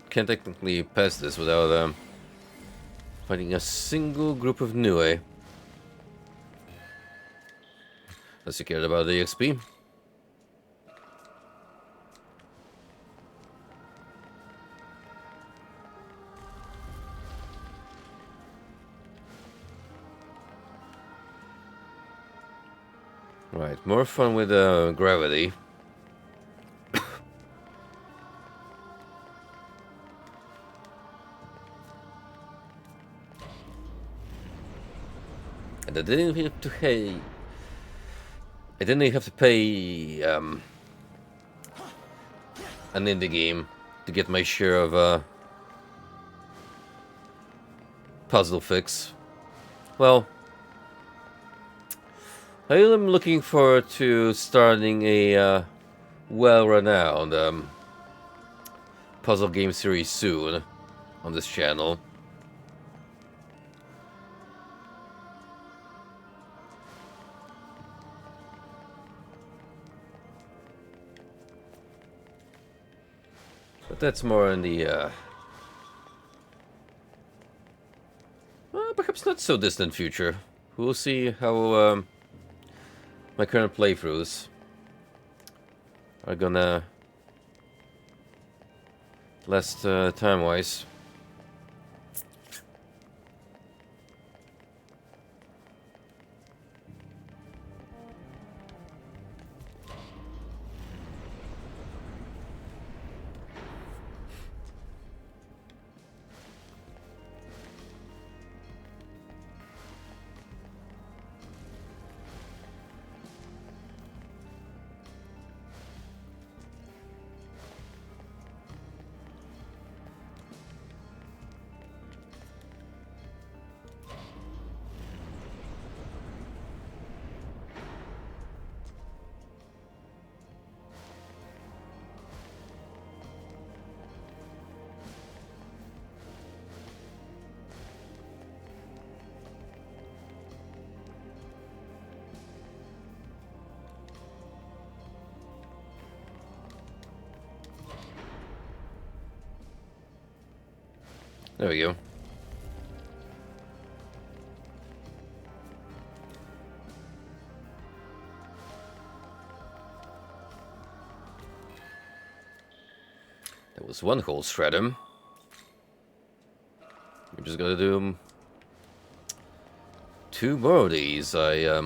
Can't technically pass this without finding a single group of Nue. Unless you cared about the XP. Right, more fun with gravity. And I didn't have to pay. I didn't even have to pay an indie game to get my share of puzzle fix. Well, I am looking forward to starting a well-renowned puzzle game series soon on this channel. But that's more in the perhaps not so distant future. We'll see how my current playthroughs are gonna last time-wise. There we go. That was one whole stratum. We're just gonna do 2 more of these, I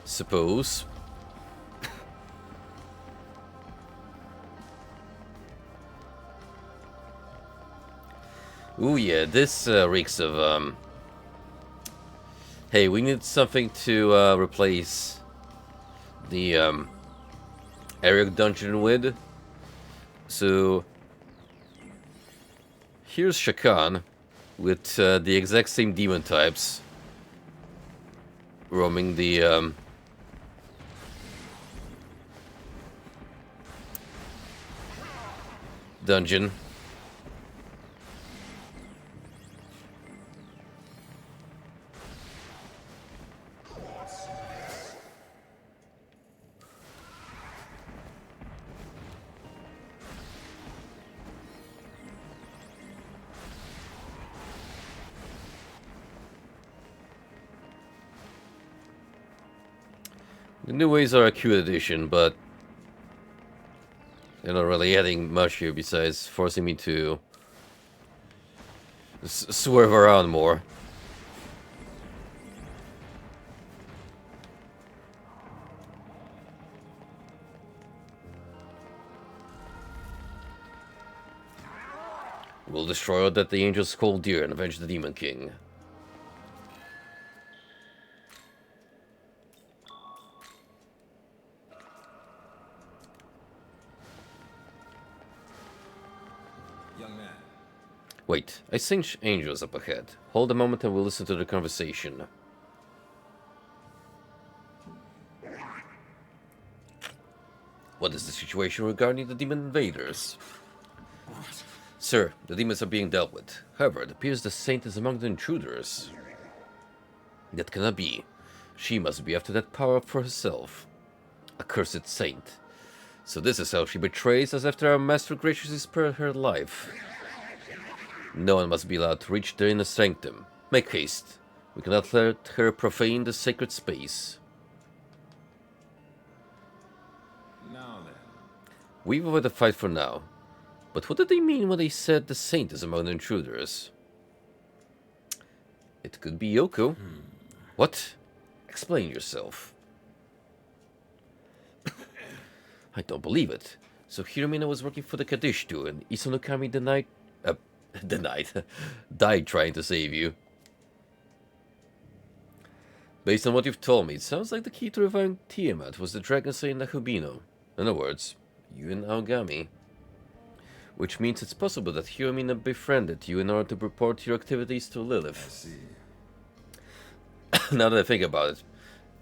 suppose. Ooh yeah, this reeks of hey, we need something to replace the Eric dungeon with. So here's Shakan with the exact same demon types roaming the dungeon. The new ways are a cute addition, but they're not really adding much here besides forcing me to swerve around more. We'll destroy all that the angels call dear and avenge the Demon King. Young man. Wait, I think angels up ahead. Hold a moment and we'll listen to the conversation. What is the situation regarding the demon invaders? Sir, the demons are being dealt with. However, it appears the saint is among the intruders. That cannot be. She must be after that power for herself. Accursed saint. So this is how she betrays us after our master graciously spared her life. No one must be allowed to reach the inner sanctum. Make haste. We cannot let her profane the sacred space. Now then. We've avoided the fight for now. But what did they mean when they said the saint is among the intruders? It could be Yoko. What? Explain yourself. I don't believe it. So Hiromina was working for the Kadishtu and Isanokami died trying to save you. Based on what you've told me, it sounds like the key to reviving Tiamat was the Dragon Slayer Nahubino. In other words, you and Aogami. Which means it's possible that Hiromina befriended you in order to report your activities to Lilith. I see. Now that I think about it,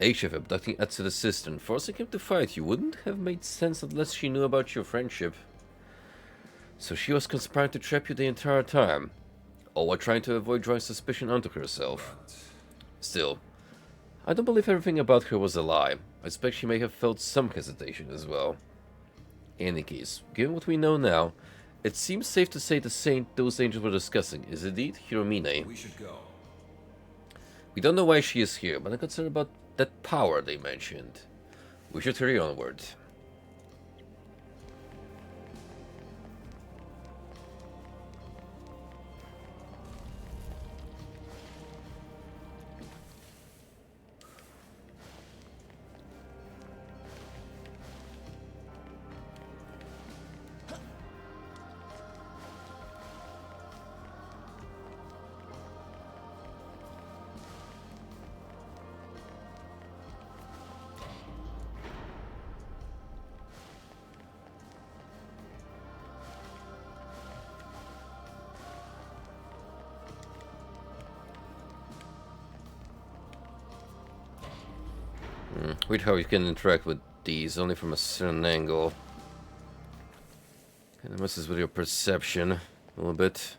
Aishef abducting Atsuda's sister and forcing him to fight you wouldn't have made sense unless she knew about your friendship. So she was conspiring to trap you the entire time, all while trying to avoid drawing suspicion onto herself. Still, I don't believe everything about her was a lie. I suspect she may have felt some hesitation as well. In any case, given what we know now, it seems safe to say the saint those angels were discussing is indeed Hiromine. We should go. We don't know why she is here, but I'm concerned about that power they mentioned. We should hurry onward. Weird how you can interact with these only from a certain angle. Kind of messes with your perception a little bit.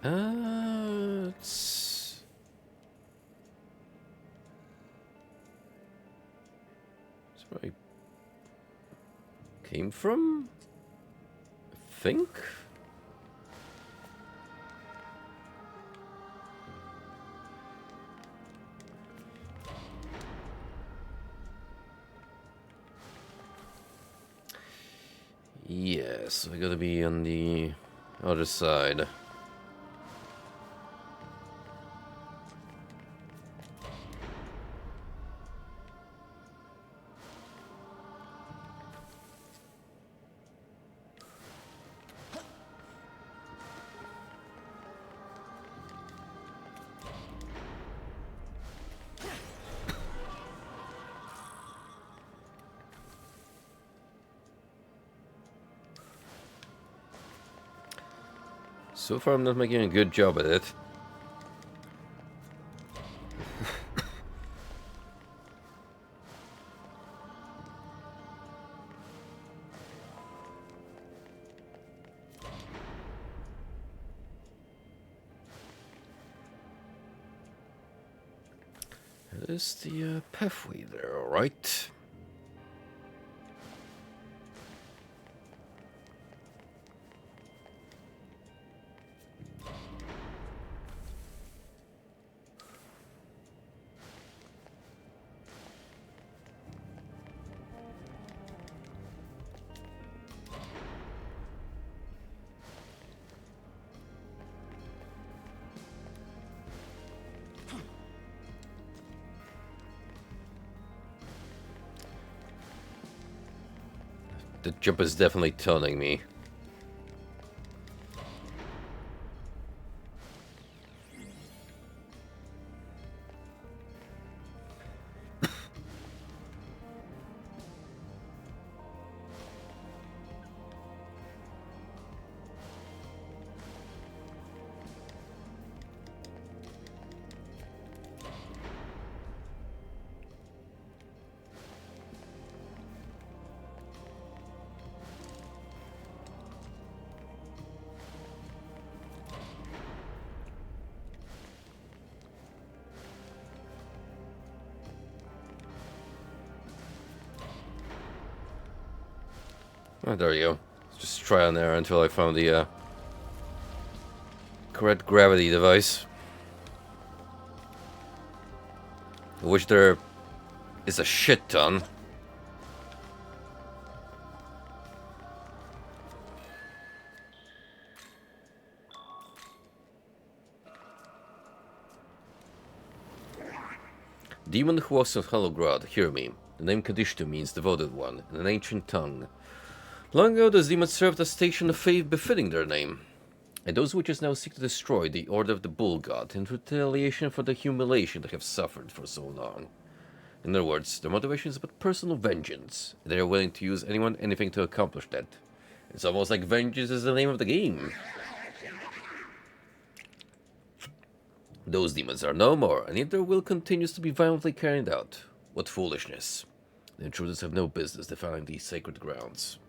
It's... That's where I came from? I think? Yes, we gotta be on the other side. So far I'm not making a good job at it. That is the pathway there, alright. The jump is definitely taunting me. Oh, there you go. Just try on there until I found the correct gravity device. Which there is a shit ton. Demon who walks on Holograd, hear me. The name Kadishtu means devoted one, in an ancient tongue. Long ago, those demons served a station of faith befitting their name, and those witches now seek to destroy the Order of the Bull God in retaliation for the humiliation they have suffered for so long. In other words, their motivation is about personal vengeance, and they are willing to use anyone, anything to accomplish that. It's almost like vengeance is the name of the game. Those demons are no more, and yet their will continues to be violently carried out. What foolishness. The intruders have no business defiling these sacred grounds.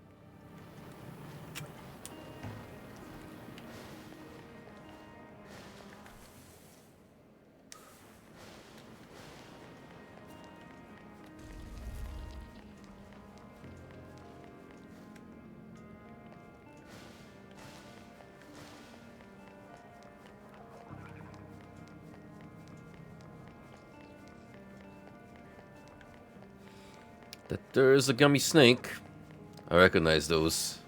That there's a gummy snake. I recognize those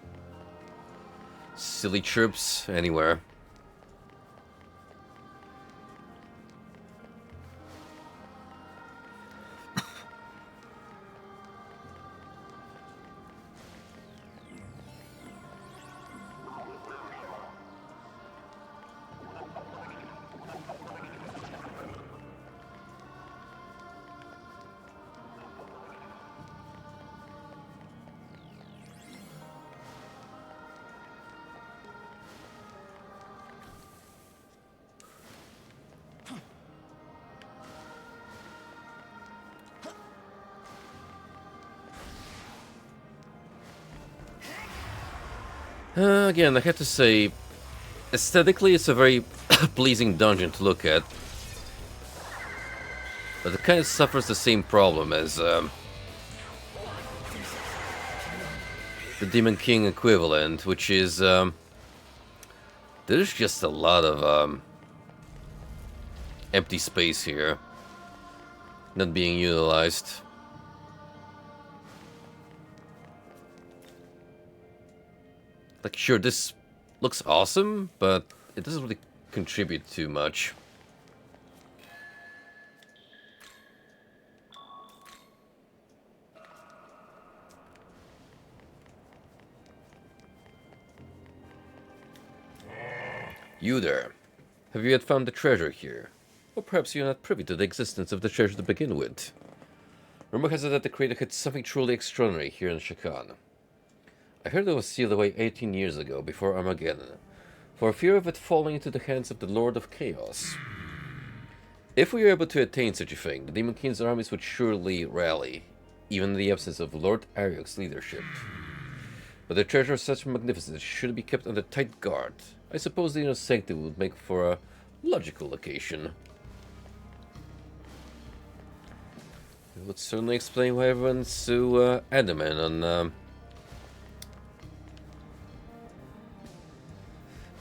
silly chirps anywhere. Again, I have to say, aesthetically, it's a very pleasing dungeon to look at. But it kind of suffers the same problem as the Demon King equivalent, which is there's just a lot of empty space here, not being utilized. Like, sure, this looks awesome, but it doesn't really contribute too much. You there. Have you yet found the treasure here? Or perhaps you're not privy to the existence of the treasure to begin with. Rumor has it that the creator had something truly extraordinary here in Shakan. I heard it was sealed away 18 years ago, before Armageddon, for fear of it falling into the hands of the Lord of Chaos. If we were able to attain such a thing, the Demon King's armies would surely rally, even in the absence of Lord Ariok's leadership. But a treasure of such magnificence should be kept under tight guard. I suppose the inner sanctum would make for a logical location. It would certainly explain why everyone's so adamant on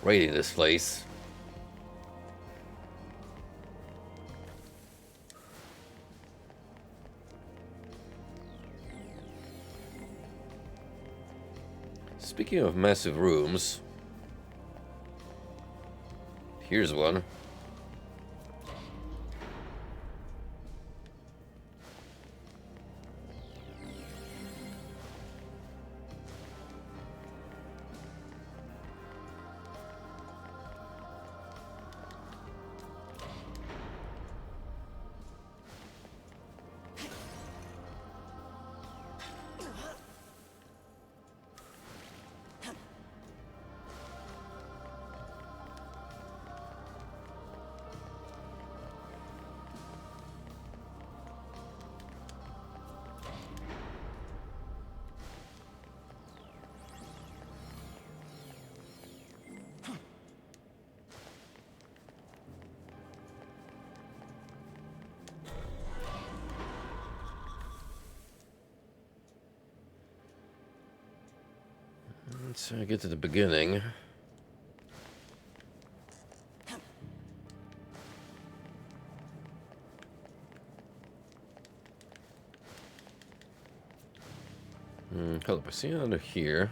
raiding this place. Speaking of massive rooms, here's one. Let's get to the beginning. Hold up, I see under here.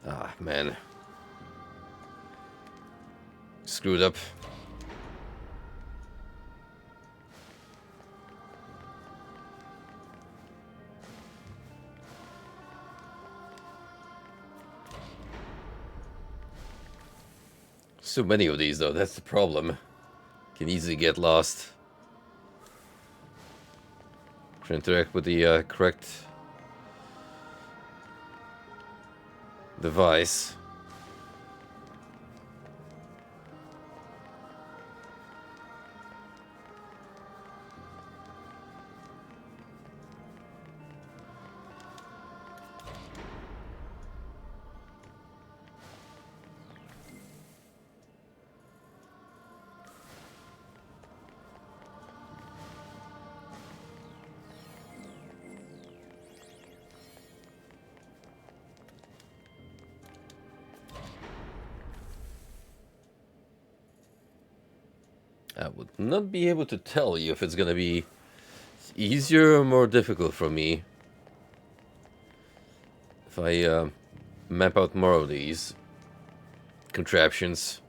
Ah, man. Screwed up. So many of these, though, that's the problem. Can easily get lost. To interact with the correct device. I would not be able to tell you if it's gonna be easier or more difficult for me if I map out more of these contraptions.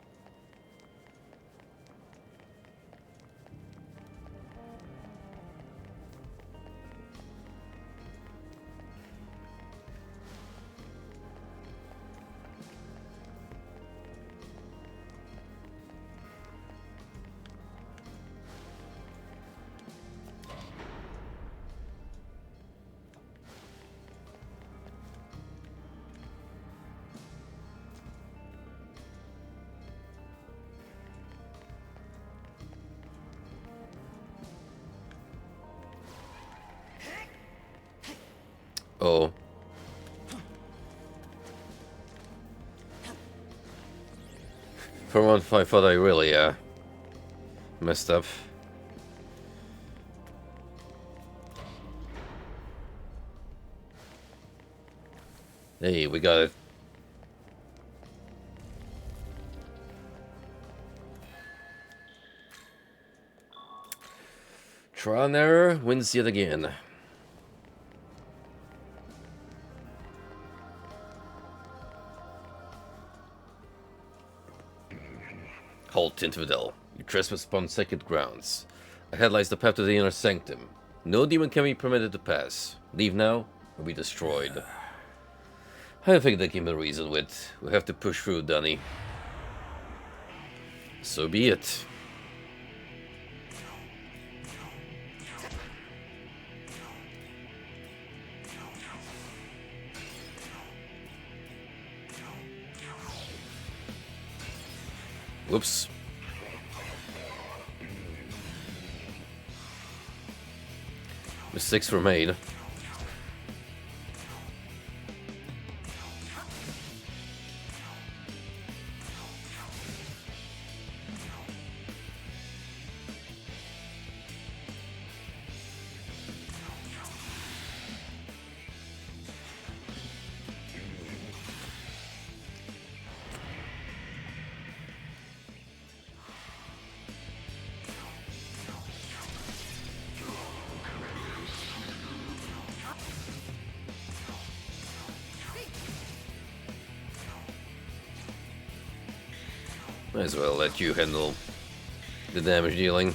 Oh. For once, I thought I really, messed up. Hey, we got it. Trial and error wins yet again. Halt, infidel. You trespass upon sacred grounds. Ahead lies the path to the inner sanctum. No demon can be permitted to pass. Leave now, or be destroyed. I think they can be reasoned with. We have to push through, Dunny. So be it. Whoops. Mistakes were made. Might as well let you handle the damage dealing.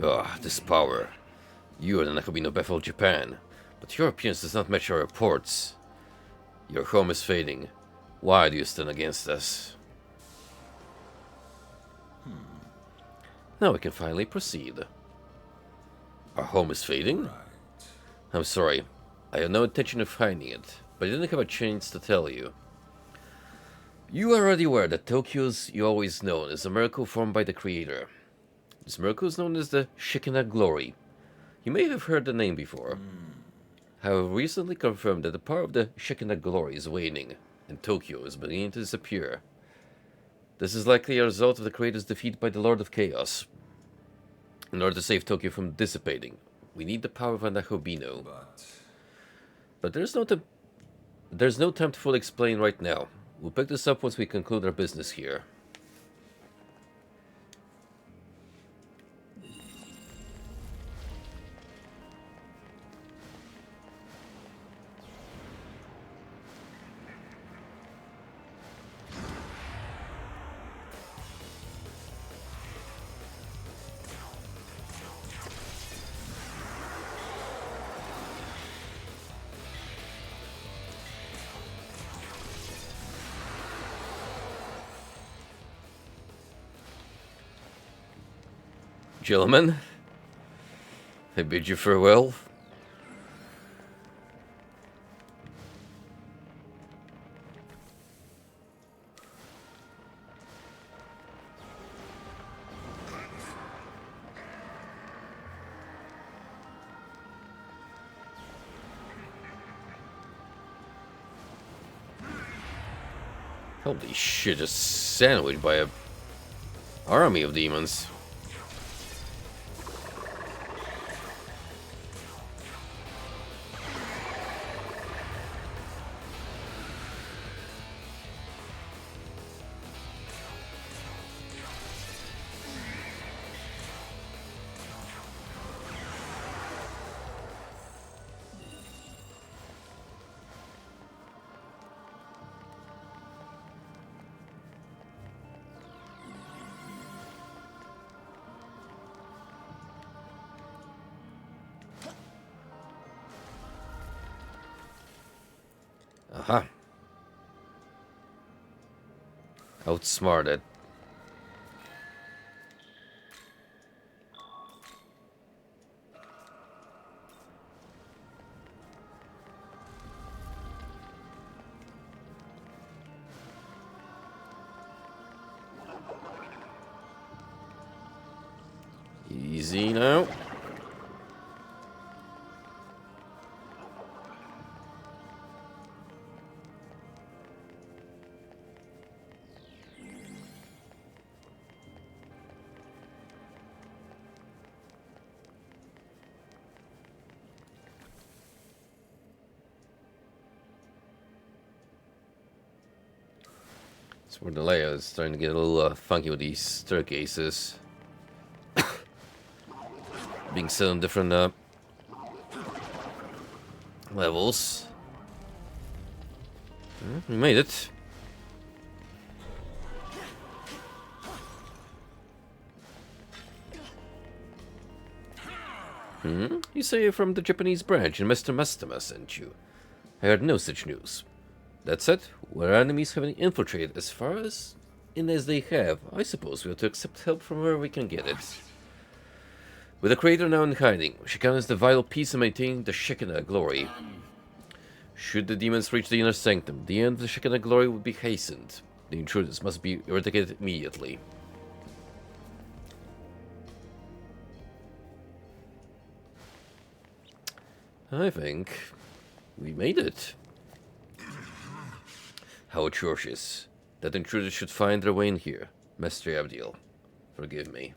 Ah, this power. You are the Nakabino Bethel, Japan, but your appearance does not match our reports. Your home is fading. Why do you stand against us? Now we can finally proceed. Our home is fading? I'm sorry. I had no intention of hiding it, but I didn't have a chance to tell you. You are already aware that Tokyo's you always known is a miracle formed by the Creator. This miracle is known as the Shekinah Glory. You may have heard the name before. I have recently confirmed that the power of the Shekinah Glory is waning, and Tokyo is beginning to disappear. This is likely a result of the Creator's defeat by the Lord of Chaos. In order to save Tokyo from dissipating, we need the power of a Nakabino. But there's no time to fully explain right now. We'll pick this up once we conclude our business here. Gentlemen, I bid you farewell. Holy shit, just sandwiched by a army of demons. Aha. Outsmarted. Easy now. That's where the layout is starting to get a little funky with these staircases. Being set on different levels. We made it. You say you're from the Japanese branch and Mr. Mastama sent you. I heard no such news. That said, where enemies haven't infiltrated as far as they have, I suppose we ought to accept help from where we can get it. With the Creator now in hiding, Shekinah is the vital piece in maintaining the Shekinah glory. Should the demons reach the inner sanctum, the end of the Shekinah glory would be hastened. The intruders must be eradicated immediately. I think we made it. How atrocious. That intruders should find their way in here. Master Abdiel, forgive me.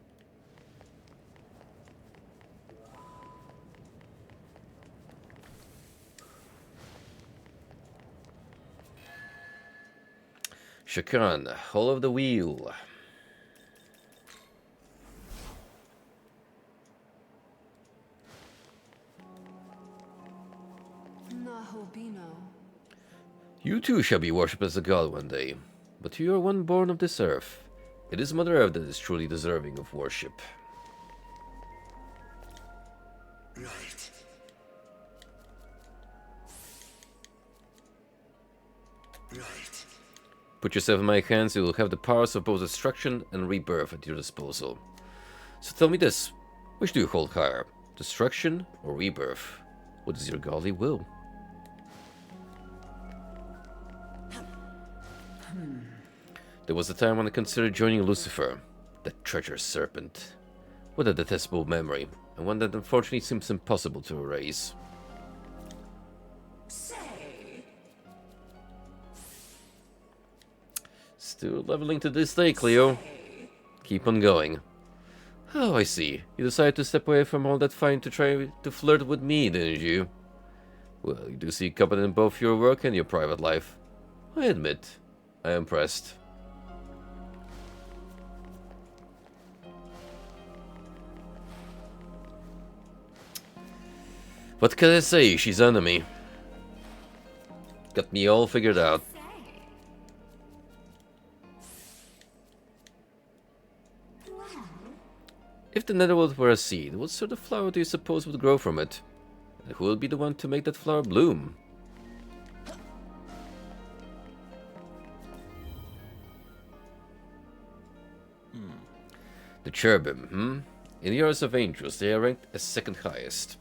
Shakan, Hall of the Wheel. You too shall be worshipped as a god one day, but you are one born of this earth. It is Mother Earth that is truly deserving of worship. Right. Right. Put yourself in my hands, you will have the powers of both destruction and rebirth at your disposal. So tell me this, which do you hold higher? Destruction or rebirth? What is your godly will? There was a time when I considered joining Lucifer, that treacherous serpent. What a detestable memory, and one that unfortunately seems impossible to erase. Still leveling to this day, Cleo. Keep on going. Oh, I see. You decided to step away from all that fine to try to flirt with me, didn't you? Well, you do see competence in both your work and your private life. I admit, I am impressed. What can I say? She's under me. Got me all figured out. If the netherworld were a seed, what sort of flower do you suppose would grow from it? And who will be the one to make that flower bloom? The cherubim, In the orders of angels, they are ranked as second highest.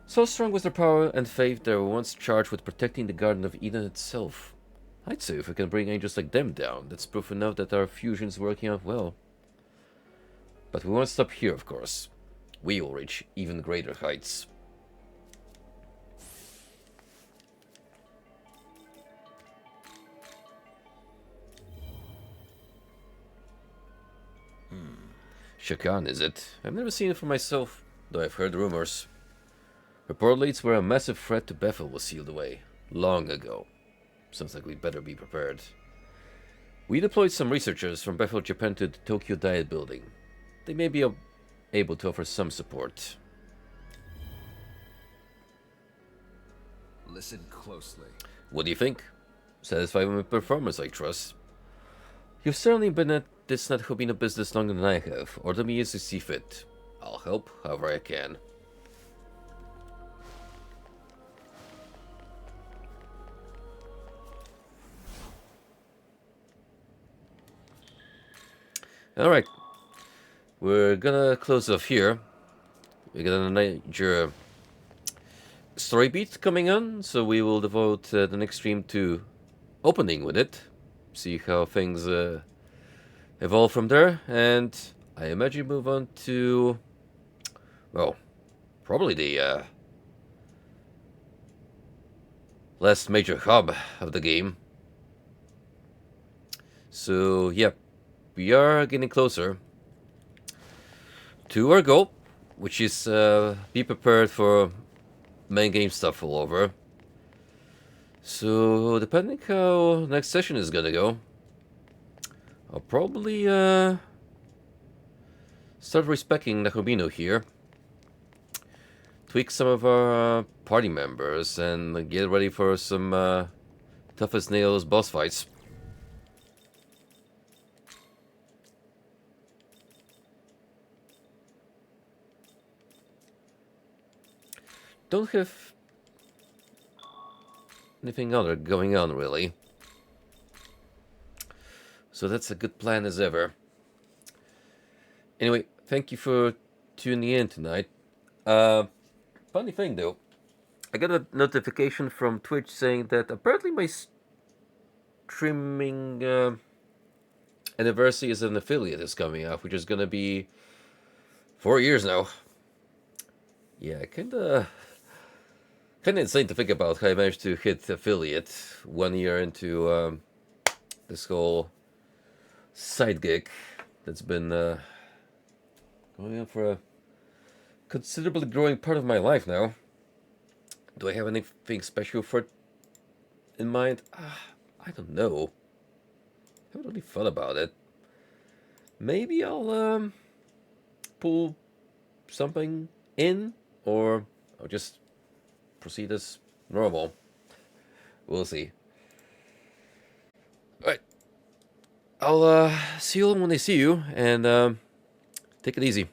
So strong was their power and faith, they were once charged with protecting the Garden of Eden itself. I'd say if we can bring angels like them down, that's proof enough that our fusion's working out well. But we won't stop here, of course. We will reach even greater heights. Shakan, is it? I've never seen it for myself, though I've heard rumors. Reportedly, it's where a massive threat to Bethel was sealed away, long ago. Sounds like we'd better be prepared. We deployed some researchers from Bethel, Japan to the Tokyo Diet Building. They may be able to offer some support. Listen closely. What do you think? Satisfied with my performance, I trust. You've certainly been at this Nathobina business longer than I have. Order me as you see fit. I'll help however I can. Alright. We're gonna close off here. We got a major story beat coming on, so we will devote the next stream to opening with it. See how things evolve from there, and I imagine move on to well, probably the last major hub of the game. So, yeah, we are getting closer to our goal, which is be prepared for main game stuff all over. So, depending how next session is gonna go, I'll probably start respecting Nakobino here, tweak some of our party members, and get ready for some tough as nails boss fights. Don't have anything other going on, really. So that's a good plan as ever. Anyway, thank you for tuning in tonight. Funny thing though, I got a notification from Twitch saying that apparently my streaming anniversary as an affiliate is coming up, which is gonna be 4 years now. Yeah, kinda insane to think about how I managed to hit affiliate 1 year into this whole side gig that's been going on for a considerably growing part of my life now. Do I have anything special for it in mind? I don't know. I haven't really thought about it. Maybe I'll pull something in, or I'll just proceed as normal. We'll see. Alright. I'll see you all when I see you, and take it easy.